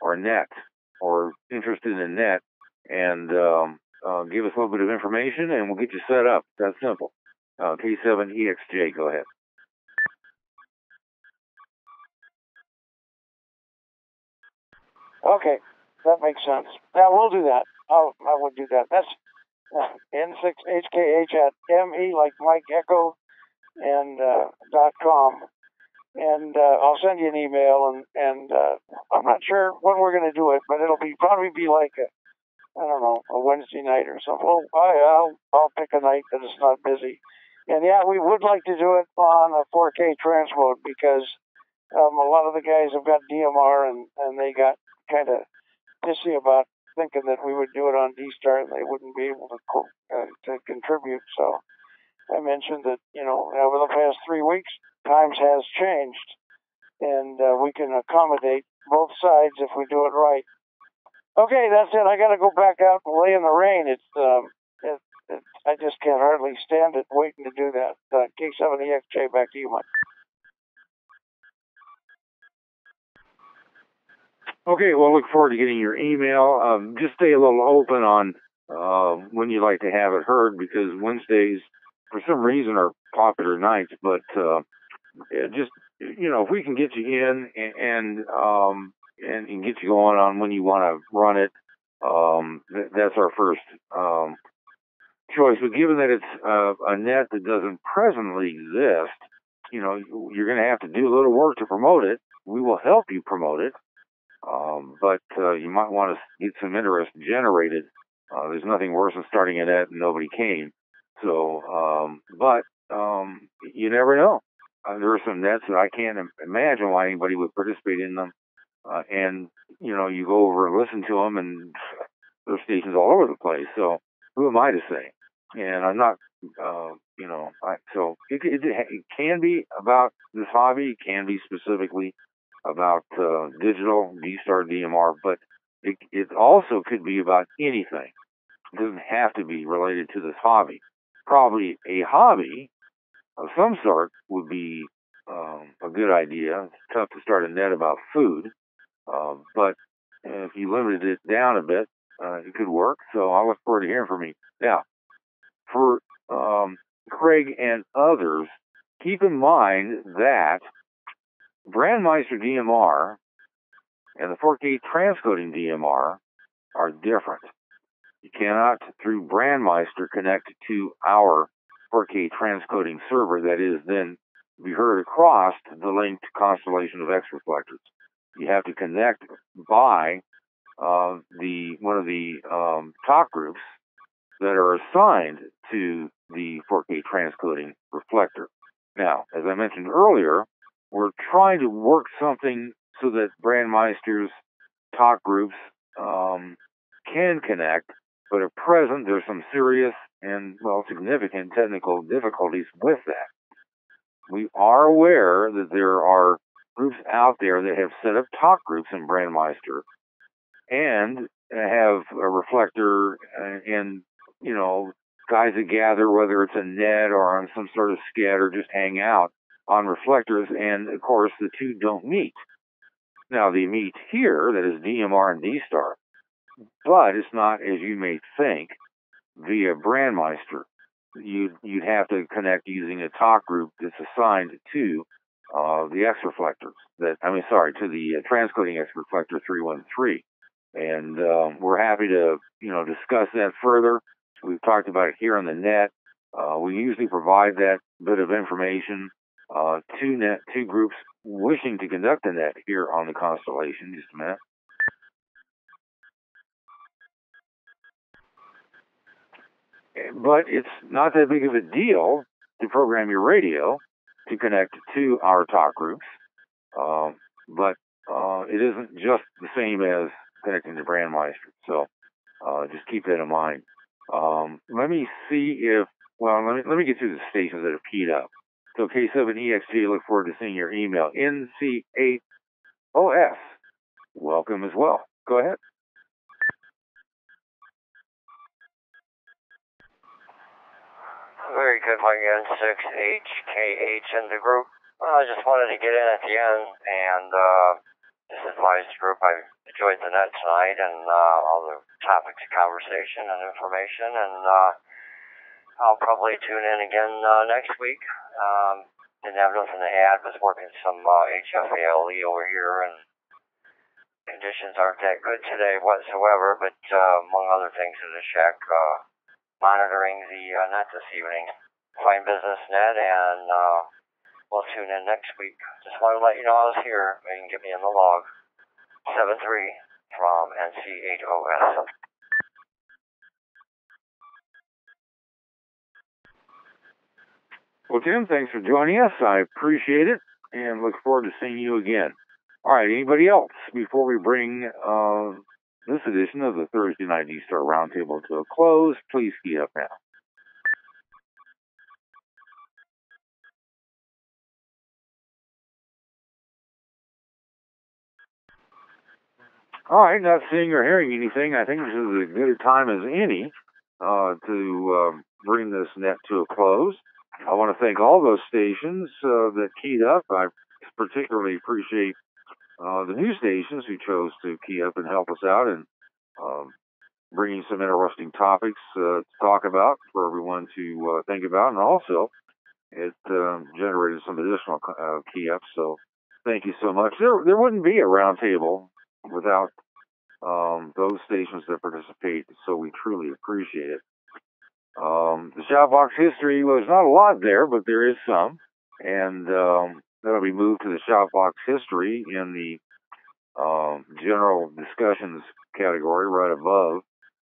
Speaker 1: or net or interested in net, and give us a little bit of information, and we'll get you set up. That's simple. K7EXJ, go ahead.
Speaker 13: Okay, that makes sense. Yeah, we'll do that. I would do that. That's N6HKH at ME, like Mike Echo, and .com. And I'll send you an email, and I'm not sure when we're going to do it, but it'll probably be like I don't know, a Wednesday night or something. Oh, I'll pick a night that is not busy. And yeah, we would like to do it on a 4K transmode because a lot of the guys have got DMR and they got kind of pissy about thinking that we would do it on D-Star and they wouldn't be able to contribute. So I mentioned that, over the past 3 weeks, times has changed, and we can accommodate both sides if we do it right. Okay, that's it. I got to go back out and lay in the rain. I just can't hardly stand it waiting to do that. K7EXJ, back to you, Mike.
Speaker 1: Okay, well, look forward to getting your email. Just stay a little open on when you'd like to have it heard, because Wednesdays, for some reason, are popular nights. But just, if we can get you in and get you going on when you want to run it, that's our first choice. But given that it's a net that doesn't presently exist, you're going to have to do a little work to promote it. We will help you promote it. But you might want to get some interest generated. There's nothing worse than starting a net and nobody came. So, you never know. There are some nets that I can't imagine why anybody would participate in them. And, you go over and listen to them, and there's stations all over the place. So who am I to say? And I'm not, so it can be about this hobby. It can be specifically about digital D-Star DMR, but it also could be about anything. It doesn't have to be related to this hobby. Probably a hobby of some sort would be a good idea. It's tough to start a net about food, but if you limited it down a bit, it could work. So I look forward to hearing from you. Now, for Craig and others, keep in mind that Brandmeister DMR and the 4K transcoding DMR are different. You cannot, through Brandmeister, connect to our 4K transcoding server that is then be heard across the linked constellation of X reflectors. You have to connect by one of the talk groups that are assigned to the 4K transcoding reflector. Now, as I mentioned earlier, we're trying to work something so that Brandmeister's talk groups can connect, but at present there's some serious and, significant technical difficulties with that. We are aware that there are groups out there that have set up talk groups in Brandmeister and have a reflector and, guys that gather, whether it's a net or on some sort of sked or just hang out on reflectors, and of course the two don't meet. Now they meet here, that is DMR and D-Star, but it's not, as you may think, via Brandmeister. You'd have to connect using a talk group that's assigned to the X reflectors. To the transcoding X reflector 313. And we're happy to, discuss that further. We've talked about it here on the net. We usually provide that bit of information to groups wishing to conduct a net here on the constellation. Just a minute. But it's not that big of a deal to program your radio to connect to our talk groups. But it isn't just the same as connecting to Brandmeister. So just keep that in mind. Let me see if, let me get through the stations that have keyed up. So K7EXG, look forward to seeing your email. NC8OS, welcome as well. Go ahead.
Speaker 14: Very good, Mike. N6HKH in the group. I just wanted to get in at the end, and this is my group. I enjoyed the net tonight and all the topics of conversation and information, and I'll probably tune in again next week. Didn't have nothing to add, was working some HFALE over here, and conditions aren't that good today whatsoever, but among other things in the shack, monitoring the net this evening. Fine business, Ned, and we'll tune in next week. Just wanted to let you know I was here. You can get me in the log. 7-3 from NC8OS.
Speaker 1: Well, Tim, thanks for joining us. I appreciate it and look forward to seeing you again. All right, anybody else before we bring this edition of the Thursday Night D-Star Roundtable to a close? Please key up now. All right, not seeing or hearing anything. I think this is as good a time as any to bring this net to a close. I want to thank all those stations that keyed up. I particularly appreciate the new stations who chose to key up and help us out and bringing some interesting topics to talk about for everyone to think about. And also, it generated some additional key ups. So thank you so much. There wouldn't be a roundtable without those stations that participate. So we truly appreciate it. The Shoutbox history, well, there's not a lot there, but there is some. And that'll be moved to the Shoutbox history in the general discussions category right above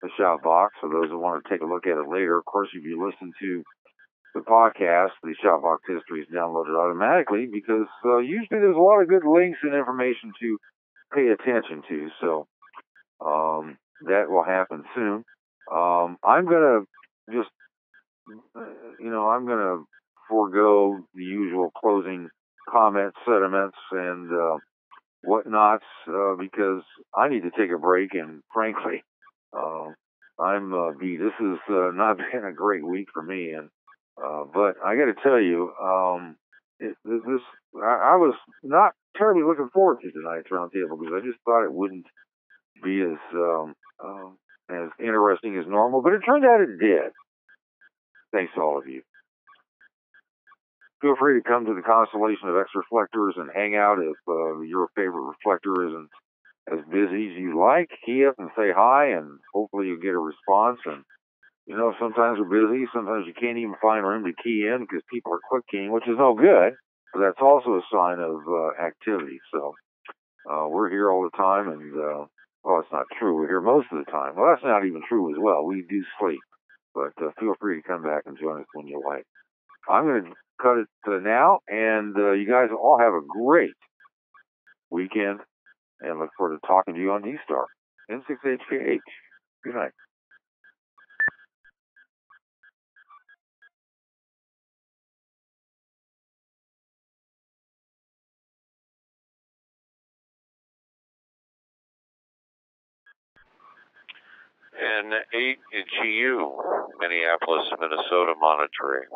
Speaker 1: the Shoutbox. For those who want to take a look at it later, of course, if you listen to the podcast, the Shoutbox history is downloaded automatically because usually there's a lot of good links and information to pay attention to. So that will happen soon. I'm going to just, I'm going to forego the usual closing comments, sentiments, and whatnots because I need to take a break. And frankly, I'm beat. This has not been a great week for me. And but I got to tell you, I was not terribly looking forward to tonight's roundtable because I just thought it wouldn't be as interesting as normal, but it turned out it did. Thanks to all of you. Feel free to come to the Constellation of X Reflectors and hang out if your favorite reflector isn't as busy as you like. Key up and say hi, and hopefully you'll get a response. And sometimes we're busy, sometimes you can't even find room to key in because people are quick keying, which is no good, but that's also a sign of activity. So we're here all the time, and well, it's not true. We're here most of the time. Well, that's not even true as well. We do sleep, but feel free to come back and join us when you like. I'm going to cut it now, and you guys all have a great weekend, and look forward to talking to you on D-Star. N6HKH. Good night.
Speaker 15: N8GU, Minneapolis, Minnesota monitoring.